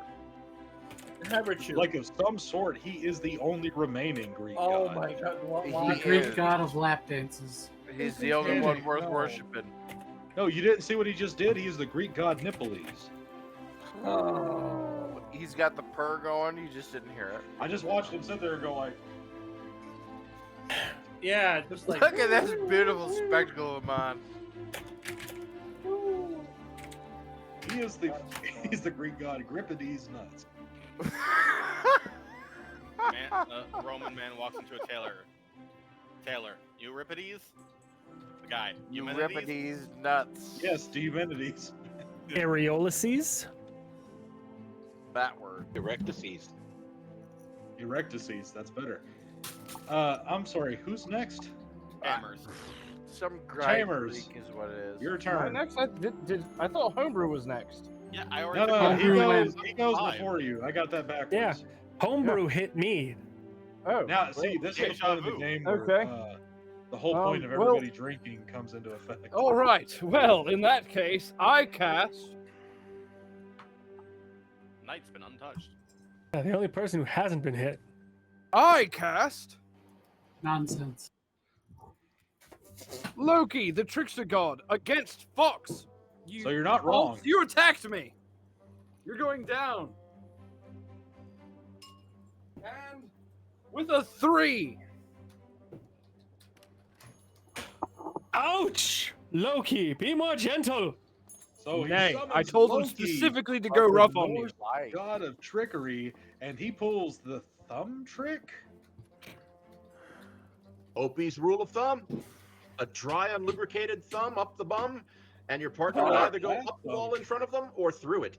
Haven't you? Like of some sort, he is the only remaining Greek Oh god. my god. The He Greek is. god of lap dances. He's the only one worth No. worshiping. No, you didn't see what he just did. He's the Greek god Nippoles. Oh, he's got the purr going. You just didn't hear it. I just watched him sit there and go like, Yeah, just like. Look at this beautiful spectacle of mine. he's the Greek god Euripides nuts. Roman man walks into a tailor. Tailor, Euripides? The guy. Euripides nuts. Yes, Eumenides. Areolaces? That word. Erectices. Erectices, that's better. I'm sorry, who's next? Hammers. Some Chambers. Greek is what it is. Your Right, turn. next, I thought Homebrew was next. Yeah, I already No, took no, it. he Homebrew goes, went he goes 5. before you. I got that backwards. Yeah. Homebrew hit me. Oh, Now, see, this is the Deja point of the vu. game where Okay. the whole point of well- everybody drinking comes into effect. all right. Well, in that case, I cast. Knight's been untouched. Yeah, the only person who hasn't been hit. I cast Nonsense. Loki, the trickster god, against Fox. You, So you're not wrong. Fox, you attacked me. You're going down. And with a 3. Ouch! Loki, be more gentle. So he Nay, summons I told him Loki, specifically to go rough on you. Norse god of trickery, and he pulls the thumb trick. Opie's rule of thumb: a dry, unlubricated thumb up the bum, and your partner will either go up the wall in front of them or through it.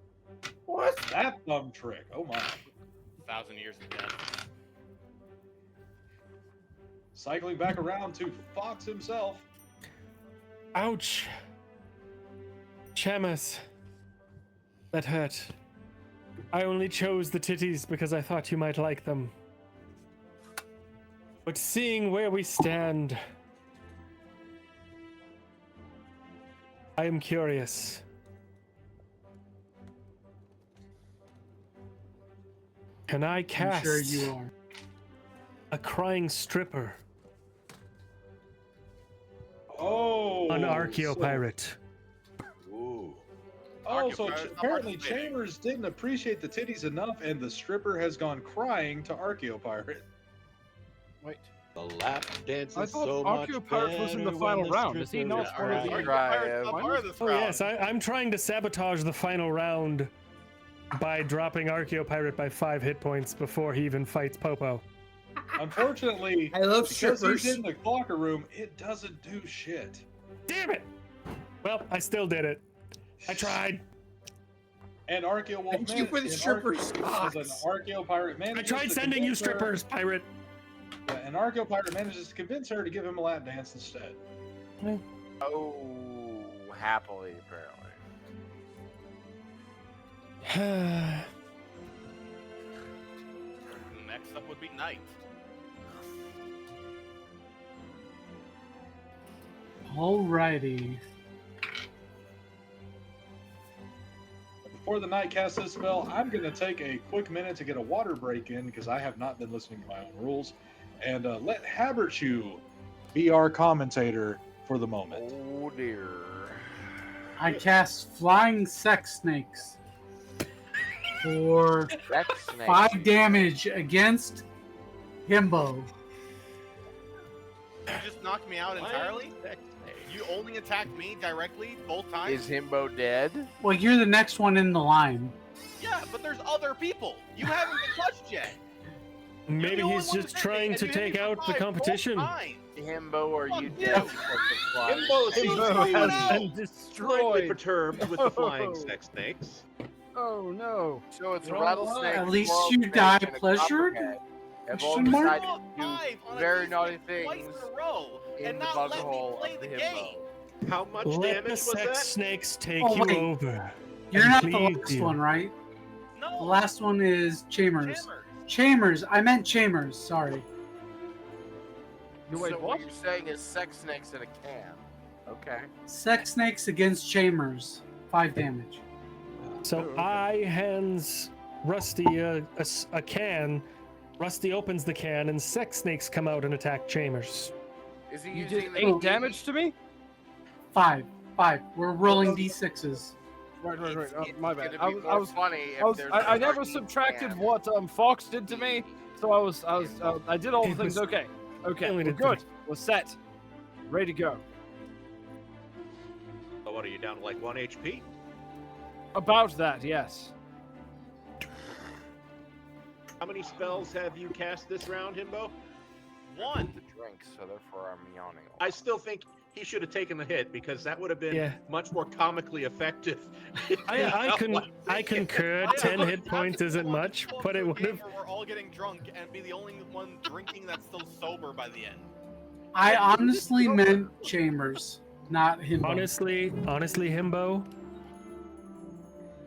What's that thumb trick? Oh my! 1,000 years of death. Cycling back around to Fox himself. Ouch. Shamus. That hurt. I only chose the titties because I thought you might like them. But seeing where we stand, I am curious. Can I I'm cast sure you are. a crying stripper Oh, on Archaeopirate? Ooh. Oh, so Archaeopirate apparently participating. Chambers didn't appreciate the titties enough, and the stripper has gone crying to Archaeopirate. Wait, The lap dance I is thought so much Archaeopirate was in the better final when round. Is he stripper not is one of the- crying. Pirate's not part of this Oh round. yes, I'm trying to sabotage the final round by dropping Archaeopirate by 5 hit points before he even fights Popo. Unfortunately, I love because strippers. he's in the clocker room, it doesn't do shit. Damn it! Well, I still did it. I tried. And Archaeopirate Thank you for the strippers. As an Archaeopirate I manages tried to sending you convince her- strippers, pirate. Yeah, and Archaeopirate manages to convince her to give him a lap dance instead. Oh, happily, apparently. Next up would be Knight. Alrighty. before the knight casts this spell, I'm going to take a quick minute to get a water break in because I have not been listening to my own rules, and let Haberchew be our commentator for the moment. Oh dear. I cast Flying Sex Snakes for Sex snake. 5 damage against Himbo. You just knocked me out entirely? You only attacked me directly both times? Is Himbo dead? Well, you're the next one in the line. Yeah, but there's other people. You haven't been touched yet. Maybe he's just trying to take out the competition. Himbo, are you you. dead? Himbo seems Himbo has been slightly destroyed. perturbed with the flying sex snakes. Oh no. So it's a Well, rattlesnake. At least squirrel, you snake, die and a pleasured? copperhead have all Question mark? decided to do very naughty things Twice in a row, in and the not bug let me hole play of the the game. Himbo. How much Let damage the was sex that? snakes take Oh, you wait. over. You're and not the please last you. one, right? No. The last one is Chambers. Hammer. Chambers. I meant Chambers. Sorry. You wait, So what? what you're saying is sex snakes in a can. Okay. Sex Snakes against Chambers. 5 damage. So I hands Rusty a can. Rusty opens the can, and sex snakes come out and attack Chambers. Is he You using did the 8 damage to me? 5. We're rolling d6s. Right. It's My bad. gonna be more funny if there's I a never dark subtracted can. what Fox did to me, so I did all the It things. was- Okay, only we're did good. We're set. Ready to go. Oh, what are you down to, like 1 HP? About that, yes. How many spells have you cast this round, Himbo? One. The drink, so therefore I'm yawning. I still think he should have taken the hit because that would have been Yeah. much more comically effective. I concur. 10 hit points isn't much, but it would have. We're all getting drunk and be the only one drinking that's still sober by the end. I honestly meant Chambers, not Himbo. Honestly, Himbo,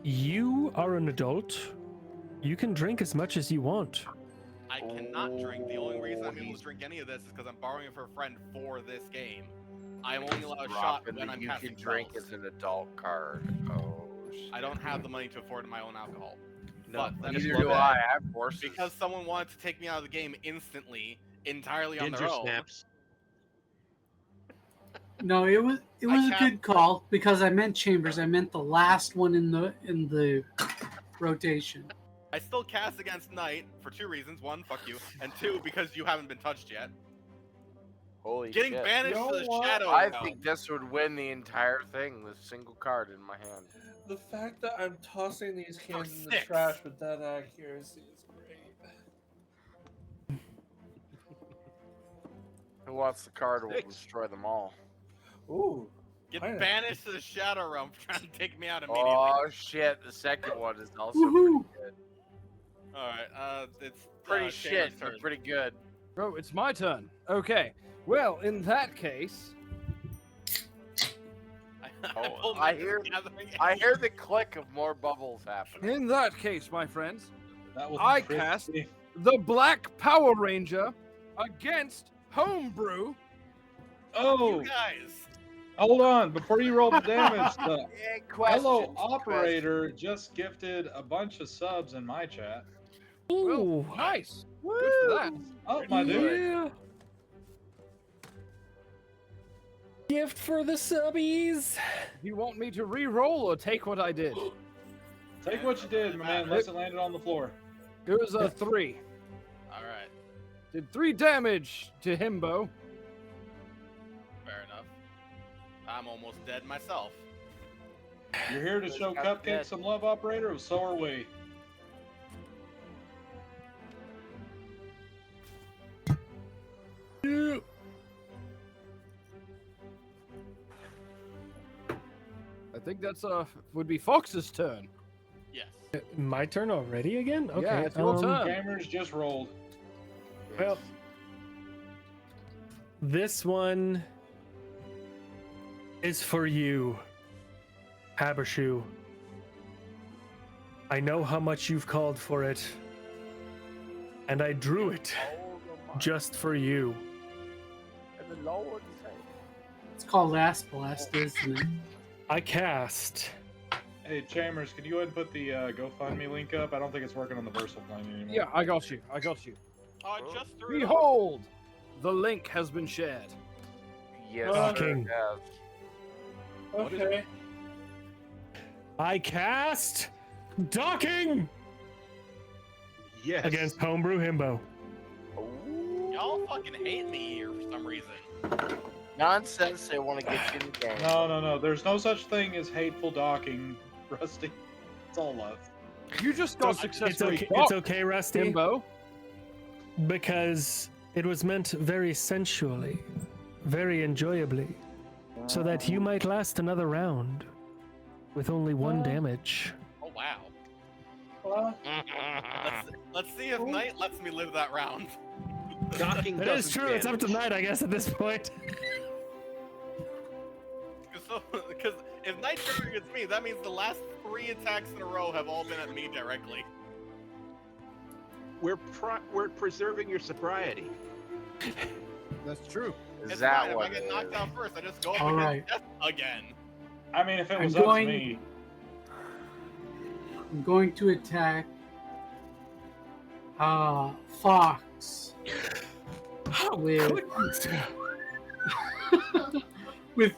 you are an adult. You can drink as much as you want. I cannot drink. The only reason I'm able he's- to drink any of this is because I'm borrowing it for a friend for this game. I am only allowed a shot Dropping when the I'm you casting can drink spells. as an adult card. Oh, I don't have the money to afford my own alcohol. No, But I that's just neither love do that. I. I have horses. because someone wanted to take me out of the game instantly, entirely on Ginger their own. snaps. No, it was a can't- good call because I meant Chambers. I meant the last one in the rotation. I still cast against Knight for 2 reasons. 1, fuck you, and 2, because you haven't been touched yet. Holy Getting shit. banished to the shadow. I realm. think this would win the entire thing with a single card in my hand. The fact that I'm tossing these cans in the 6. trash with that accuracy is great. Who wants the card will 6. destroy them all. Ooh. Get I know. banished to the shadow realm for trying to take me out immediately. Oh shit, the second one is also Woohoo! pretty good. Alright, it's Pretty Chambers' shit, turn. but pretty good. Oh, it's my turn. Okay. Well, in that case, Oh, pulled I my hear- gathering I hear the click of more bubbles happening. in that case, my friends, That was I crispy. cast the Black Power Ranger against Homebrew. Oh, You guys. hold on. Before you roll the damage, the Yeah, fellow questions, operator just gifted a bunch of subs in my chat. Ooh. Nice. Good for that. Oh, my dude. Yeah. Gift for the subbies. Do you want me to re-roll or take what I did? Take what you did, my man, unless it landed on the floor. It was a 3. Alright, Did 3 damage to Himbo. fair enough. I'm almost dead myself. You're here to show Got Cupcake dead. some love, operator, so are we. I think that's would be Fox's turn. Yes. My turn already again? Okay. Yeah, it's your turn. Gamers just rolled. Well, this one is for you, Habershoe. I know how much you've called for it, and I drew it just for you. And the Lord say, It's called Last Blast, isn't it? I cast Hey, Chambers, can you go ahead and put the GoFundMe link up? I don't think it's working on the Versal plane anymore. Yeah, I got you. I got you. Just threw it up. Behold, the link has been shared. Yes, Docking. sir, yes. Okay. I cast docking Yes. against Homebrew Himbo. Y'all fucking hate me here for some reason. Nonsense. They want to get you in the game. No. There's no such thing as hateful docking, Rusty. It's all love. You just got It's successfully okay, docked, it's okay, Rusty, Himbo. because it was meant very sensually, very enjoyably, so that you might last another round with only 1 damage. Oh wow. Well, Let's see if Knight lets me live that round. Docking It is doesn't true. It's up to damage. Knight, I guess, at this point. Because if Knight trigger gets me, that means the last 3 attacks in a row have all been at me directly. We're preserving your sobriety. That's true. Is It's that fine. If what I get it knocked is? out first, I just go up All against right. death again. I mean, if it was I'm up going- to me. I'm going to attack Fox with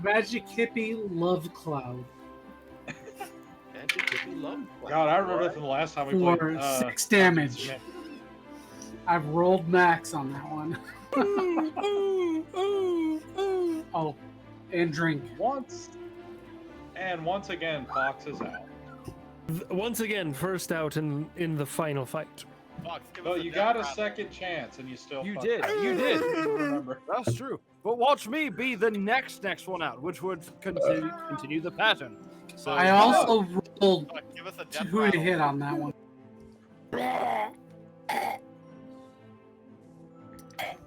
Magic Hippie Love Cloud Magic Hippie Love Cloud. God, I remember that from the last time we for played. 6 damage. I've rolled max on that one. Oh, and drink. Once again, Fox is out. Once again, first out in the final fight. Fox, give But us a you death got a rattle. second chance, and you still. You fucked did. up. You did. Remember. That's true. But watch me be the next one out, which would continue the pattern. So I also rolled Fox, give us a death 2 to rattle. hit on that one.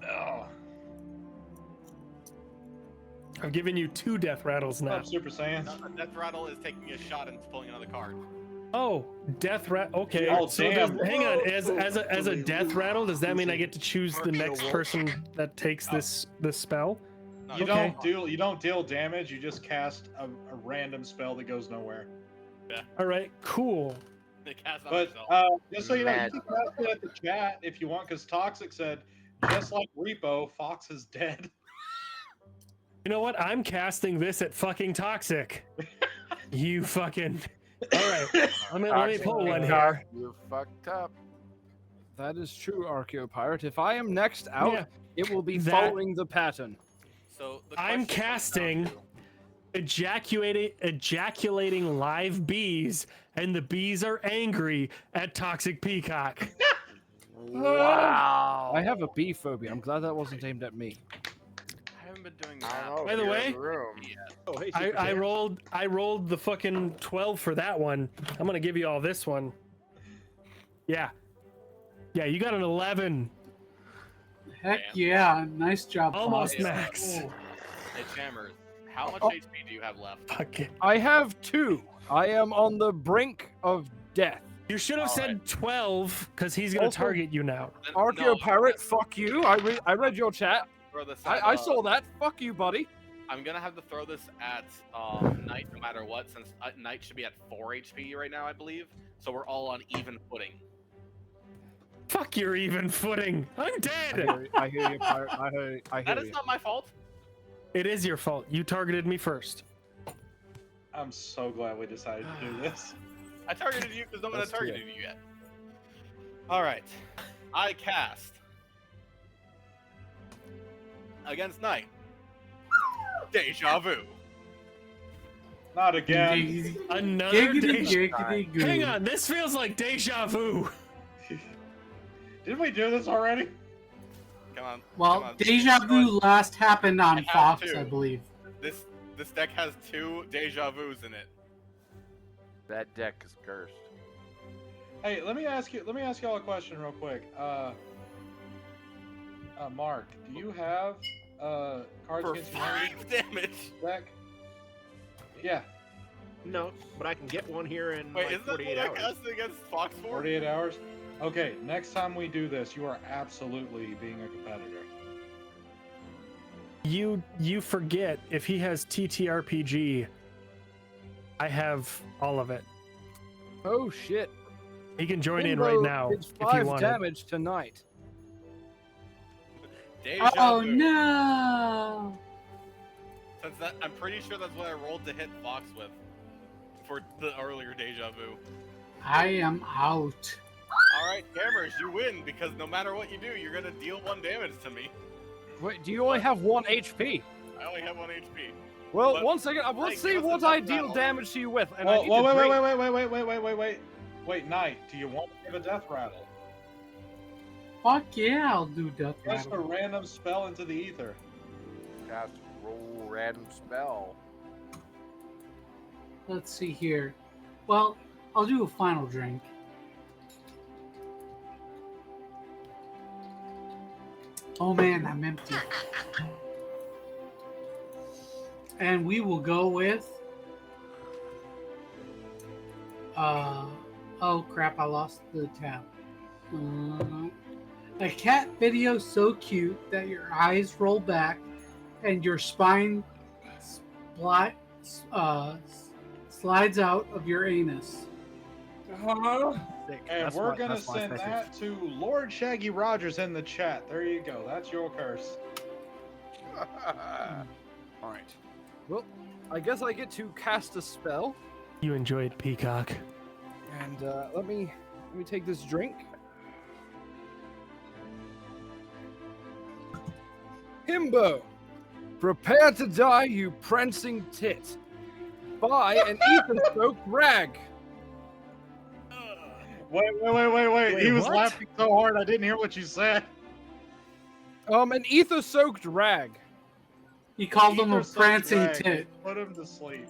Oh, I've given you 2 death rattles now. up, Super Saiyans. No, the death rattle is taking a shot and pulling another card. Oh, death rattle. Okay, Oh, so damn. hang on. As a death rattle, does that mean I get to choose the next person that takes this spell? No, You Okay. don't deal damage. You just cast a random spell that goes nowhere. All right, cool. they cast on But themselves. just so you know, you Magic. can cast it at the chat if you want, because Toxic said, just like Repo, Fox is dead. You know what? I'm casting this at fucking Toxic. You fucking. All right, let me pull one here. You fucked up. that is true, Archaeopirate. If I am next out, Yeah. it will be That- following the pattern. So the I'm question comes down casting to- ejaculating live bees, and the bees are angry at Toxic Peacock. Wow. I have a bee phobia. I'm glad that wasn't aimed at me. I haven't been doing I that. don't know, By the you're way- in the room. Oh, hey, I Super Saiyan. rolled the fucking 12 for that one. I'm gonna give you all this one. Yeah, you got an 11, Heck yeah, nice job, almost Fox. max. Hey, Jammers, how much Oh. HP do you have left? Fuck it. I have 2. I am on the brink of death. You should have All said 12, because he's gonna Also- target you now. Then- Archaeopirate, fuck you. I read your chat. Throw this at, I saw that. Fuck you, buddy. I'm gonna have to throw this at Knight no matter what, since Knight should be at 4 HP right now, I believe. So we're all on even footing. Fuck your even footing. I'm I dead. hear you, Pirate. I hear That is you. not my fault. It is your fault. You targeted me first. I'm so glad we decided to do this. I targeted you because no one had That's true. targeted you yet. Alright. I cast against Knight. Deja vu. Not again. Giggity, Another deja. giggity, goo. Hang on, this feels like deja vu. Didn't we do this already? Come on. come Well, on. deja vu last happened on I have Fox, two. I believe. This deck has 2 deja vus in it. That deck is cursed. Hey, let me ask y'all a question real quick. Mark, do you have Cards For Against Humanity 5 damage. deck? Yeah, No, but I can get one here in Wait, like isn't that 48 what I hours. casted against Fox for? 48 hours. Okay, next time we do this, you are absolutely being a competitor. You forget if he has TTRPG, I have all of it. Oh shit! He can join in Himbo right now did if he 5 wanted. damage tonight. Deja Oh vu. no! Since that, I'm pretty sure that's what I rolled to hit Fox with for the earlier deja vu. I am out. All right, Cameras, you win because no matter what you do, you're gonna deal 1 damage to me. Wait, do you only have 1 HP? I only have 1 HP. Well, But- 1 second. Hey, Let's see give us what a I death deal rattle. damage to you with. And I Well, need to drink. wait, Knight, do you want to give a death rattle? Fuck yeah, I'll do death Cast a rattle. random spell into the ether. Cast roll random spell. Let's see here. Well, I'll do a final drink. Oh man, I'm empty. And we will go with. Oh crap! I lost the tab. A cat video so cute that your eyes roll back, and your spine slides out of your anus. Sick. And That's we're my- gonna that's my send special. that to Lord Shaggy Rogers in the chat. There you go. That's your curse. All right. Well, I guess I get to cast a spell, You enjoyed Peacock. and let me take this drink. Himbo, prepare to die, you prancing tit. Buy an ether-soaked rag. Wait. He was what? laughing so hard I didn't hear what you said. An ether-soaked rag. He called him a Ether-soaked prancing rag. tit. Put him to sleep.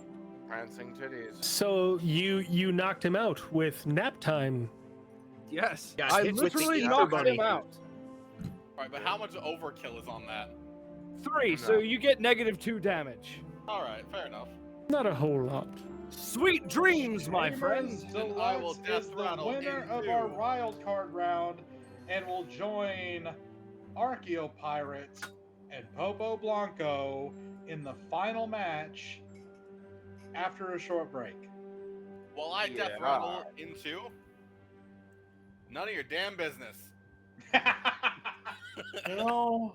Prancing titties. So you knocked him out with nap time. Yes, Got I hit with the literally ether knocked bunny. him out. Alright, but how much overkill is on that? 3, so you get -2 damage. Alright, fair enough. Not a whole lot. Sweet dreams, my Chambers friend. Then I will Deluxe death is the rattle winner of into- our wild card round and will join Archaeopirate and Popo Blanco in the final match after a short break. Will I death Yeah. rattle into? None of your damn business. No.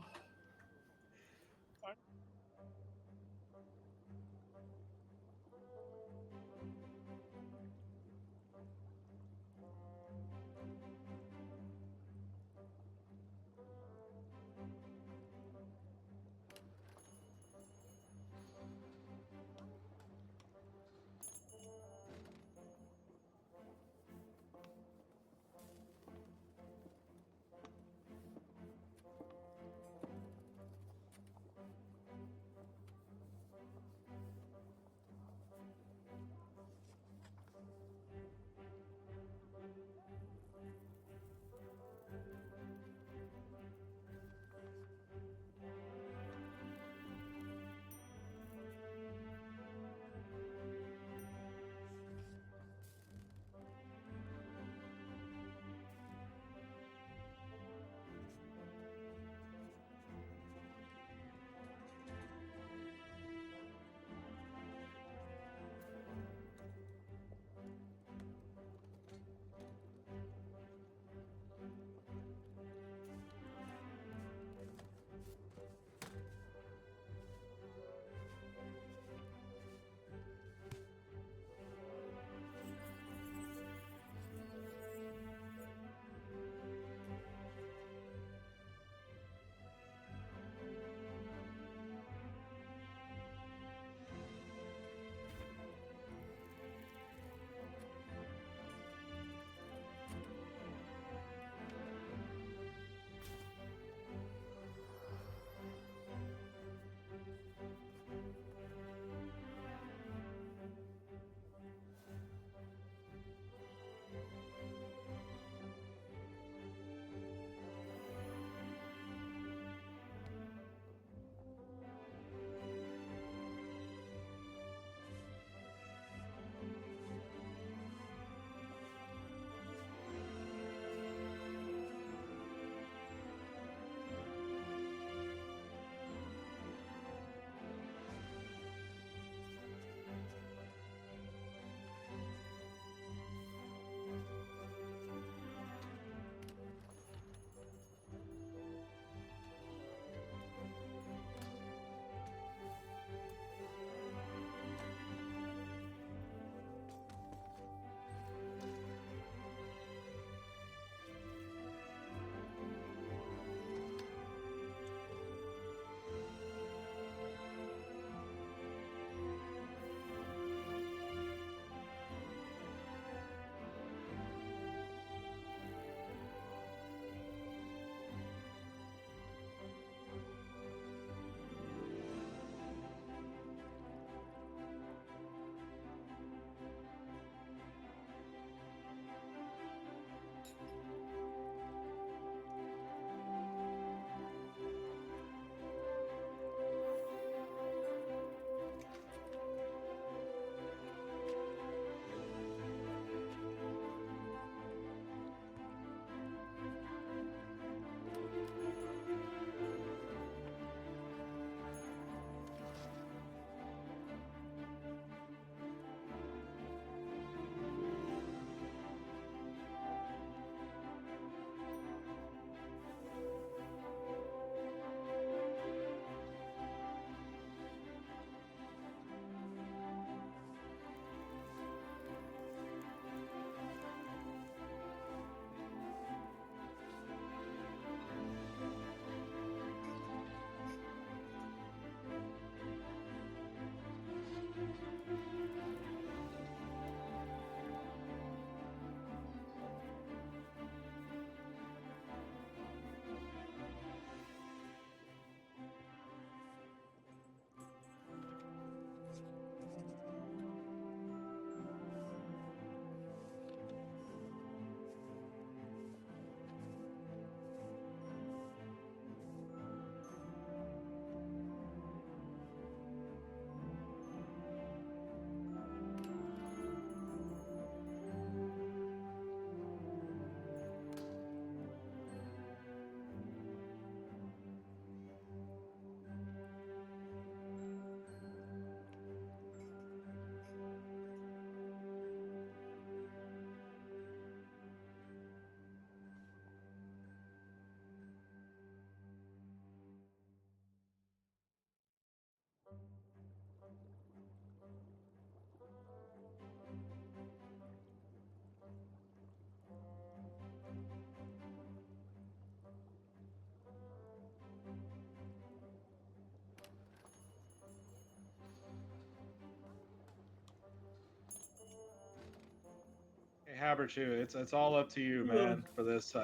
Haberchu, it's all up to you, man, for this.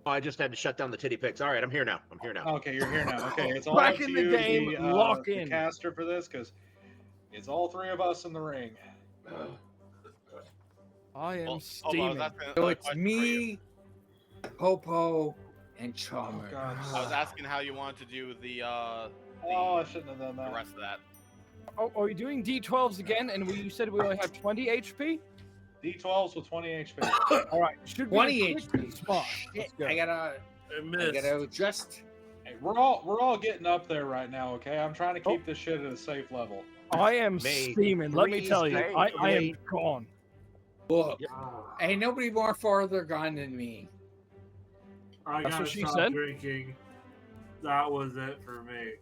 I just had to shut down the titty pics. All right, I'm here now. I'm here now. Okay, you're here now. Okay, it's all Back up to in the you game, to be lock the in. caster for this, because it's all three of us in the ring. I am Well, steaming. So it's me, Popo, and Oh, Chalmers. God. I was asking how you wanted to do the Oh, I shouldn't have done the that. rest of that. Oh, are we doing D12s again? And you said we only have 20 HP? D12s with 20 HP. All right, should be 20 a quick HP. spot. Shit, Let's go. I gotta adjust. Hey, we're all getting up there right now, okay? I'm trying to keep this shit at a safe level. I am May steaming. Let me threes tell you, be I am great. gone. Look, ain't nobody more farther gone than me. I That's gotta what she stop said? drinking. That was it for me.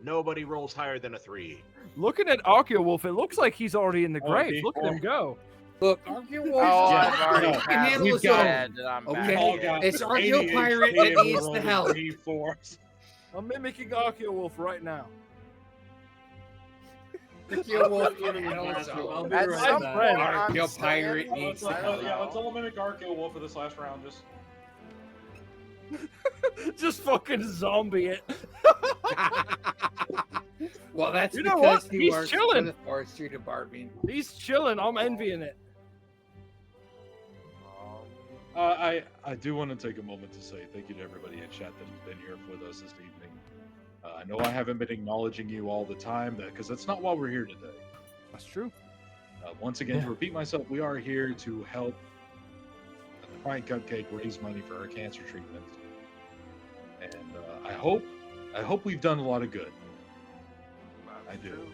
Nobody rolls higher than a 3. Looking at Archaeowolf, it looks like he's already in the Oh, grave. Look at him D4. go. Look, Archaeowolf. Oh, Yeah, I've already no, can handle passed his own. dead, and I'm Okay. We've all back. got It's 80 Archaeopirate HP that and we're needs the rolling help. D4s. I'm mimicking Archaeowolf right now. Archaeowolf can handle his I'll own. be At right some back. point, I'm Archaeopirate saying- needs the Let's help. let's all mimic Archaeowolf for this last round. Just Just fucking zombie it. Well, that's You know because what? he He's works chilling. for the forestry department. He's chilling. I'm envying it. I do want to take a moment to say thank you to everybody in chat that has been here with us this evening. I know I haven't been acknowledging you all the time, because that's not why we're here today. That's true. Once again, to repeat myself, we are here to help TheDeskAgent raise money for her cancer treatment, and I hope we've done a lot of good. I do.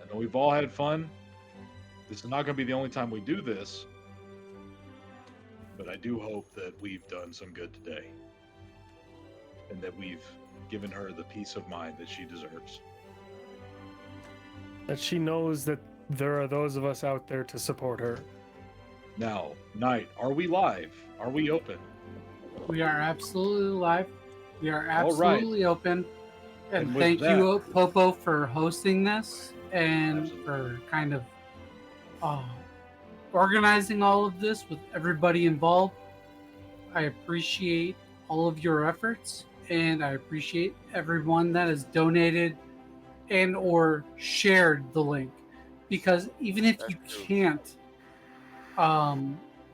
I know we've all had fun. This is not going to be the only time we do this, but I do hope that we've done some good today, and that we've given her the peace of mind that she deserves. That she knows that there are those of us out there to support her. Now, Knight, are we live? Are we open? We are absolutely live. We are All right. absolutely open. And And with thank that- you, Popo, for hosting this and for kind of organizing all of this with everybody involved. I appreciate all of your efforts, and I appreciate everyone that has donated and or shared the link, because even if you can't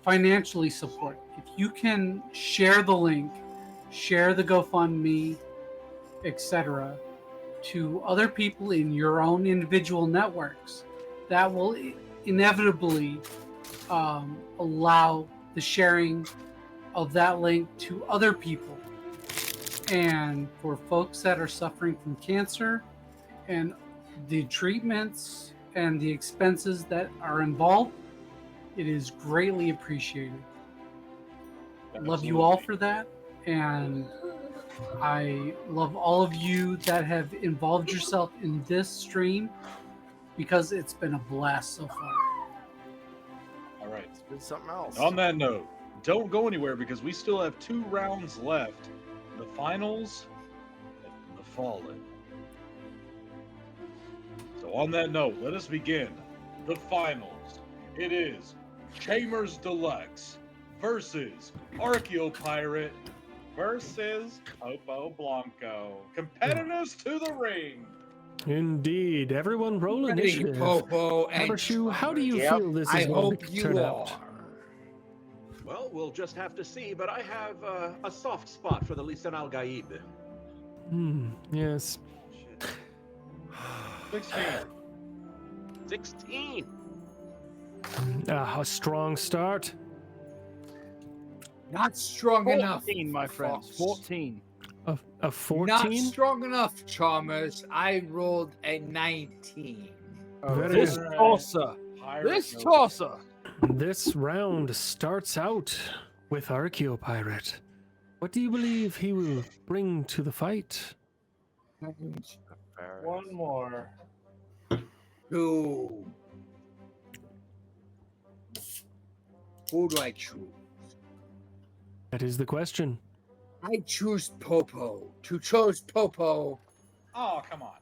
financially support, if you can share the link, share the GoFundMe, etc., to other people in your own individual networks, that will inevitably allow the sharing of that link to other people. And for folks that are suffering from cancer and the treatments and the expenses that are involved, it is greatly appreciated. Love you all for that, and I love all of you that have involved yourself in this stream, because it's been a blast so far. All right. It's been something else. On that note, don't go anywhere, because we still have 2 rounds left. The finals and the fallen. So on that note, let us begin. The finals. It is Chambers Deluxe versus Archaeopirate versus Popo Blanco. Competitors to the ring. Indeed. Everyone roll Ready, initiative. Popo and Habershu, how do you Yep. feel this I is going hope to you turn are. out? Well, we'll just have to see, but I have a soft spot for the Lisan Al Gaib. Yes. 16. 16. A strong start. Not strong enough, 14, my friends. Fox. 14. A Not 14? strong enough, Chalmers. I rolled a 19. Very- This tosser. Pirate This knows. tosser. This round starts out with Archaeopirate. What do you believe he will bring to the fight? One more. 2. Who do I choose? That is the question. I choose Popo. To choose Popo. Oh, come on.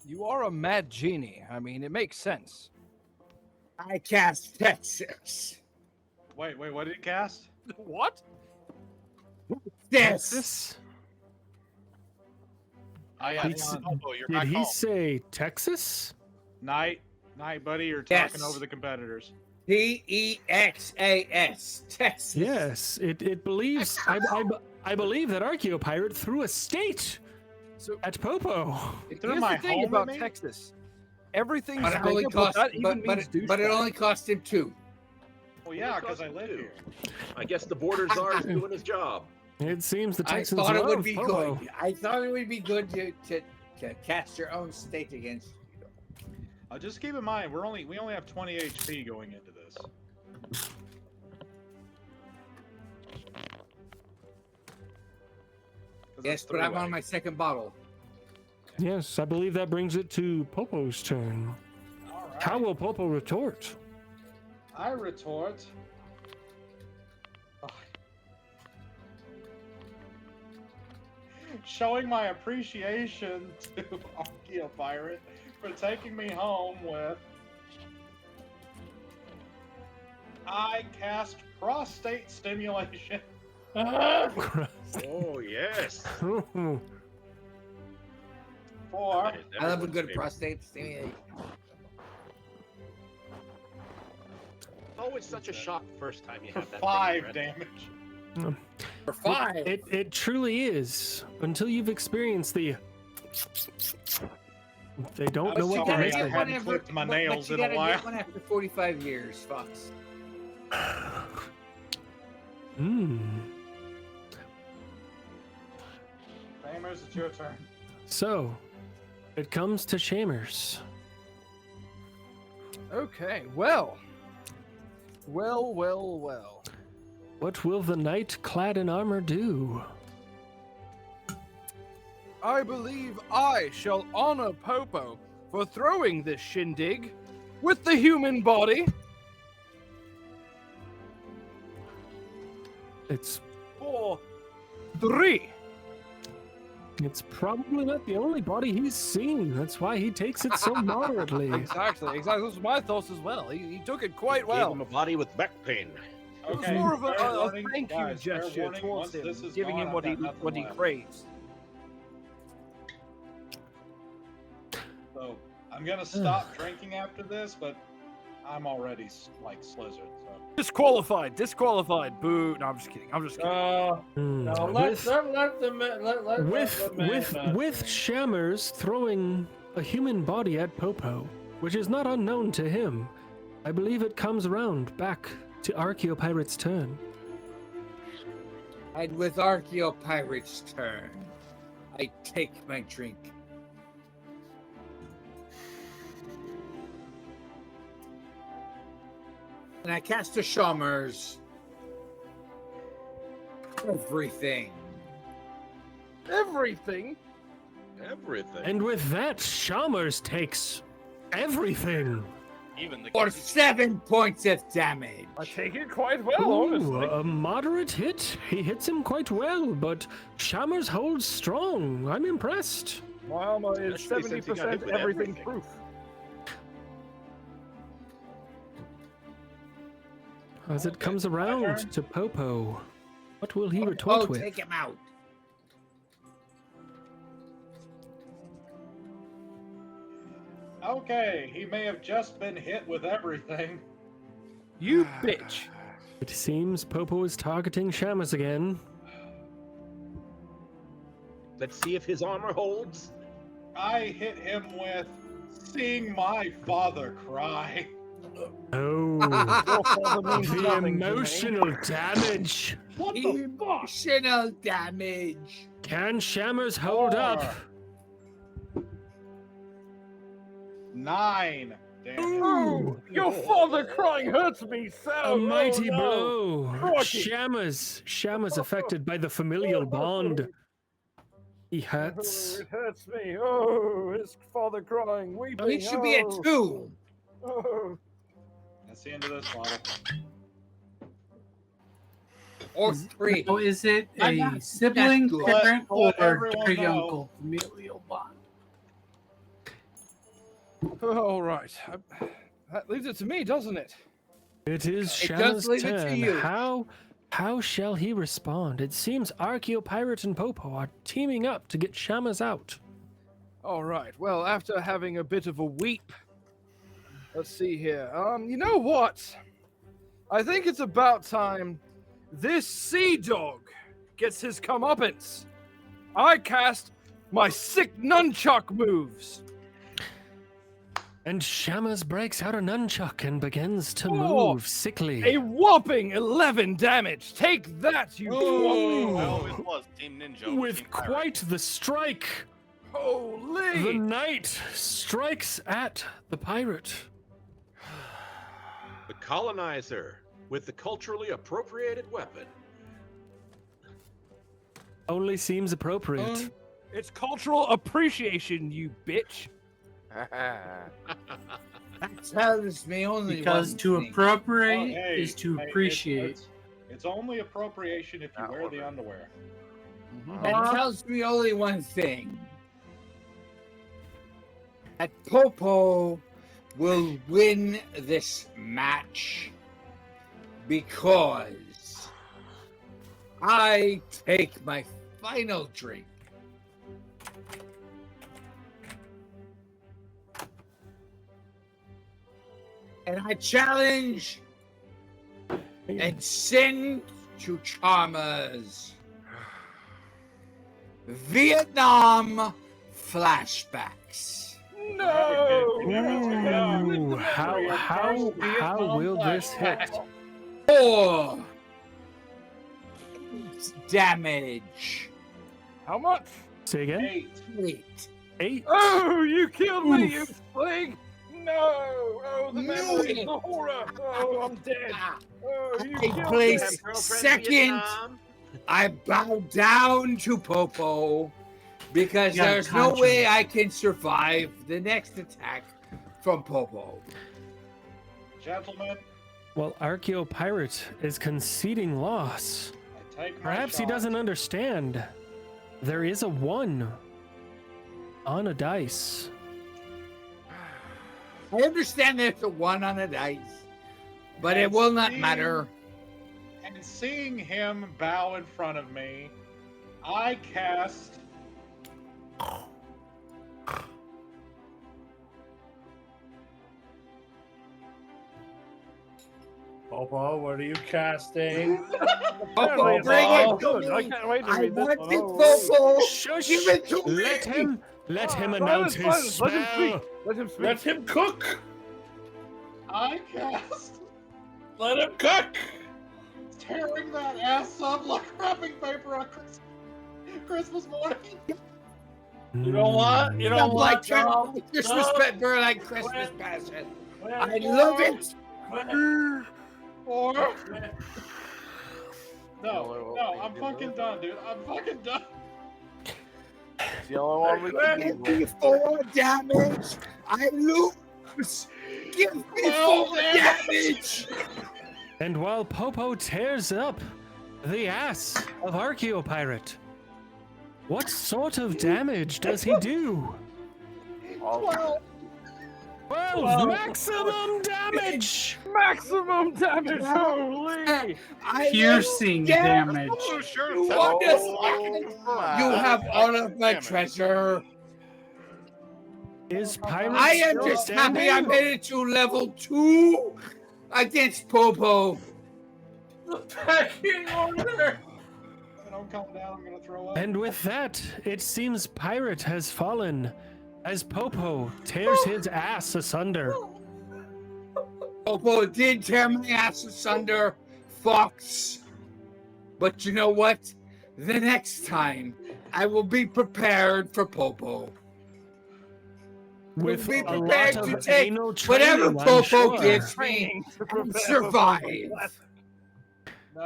You are a mad genie. I mean, it makes sense. I cast Texas. Wait, what did it cast? What? Yes. Texas? You're Did back he home. say Texas? Night, buddy. You're Yes. talking over the competitors. Texas. Texas. Yes, it believes. I believe that Archaeopirate threw a state at Popo. Here's the thing about Texas. Everything's But it only bigger, but cost, that even but means it only cost him 2. Well, yeah, because I live here. I guess the border czar is doing his job. It seems the I Texans thought it would love be Popo. good. I thought it would be good to cast your own state against you. Just keep in mind, we only have 20 HP going into this. Yes, but I'm on my second bottle. Yes, I believe that brings it to Popo's turn. All right. How will Popo retort? I retort. Showing my appreciation to Archaeopirate for taking me home with. I cast prostate stimulation. Oh, yes. For I love a good prostate stimulation. Always such a shock the first time you have that. 5 damage. For 5. It truly is. Until you've experienced the. They don't know what sorry, they're I haven't clipped my nails in a while. Get one after 45 years, Fox. Famers, it's your turn. So, it comes to Shamers. Okay, well. Well. What will the knight clad in armor do? I believe I shall honor Popo for throwing this shindig with the human body. It's 4, 3. It's probably not the only body he's seen. That's why he takes it so moderately. Exactly. Those are my thoughts as well. He took it quite Gave well. him a body with back pain. It was Okay, more of fair a warning, thank you guys, fair gesture warning, towards once him, this is giving gone, him what I've he got nothing what he left. craves. So I'm gonna stop drinking after this, but I'm already like slizzard. So Disqualified. Boo. No, I'm just kidding. No, let With the man. with Shammers throwing a human body at Popo, which is not unknown to him, I believe it comes around back to Archaeopirate's turn. And with Archaeopirate's turn, I take my drink. And I cast a Shamers. Everything. Everything. And with that, Shammers takes everything. Even the For 7 points of damage. I take it quite well, Ooh, honestly. a moderate hit. He hits him quite well, but Shammers holds strong. I'm impressed. My armor is Especially since he got hit 70% with everything everything. proof. As it comes my around turn. to Popo, what will he retort Oh, with? take him out. okay, he may have just been hit with everything. You bitch. It seems Popo is targeting Shammers again. Let's see if his armor holds. I hit him with seeing my father cry. Oh, Your father means the nothing to me. emotional damage. What the fuck? Emotional damage. Can Shammers hold up? 9 damage. Ooh, your father crying hurts me so. A mighty oh, no. blow. Crikey. Shammers affected by the familial bond. He hurts. Oh, it hurts me. Oh, his father crying, weeping. Oh, it should be a 2. Oh. That's the end of this bottle. Or 3. So is it I'm a not- sibling, that's good. parent, or Let everyone dirty know. uncle familial bond? All right. That leaves it to me, doesn't it? It is It does Shanna's leave it to turn. you. How shall he respond? It seems Archaeopirate and Popo are teaming up to get Shamas out. All right. Well, after having a bit of a weep, let's see here. You know what? I think it's about time this sea dog gets his comeuppance. I cast my sick nunchuck moves. And Shamas breaks out a nunchuck and begins to Oh, move sickly. A whopping 11 damage. Take that, you Oh, twat. it was Team Ninja. With Team Pirate. quite the strike. Holy! The knight strikes at the pirate. The colonizer with the culturally appropriated weapon. Only seems appropriate. It's cultural appreciation, you bitch. That tells me only Because one to thing. appropriate Hey, is to hey, appreciate. It's only appropriation if you wear the underwear. That tells me only one thing. That Popo will win this match because I take my final drink. And I challenge and send to Chalmers Vietnam flashbacks. No! Ooh, how will this hit? 4 damage. How much? Say again? 8. 8. Oh, you killed me, Oof. you plague! No! Oh, the memory, the horror! Oh, I'm dead! Oh, you I killed me! place Girlfriend second. Vietnam. I bow down to Popo because You got there's no conscience. way I can survive the next attack from Popo. Gentlemen, Well, Archaeopirate is conceding loss. I take my Perhaps he shot. doesn't understand. There is a 1 on a dice. I understand there's a 1 on a dice, but it will not matter. And seeing him bow in front of me, I cast Popo, what are you casting? Popo, bring Oh, it to good. I me. can't wait to I read this want one. it, Oh, Popo. Shush! Give it to me. Let him oh, announce his silence, let him speak. spell. Let him speak. Let him cook. I cast Let him cook. tearing that ass up like wrapping paper on Christmas morning. You know what? You know I'm like what? Christmas pepper, like Christmas passion. I love it. Or no, I'm fucking done, dude. I'm fucking done. The only one we can Give me 4 damage. I lose. Give me 4 damage. And while Popo tears up the ass of Archaeopirate, what sort of damage does he do? 12 maximum damage! Maximum damage! Holy! Piercing damage. Oh, sure. You that's- understand? You have all of my Damage. treasure. Is Pirate I am still just happy I standing? made it to level 2 against Popo. Pecking order. Don't calm down. I'm gonna throw up. And with that, it seems Pirate has fallen as Popo tears his ass asunder. Popo did tear my ass asunder, Fox. But you know what? The next time, I will be prepared for Popo. With be a lot prepared to of take anal whatever training, I'm Popo sure. gives me and survive.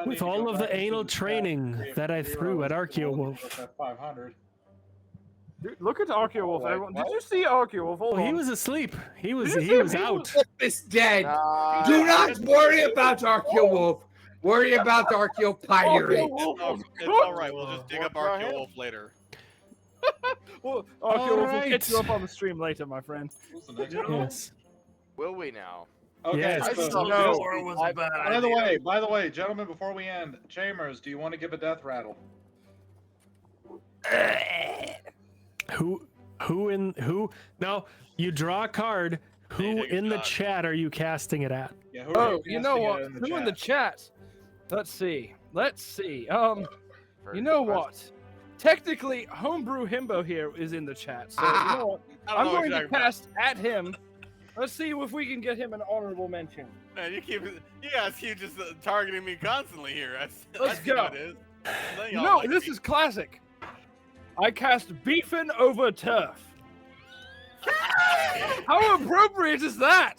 With all of the anal training that I threw at Archaeowolf. 500. Dude, look at Archaeowolf, everyone. Did you see Archaeowolf? Hold Oh, he on. was asleep. He was Did you see him? out. Wolf is dead. Do not worry about Archaeowolf. Worry about Archaeopirate. Archaeowolf Oh, was it's cooked. all right. We'll just dig up Archaeowolf later. Well, All okay, we'll right. get you up on the stream later, my friend. What's the next You one? know, Yes. Will we now? Okay, Yes. I so still no. know it was a bad by the way, gentlemen, before we end, Chambers, do you want to give a death rattle? Who? No, you draw a card. Who Hey, take a in the shot. chat are you casting it at? Yeah, who are Oh, you know casting what? it in Who in the chat? Let's see. Very You know good what? Technically, Homebrew Himbo here is in the chat. So, you know what? I don't I'm know what going you're to talking about. cast at him. Let's see if we can get him an honorable mention. Man, you guys keep just targeting me constantly here. Let's I see how go. it is. You know, this is classic. I cast Beefin' over Turf. How appropriate is that?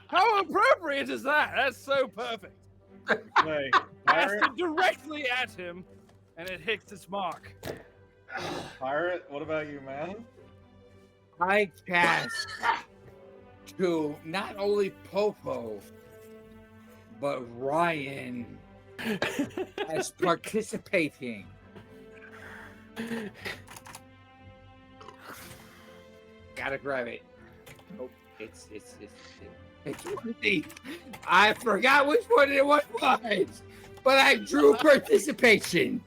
How appropriate is that? That's so perfect. Wait, Cast Pirate, it directly at him, and it hits its mark. Pirate, what about you, man? I cast to not only Popo, but Ryan as participating. Gotta grab it. Oh, it's one of these. I forgot which one it was, but I drew participation.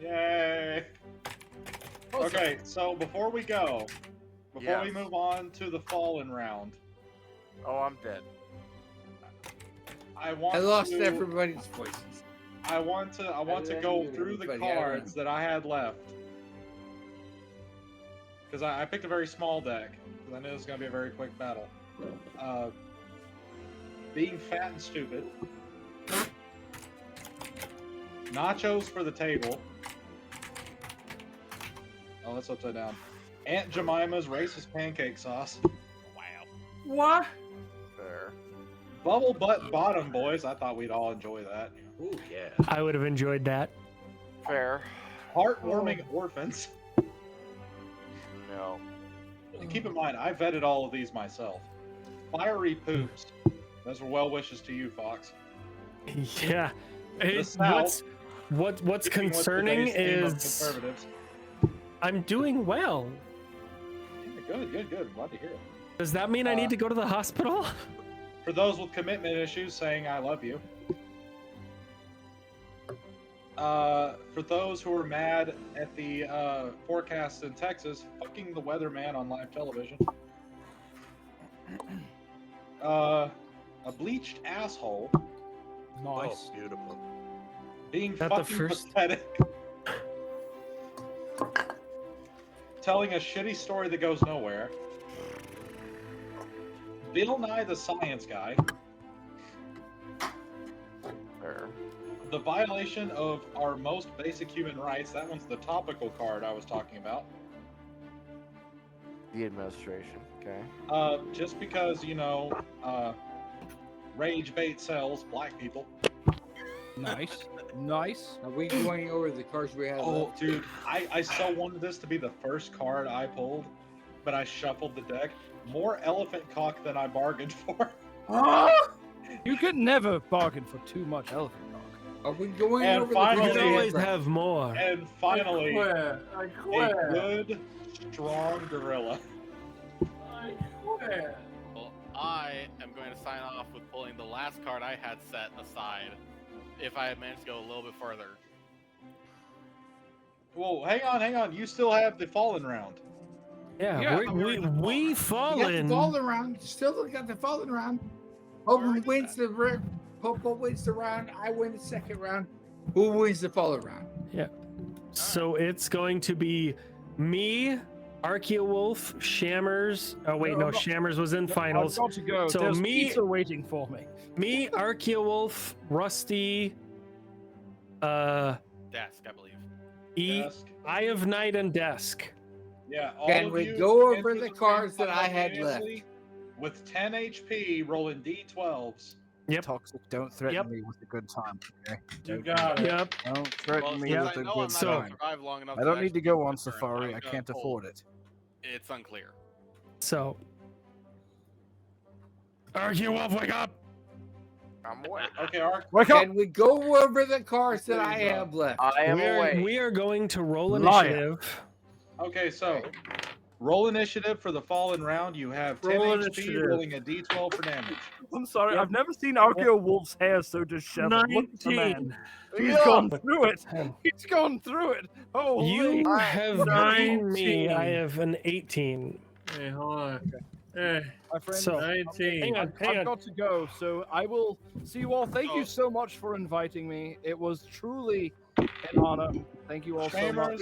Yay! Okay, so before we go, before we Yes. move on to the fallen round, Oh, I'm dead. I want I lost to, everybody's voices. I want to didn't go get through the anybody, I don't cards that I had left. Because I picked a very small deck, because I knew it was going to be a very quick battle. Being fat and stupid. Nachos for the table. Oh, that's upside down. Aunt Jemima's racist pancake sauce. Wow. What? Fair. Bubble butt bottom, boys. I thought we'd all enjoy that. Ooh, yeah. I would have enjoyed that. Fair. Heartwarming orphans. No. And keep in mind, I vetted all of these myself. Fiery poops. Those were well wishes to you, Fox. Yeah. South, What's Keeping with concerning today's theme of is conservatives. I'm doing well. Yeah, good. Glad to hear it. Does that mean I need to go to the hospital? For those with commitment issues, saying I love you. For those who are mad at the forecast in Texas, fucking the weatherman on live television. A bleached asshole. Oh, beautiful. Being Not the fucking first- pathetic. Telling a shitty story that goes nowhere. Bill Nye the Science Guy. Fair. The violation of our most basic human rights. That one's the topical card I was talking about. The administration. Okay. Just because, you know, rage bait sells black people. Nice. Are we going over the cards we have? Oh, left? dude, I so wanted this to be the first card I pulled, but I shuffled the deck. More elephant cock than I bargained for. You could never bargain for too much elephant cock. Are we going And over the You finally- cards can we always left? have more. And finally, I a quit. good, strong gorilla. I quit. Well, I am going to sign off with pulling the last card I had set aside. If I had managed to go a little bit further. Whoa, hang on. You still have the fallen round. Yeah, Yeah, we You got the fallen. fallen round. Still got the fallen round. Popo wins the Popo wins the round. I win the second round. Who wins the fallen round? So it's going to be me, Archaeowolf, Shammers. Oh wait, no, No, Shammers was in I've finals. got to go. So There's me- pizza waiting for me. Me, Archaeowolf, Rusty, Desk, I believe. Desk. Eye of Night, and Desk. Yeah, all Can of we you go enter over the ring cards that I had simultaneously with 10 HP, rolling D12s. Yep. Toxic, don't threaten Yep. me with a good time. Okay? You got it. Yep. Don't threaten Well, me since with I a know I'm good not So- going time. to survive long enough I to don't need to actually go get on the turn, safari. I I'm gonna can't pull. afford it. It's unclear. So, Archaeowolf, wake up! I'm awake. Okay, Ark. Wake up! Can we go over the cards that I have left? I am awake. We are going to roll Liar. initiative. Okay, so roll initiative for the fallen round. You have 10 Roll HP, initiative. rolling a D12 for damage. I'm sorry, I've never seen Archaeo Wolf's hair so disheveled. Look at the man. 19. He's Yeah. gone through it. He's gone through it. Holy. You have beaten me. 19. I have an 18. Hey, hold on. Hey, My friend, So, 19. hang on, hang I've on. got to go, so I will see you all. Thank you Oh. so much for inviting me. It was truly an honor. Thank you all so much.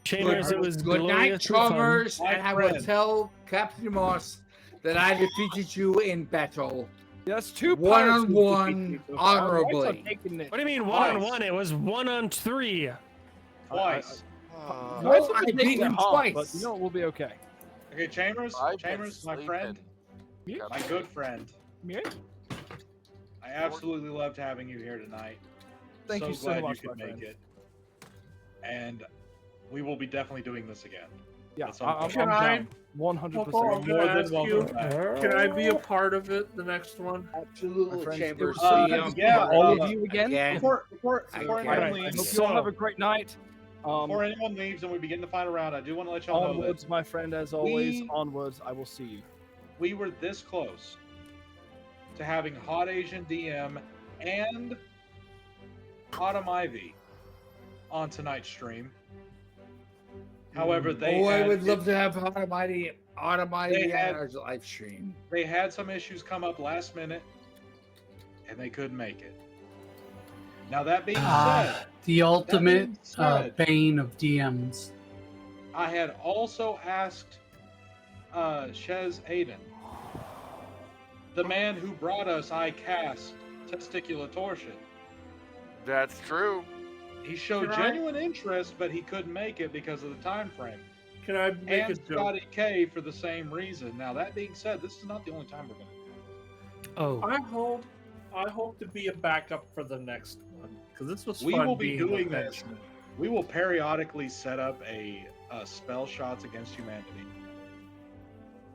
Chambers, it was Good night, glorious and fun. Chalmers, My and I will friend. tell Captain Moss that I defeated you in battle. Yes, two One-on-one, honorably. What do you mean one-on-one? It was 1-on-3. Twice. Nice I beat him but twice. you know we'll be okay. Okay, Chambers, I've been Chambers, my friend, Yeah. my good friend. Yeah. I absolutely loved having you here tonight. Thank you so glad much, you could my make friend. it. And we will be definitely doing this again. Yeah, At some I'm point. Can I- down. 100%. Hold on. More than ask you- welcome back. Can I be a part of it, the next one? My Absolutely, friends, Chambers. it was so nice to yeah, meet all of you again. Again. Before I anyone can't. I leaves, hope you all have a great night. before anyone leaves and we begin the final round, I do want to let y'all know that Onwards, my friend, as always. we- Onwards, I will see you. we were this close to having Hot Asian DM and Autumn Ivy on tonight's stream. However, they I had, would love to have Automati They on had- our live stream. they had some issues come up last minute, and they couldn't make it. Now that being said, The ultimate being said- bane of DMs. I had also asked Shez Aiden, the man who brought us I Cast Testicular Torsion. That's true. He showed Can I- genuine interest, but he couldn't make it because of the time frame. Can I make a And joke? Scotty K for the same reason. Now that being said, this is not the only time we're going to do Oh, I hope to be a backup for the next one because this was We fun will be being doing a this. benchman. it. We will periodically set up a spell shots against humanity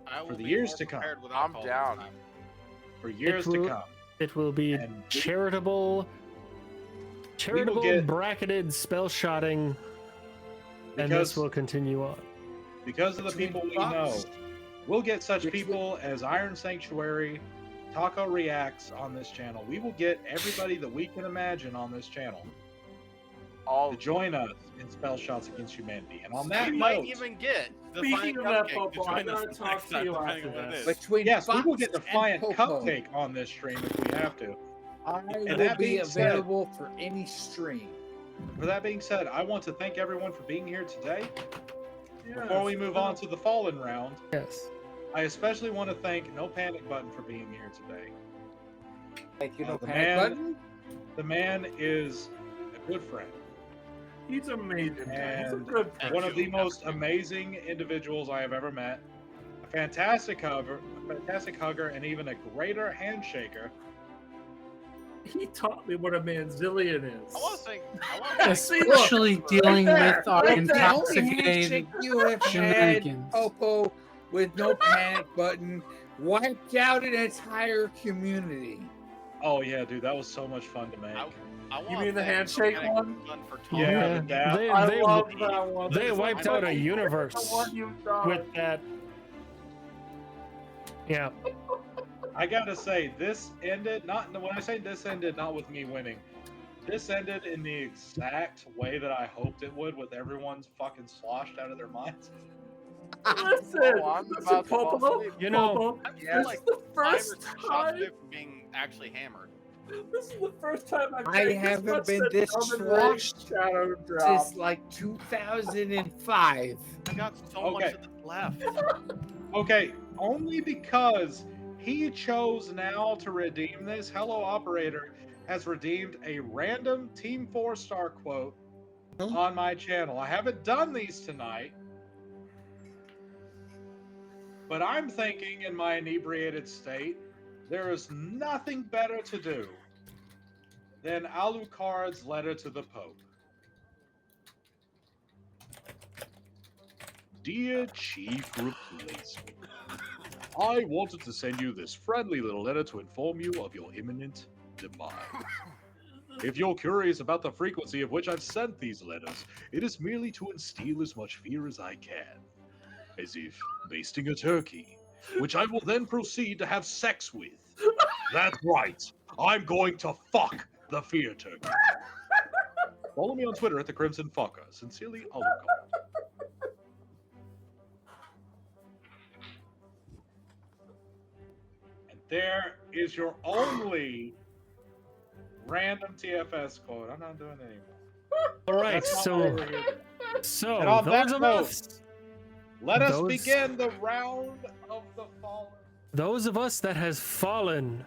I will For the be years more to come. prepared without I'm calls down. this time. for years to will- come. it will be And charitable get- bracketed spell shotting, and Because- this will continue on. because of the Between people we Fox- know, we'll get such Between- people as Iron Sanctuary, Taco Reacts on this channel. We will get everybody that we can imagine on this channel All to join us in spell shots against humanity. And on that We might note, even get Speaking Defiant of that, Cupcake to Popo, I join us gotta talk next to time, you depending after on what it this. is. Between yes, we will Fox get and Defiant Popo, Cupcake on this stream if we have to. I And will that be being said- available for any stream. For that being said, I want to thank everyone for being here today. Yes. Before we move on to the Fallen round, Yes. I especially want to thank No Panic Button for being here today. Thank you, no the panic man- button. The man is a good friend. He's amazing. He's a And good Thank One of you. the most amazing individuals I have ever met. A fantastic hugger, and even a greater handshaker. He taught me what a manzillion is. I want to thank. I want to thank Especially dealing with our Right there. intoxicated Handshake you have had, shenanigans. Popo, with no panic button, wiped out an entire community. Oh yeah, dude, that was so much fun to make. I You wanna mean the thank handshake Panic one? Button for Yeah, talking. the dab. I love that one. They It's wiped like out a the universe one you died. with that. Yeah. I gotta say, this ended not when I say this ended not with me winning. This ended in the exact way that I hoped it would, with everyone's fucking sloshed out of their minds. Listen, Oh, I'm listen, about to fall Popo, asleep. You know- Popo, I Yes. feel like the 5 or first 6 shots time. away from being actually hammered. This is the first time I've I drank this haven't much been since this Common Rain sloshed Shadow Drop. Since like 2005. I got so Okay. much left. Okay, only because he chose now to redeem this. Hello Operator has redeemed a random Team 4-star quote on my channel. I haven't done these tonight, but I'm thinking in my inebriated state, there is nothing better to do than Alucard's letter to the Pope. Dear Chief Replacement, I wanted to send you this friendly little letter to inform you of your imminent demise. If you're curious about the frequency of which I've sent these letters, it is merely to instill as much fear as I can. As if basting a turkey, which I will then proceed to have sex with. That's right. I'm going to fuck the fear turkey. Follow me on Twitter at the Crimson Fucker. Sincerely, Oliver. And there is your only random TFS code. I'm not doing it anymore. All right, That's not why we're here. so And on that those of note, us, let us those- begin the round of the fallen. those of us that has fallen,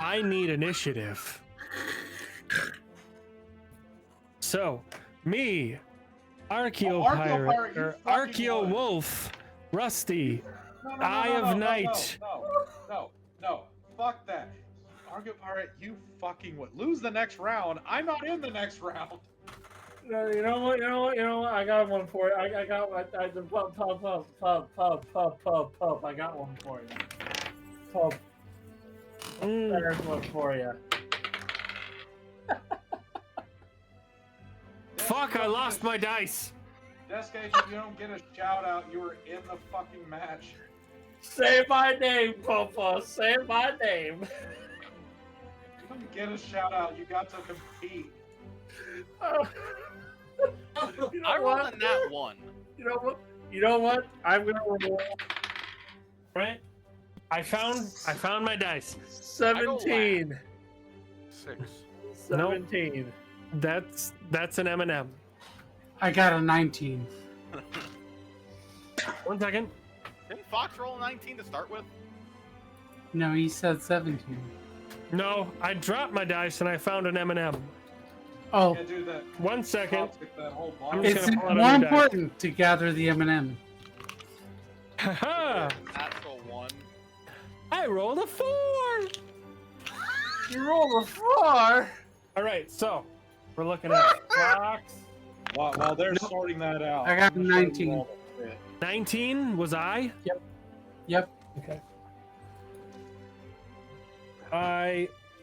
I need initiative. So, me, Archaeopirate, you or fucking Archaeo won. Wolf, Rusty, No, Eye of Night. No, fuck that. Archaeopirate, you fucking would lose the next round. I'm not in the next round. No, you know what? I got one for you. I got the pub. I got one for you. Pub. There's one for you. Fuck, I lost my dice. DeskAgent, you don't get a shout out. You were in the fucking match. Say my name, Papa. Say my name. You don't get a shout out. You got to compete. You know I rolled what? a nat 1. You know what? I'm gonna roll. Right? I found my dice. 17. 6. 17. That's an M&M. I got a 19. 1 second. Didn't Fox roll a 19 to start with? No, he said 17. No, I dropped my dice and I found an M&M. Oh, Can't do that. 1 second. Toxic, that whole I'm bar. just it's gonna pull out a more new die. important to gather the M&M. Haha! Natural 1. I rolled a 4. You rolled a 4. All right, so we're looking at Fox. While they're sorting that out. I got I'm gonna show you 19. all the shit. 19 was I? Yep. Okay.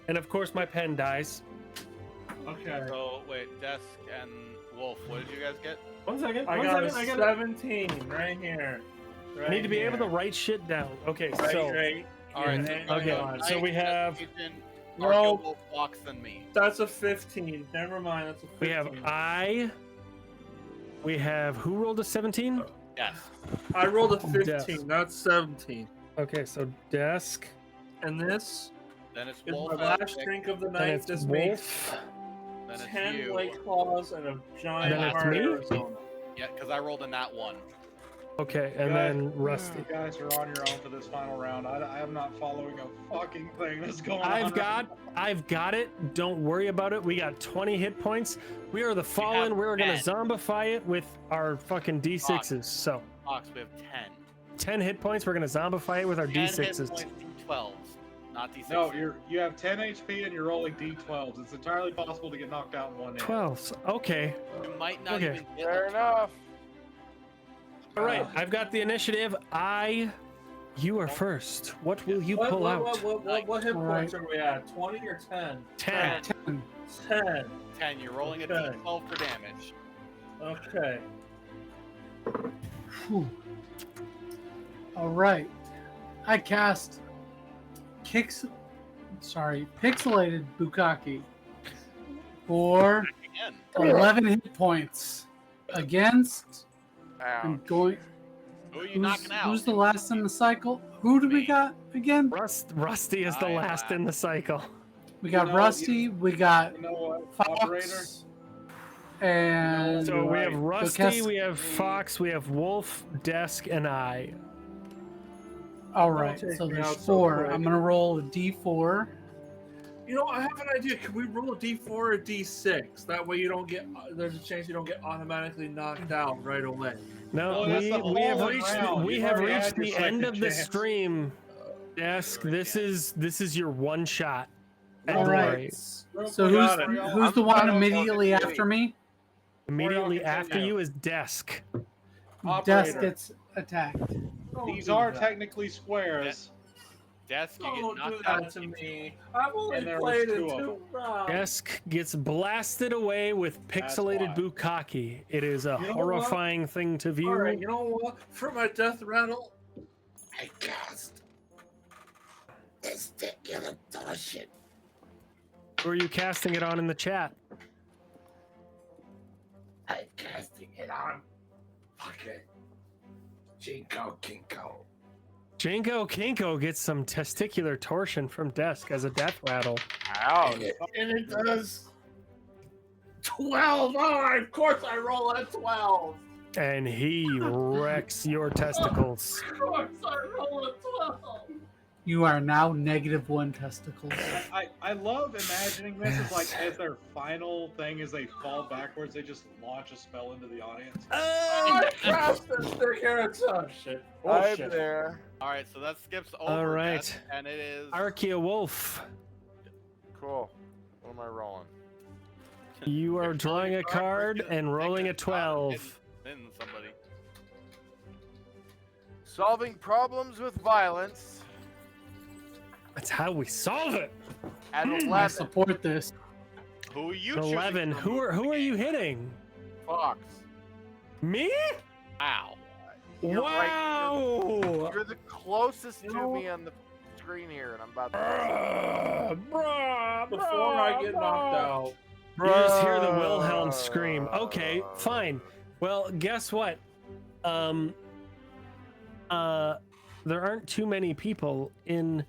And of course my pen dies. Okay. So, wait, Desk and Wolf, what did you guys get? 1 second. I one got a second, 17 right here. I need to be able to write shit down. Okay, so Right. Alright, okay, so we have- Roll. Wolf, Fox, and me. That's a 15. Never mind. That's a 15. we have we have who rolled a 17? Yes. I rolled a 15. Desk. That's 17. Okay, so desk. And this Then it's is Wolf. my last drink of the Then night. it's This makes Wolf. Then it's 10 you. White Claws and a giant Then it's bar me? Arizona. Yeah, because I rolled a nat 1. Okay, and then Rusty. You guys are on your own for this final round. I am not following a fucking thing that's going on. I've got it. Don't worry about it. We got 20 hit points. We are the fallen. We're gonna 10. zombify it with our fucking D6s. So Fox, we have 10. 10 hit points. We're gonna zombify it with our 10 hit D6s. points, D12s, not D6s. No, you have 10 HP and you're rolling D12s. It's entirely possible to get knocked out in one hit. 12s. Okay. You might not Okay. even get Fair a enough. All right. I've got the initiative. You are first. What will you pull out? What hit points are we at? 20 or 10? 10. 10. 10. You're rolling a Okay. D12 for damage. Okay. Whew. All right. I cast Pixelated Bukkake for Again. 11 hit points against. I'm Ouch. going. Who are you knocking out? Who's the last in the cycle? Who do we got again? Rusty is the I am last in the cycle. We got You know, Rusty. We got You know what, operator? Fox. And So we have Right. Rusty, Kes- we have Fox, we have Wolf, Desk, and I. all right. Don't take So me there's out so 4. quick. I'm gonna roll a D4. You know, I have an idea. Can we roll a D4 or a D6? That way you don't get. There's a chance you don't get automatically knocked out right away. No, Well, that's the we have whole reached round. we You've have already reached had your the end second of the chance. stream. Desk, this is your one shot at All glory. right. So who's the one immediately after me? Immediately Continue. after you is Desk. Desk Operator. gets attacked. These are technically squares. Desk, you Don't get do knocked that out to into- me. I've only And there played was it two of 2 rounds. Desk gets blasted away with pixelated why. bukkake. It is a You know what? horrifying thing to view. All right, you know what? For my death rattle, I cast testicular torsion. Who are you casting it on in the chat? I'm casting it on fucking Jinko Kinko. Jinko Kinko gets some testicular torsion from Desk as a death rattle. Ouch. And it does 12. Oh, of course I roll a 12. And he wrecks your testicles. Of course I roll a 12. You are now -1 testicles. I love imagining this as like as their final thing as they fall backwards, they just launch a spell into the audience. I cast this stick here. Oh shit. Oh I'm shit. there. All right, so that skips over. All right. Desk, and it is. Archaeowolf, Cool. What am I rolling? you are You're drawing a card break and rolling a it, 12. Then somebody. Solving problems with violence That's how we solve it. at I 11. support this. Who are you? 11. choosing to Who remove are the you game? hitting? Fox. Me? Wow. You're right. Wow! You're the closest You to know- me on the screen here, and I'm about to. Bruh, Before I get knocked out. You just hear the Wilhelm scream. Okay, fine. Well, guess what? There aren't too many people in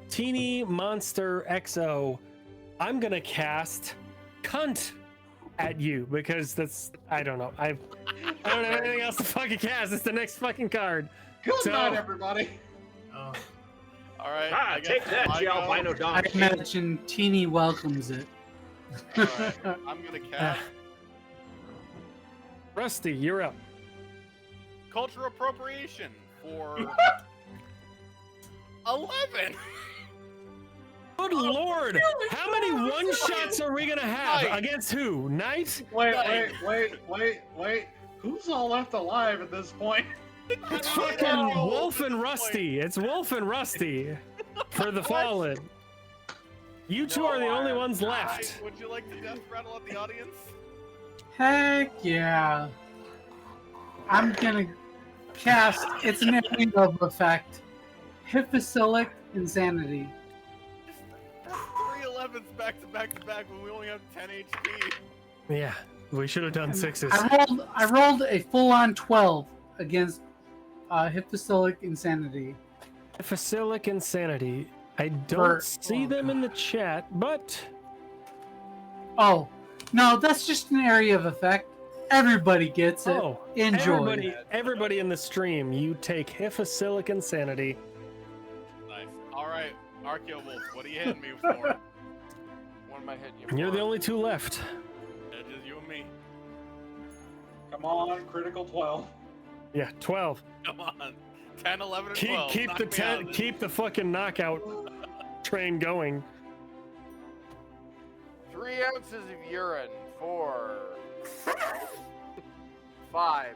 Teeny Monster XO. I'm gonna cast Cunt at you because that's I don't know. I don't have anything else to fucking cast. It's the next fucking card. Good So- night, everybody. All right. Ah, I guess take that, I you go. albino I donkey. imagine Teeny welcomes it. All right, I'm gonna cast Rusty, you're up. cultural appropriation for 11. Good lord! How many one shots are we gonna have? Knight. Against who? Knight? Wait. Who's all left alive at this point? It's fucking Wolf and Rusty. It's Wolf and Rusty for the Fallen. You two are the only ones left. Would you like to death rattle at the audience? Heck yeah. I'm gonna cast, it's an area of effect, Hyphocylic Insanity. 3 11s back to back to back when we only have 10 HP. Yeah, we should have done sixes. I rolled a full-on 12 against Hyphocylic Insanity. Facilic Insanity. I don't For- see them in the chat, but Oh, no, that's just an area of effect. Everybody gets it. oh, Enjoy. everybody in the stream, you take Hyphocilic Insanity. Nice. All right, Archeo Wolf, what are you hitting me for? What am I hitting you for? You're the only two left. It's just you and me. Come on, critical 12. Yeah, 12. Come on. 10, 11, and 12. Keep Knock the me out 10, of this. keep the fucking knockout train going. 3 ounces of urine for 5.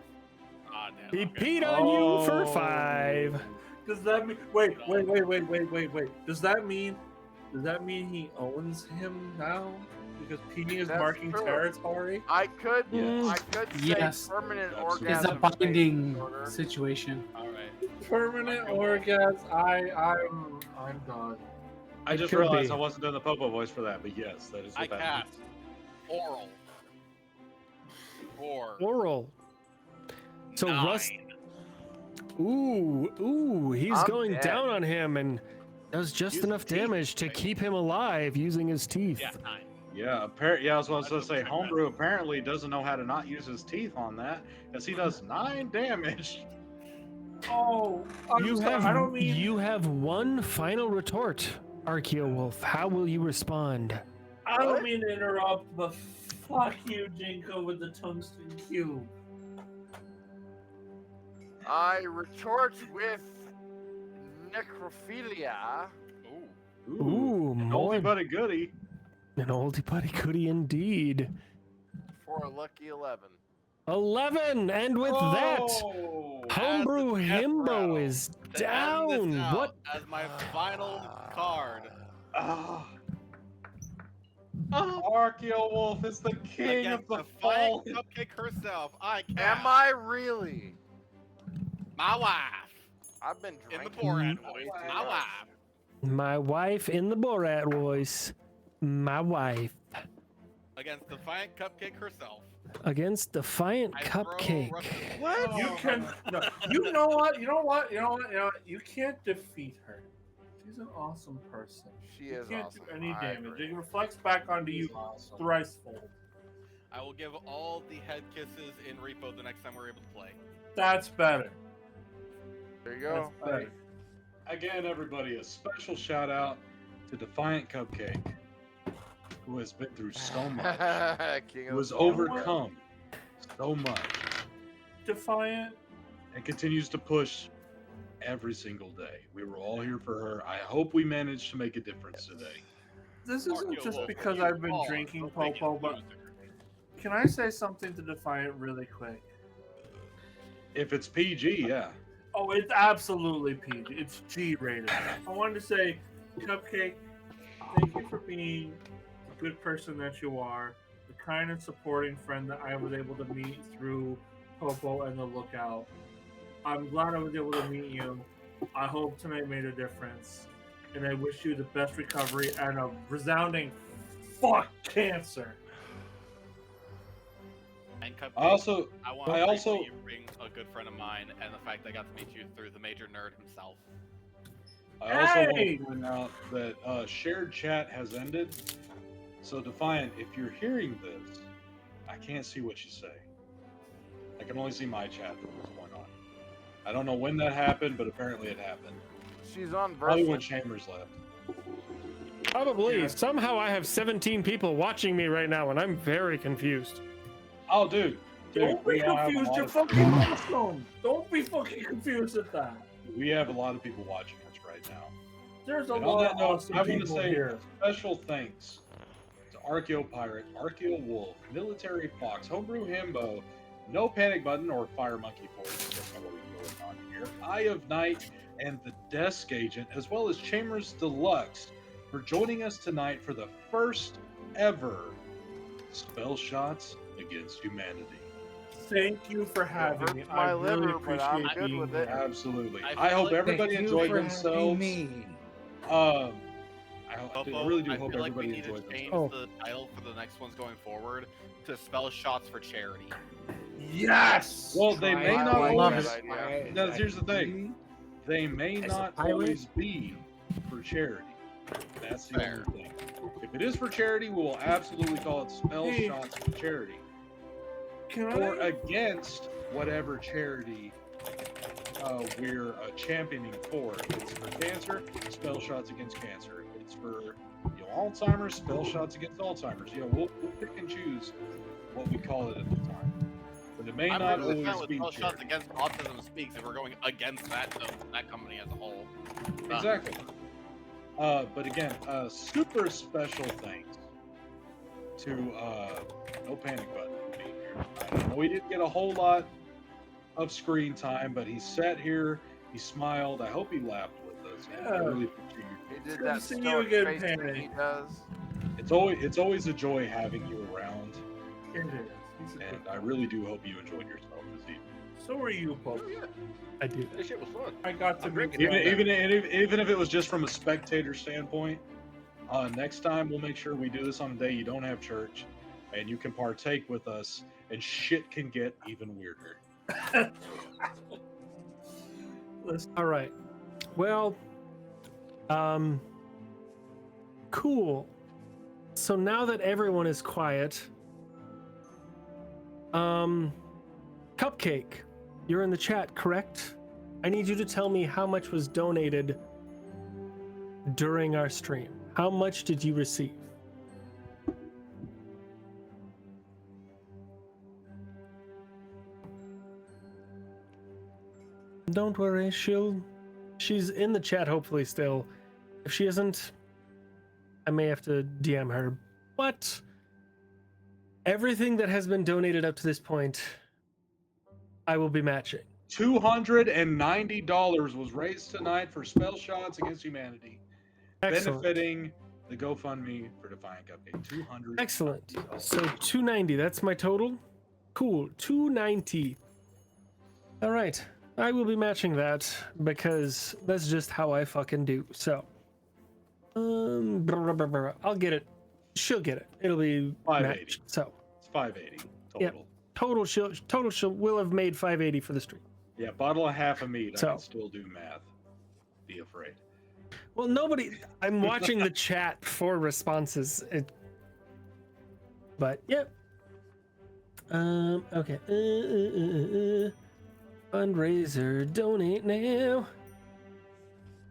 Ah, damn, He okay. peed on you for 5. Does that mean? Wait. Does that mean he owns him now? Because P is That's marking true. territory. I could Yes. say Yes. permanent That's- It's orgasm. a binding disorder. situation. All right. Permanent orgasm. I'm done. I just could realized be. I wasn't doing the Popo voice for that, but yes, that is I what that cast means. oral. 4. Oral. So 9. Rust. Ooh, he's I'm going dead. down on him and does just Use enough the teeth, damage to right? keep him alive using his teeth. Yeah, 9. Yeah, I was going to say, Homebrew apparently doesn't know how to not use his teeth on that, as he does 9 damage. Oh, I'm You sorry, have I don't mean. you have one final retort, Archaeowolf. How will you respond? I don't mean to interrupt, but fuck you, Jinko, with the tungsten cube. I retort with necrophilia. Ooh, an more oldie but a goodie. an oldie buddy goodie indeed. For a lucky 11. 11, and with that, Homebrew Himbo is down. What? As my final card. Archaeowolf is the king of the fall. Cupcake herself. I can. Am I really? My wife. I've been In the drinking. Borat voice. My wife. My wife in the Borat voice. My wife. Against Defiant Cupcake herself. Against Defiant I throw Cupcake. What? You can. No, you know what? You know what? You know what? You know what? You can't defeat her. She's an awesome person. She You is can't awesome. do any I damage. agree. It reflects back onto you thricefold. I will give all the head kisses in Repo the next time we're able to play. That's better. There you go. That's better. Again, everybody, a special shout out to Defiant Cupcake, who has been through so much, King of who has the Fall. overcome so much, Defiant. and continues to push every single day. We were all here for her. I hope we managed to make a difference today. This isn't Archaeowolf, just because you I've been fall, drinking don't make it Popo, but loser. can I say something to Defiant really quick? If it's PG, yeah. Oh, it's absolutely PG. It's G rated. I wanted to say, Cupcake, thank you for being the good person that you are, the kind and supporting friend that I was able to meet through Popo and the Lookout. I'm glad I was able to meet you. I hope tonight made a difference. And I wish you the best recovery and a resounding fuck cancer. And Cupcake, I also, want I to also- you being a good friend of mine, and the fact that I got to meet you through the major nerd himself. I also want Hey! to point out that shared chat has ended. So Defiant, if you're hearing this, I can't see what you say. I can only see my chat for what's going on. I don't know when that happened, but apparently it happened. She's on Probably when birth. Chambers left. Probably. Yeah. Somehow I have 17 people watching me right now, and I'm very confused. Oh, dude. Don't we be have a confused, lot you're of- fucking awesome. Don't be fucking confused at that. We have a lot of people watching us right now. There's a And on lot that of note, awesome I want to people say here. special thanks to Archaeopirate, Archaeowolf, Military Fox, Homebrew Himbo, No Panic Button or Fire Monkey Force, that's not what we're going on here, Eye of Night, and the Desk Agent, as well as Chambers Deluxe, for joining us tonight for the first ever Spell Shots Against Humanity. Thank you for having me. hurts my I really liver, but I'm appreciate good being with it. here. Absolutely. I I feel hope like- everybody Thank you enjoyed for having themselves. me. I Popo, really do I hope feel like we everybody need to enjoyed change themselves. the title for the next ones going forward to Spell Shots for Charity. Yes! Well, they may Try not it. always. Good idea. Try No, here's the thing. exactly. They may As a not pirate? always be for charity. That's the Fair. only thing. If it is for charity, we will absolutely call it Spell Hey. Shots for Charity. Can Or I? against whatever charity we're championing for. If it's for cancer, Spell Shots Against Cancer. If it's for Alzheimer's, Spell Shots Against Alzheimer's. We'll pick and choose what we call it at the time. But it may I'm not really always fine with be Spell charity. Shots Against Autism Speaks if we're going against that company as a whole. Exactly. But again, super special thanks to No Panic Button for being here. I know we didn't get a whole lot of screen time, but he sat here, he smiled. I hope he laughed with us. And I Yeah. really appreciate He you. did good that to see you stoic again, face thing Penny. he does. It's always a joy having you around, It is. He's a good and I really do hope you enjoyed yourself this evening. So are you, Pope. I do. This shit was fun. I got to I'm meet drinking you. Even if it was just from a spectator standpoint, next time we'll make sure we do this on a day you don't have church, and you can partake with us, and shit can get even weirder. All right. Well, cool. So now that everyone is quiet, Cupcake, you're in the chat, correct? I need you to tell me how much was donated during our stream. How much did you receive? Don't worry, she's in the chat hopefully still. If she isn't, I may have to DM her. But everything that has been donated up to this point I will be matching. $290 was raised tonight for spell shots against humanity, Excellent. benefiting the GoFundMe for Defiant Cupcake. 200. Excellent. So 290. That's my total. Cool. 290. All right. I will be matching that because that's just how I fucking do. So, I'll get it. She'll get it. It'll be 580. matched. So It's 580 total. Yep. Total she'll will have made 580 for the stream. Yeah, bottle of half a meat. I So- can still do math. Be afraid. Well, nobody. I'm watching the chat for responses. But yep. Okay. Fundraiser, donate now.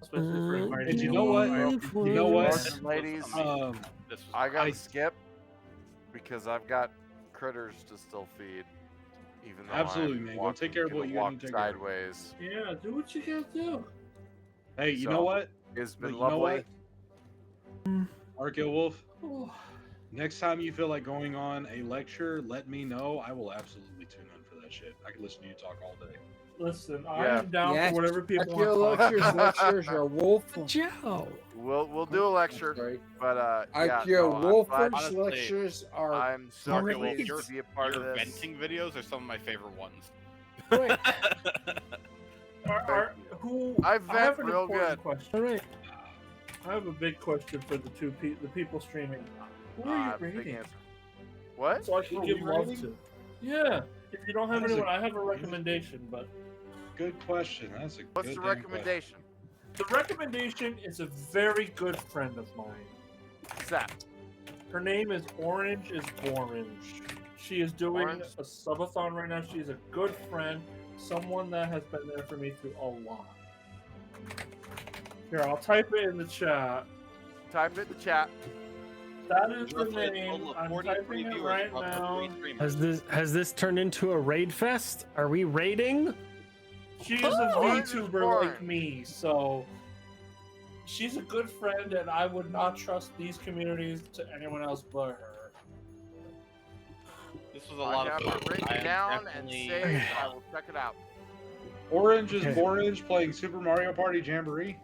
Especially for inviting And you me know what? over. You know what? Lords, ladies, This was I gotta I- skip because I've got critters to still feed. Even though Absolutely, I'm man. Go walking- take care of what gonna you gotta walk take care of. sideways. Yeah, do what you gotta do. Hey, you So- know what? It's been You know lovely. what? Archaeo Wolf, Oh, next time you feel like going on a lecture, let me know. I will absolutely tune in for that shit. I can listen to you talk all day. listen, Yeah. I'm down Yes, for whatever people I feel want. like your lectures are woeful. Joe. We'll do a lecture, Sorry. but Like yeah, your no, I'm Wolfers glad- Honestly, lectures are I'm so Archaeo pleased Wolf, your, to be a part your of this. venting videos are some of my favorite ones. great. Who? I have vent an real important good. question. All right. I have a big question for the people streaming. Who are you Big rating? answer. What? So I can Who are give we love rating? to. Yeah. If you don't have That's a- anyone, I have a recommendation. But Good question. That's a What's good the damn recommendation? the recommendation is a very good friend of mine. Zap. Her name is Orange is Orange. She is doing Orange? a subathon right now. She's a good friend, someone that has been there for me through a lot. Here, I'll type it in the chat. Type it in the chat. That is the Roughly a name. total of I'm 43 typing it viewers right across the now. three streamers. Has this turned into a raid fest? Are we raiding? She is a Orange is VTuber like Orange. me, so she's a good friend, and I would not trust these communities to anyone else but her. This was a lot I of have fun. it written I am down and definitely- saved. I will check it out. Orange is Okay. Orange playing Super Mario Party Jamboree.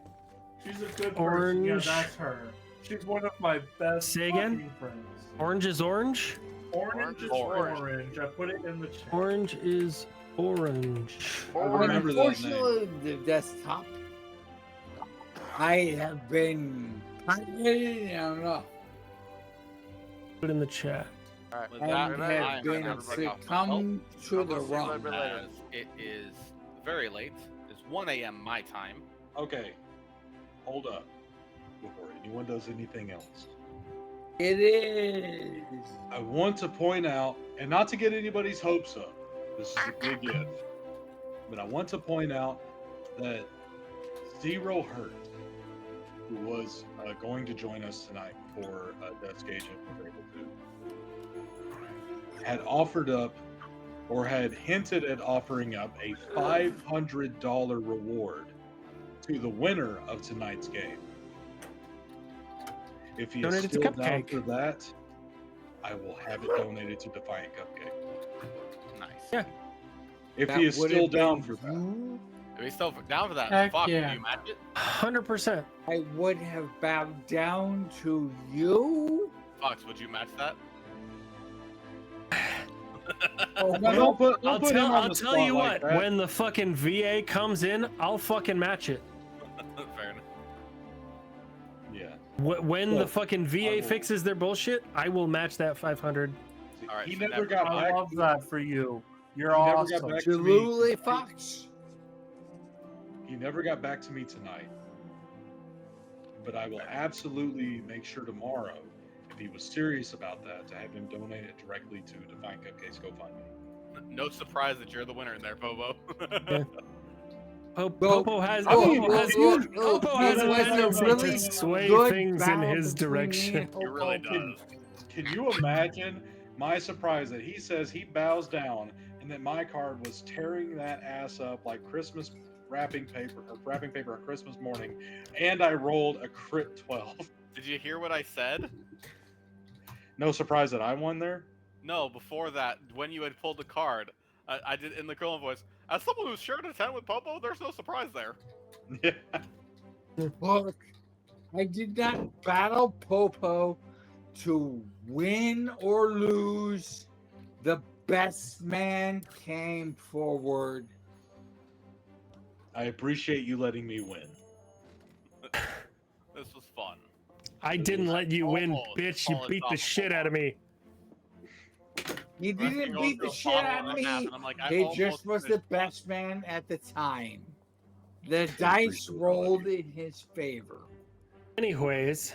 She's a good person. Orange. Yeah, that's her. She's one of my best Say again? fucking friends. Orange is orange. Orange is Orange. orange. I put it in the chat. Orange is orange. I remember that name. Unfortunately, the desktop, I have been pirated enough Put it in the chat. All right. With and that, good I night. have am been gonna break off my succumbed to the I'll see you wrong. later. as it is very late. It's 1 a.m. my time. Okay, hold up. Before anyone does anything else, It is. I want to point out, and not to get anybody's hopes up, this is a big if, but I want to point out that Zero Hurt, who was going to join us tonight for DeskAgent, was able to, had offered up, or had hinted at offering up a $500 reward to the winner of tonight's game. If he is Donate it to still down Cupcake. for that, I will have it donated to Defiant Cupcake. Nice. Yeah. If That he is would still have down been for that. you. Are we still down for that? Heck Fuck, yeah. you match it? 100%. I would have bowed down to you. Fox, would you match that? Oh, Well, don't put him on the I'll tell you spot like what. that. When the fucking VA comes in, I'll fucking match it. Fair enough. Yeah. When the Look, fucking I VA will- fixes their bullshit, I will match that 500. See, All right, he so never never- got I back. love that for you. You're He never got awesome. back to me. Jaluli Fox. He never got back to me tonight. But I will absolutely make sure tomorrow, if he was serious about that, to have him donate it directly to Defiant Cupcake's GoFundMe. No surprise that you're the winner in there, Bobo. Popo has Oh, Popo has, look, Popo it has a was a tendency really to sway good things in battle his between me direction. and He really Popo. does. Can you imagine my surprise that he says he bows down and that my card was tearing that ass up like Christmas wrapping paper on Christmas morning, and I rolled a crit 12. Did you hear what I said? No surprise that I won there. No, before that, when you had pulled the card, I did in the Krillin voice. As someone who's shared a tent with Popo, there's no surprise there. Look, I did not battle Popo to win or lose. The best man came forward. I appreciate you letting me win. This was fun. I didn't let you win, Almost bitch. You fallen beat the off shit out of me. He didn't Going beat through the a shit bottle out of and a half, me. and I'm like, I He almost just was the finished. best man at the time. The dice rolled in his favor. Anyways,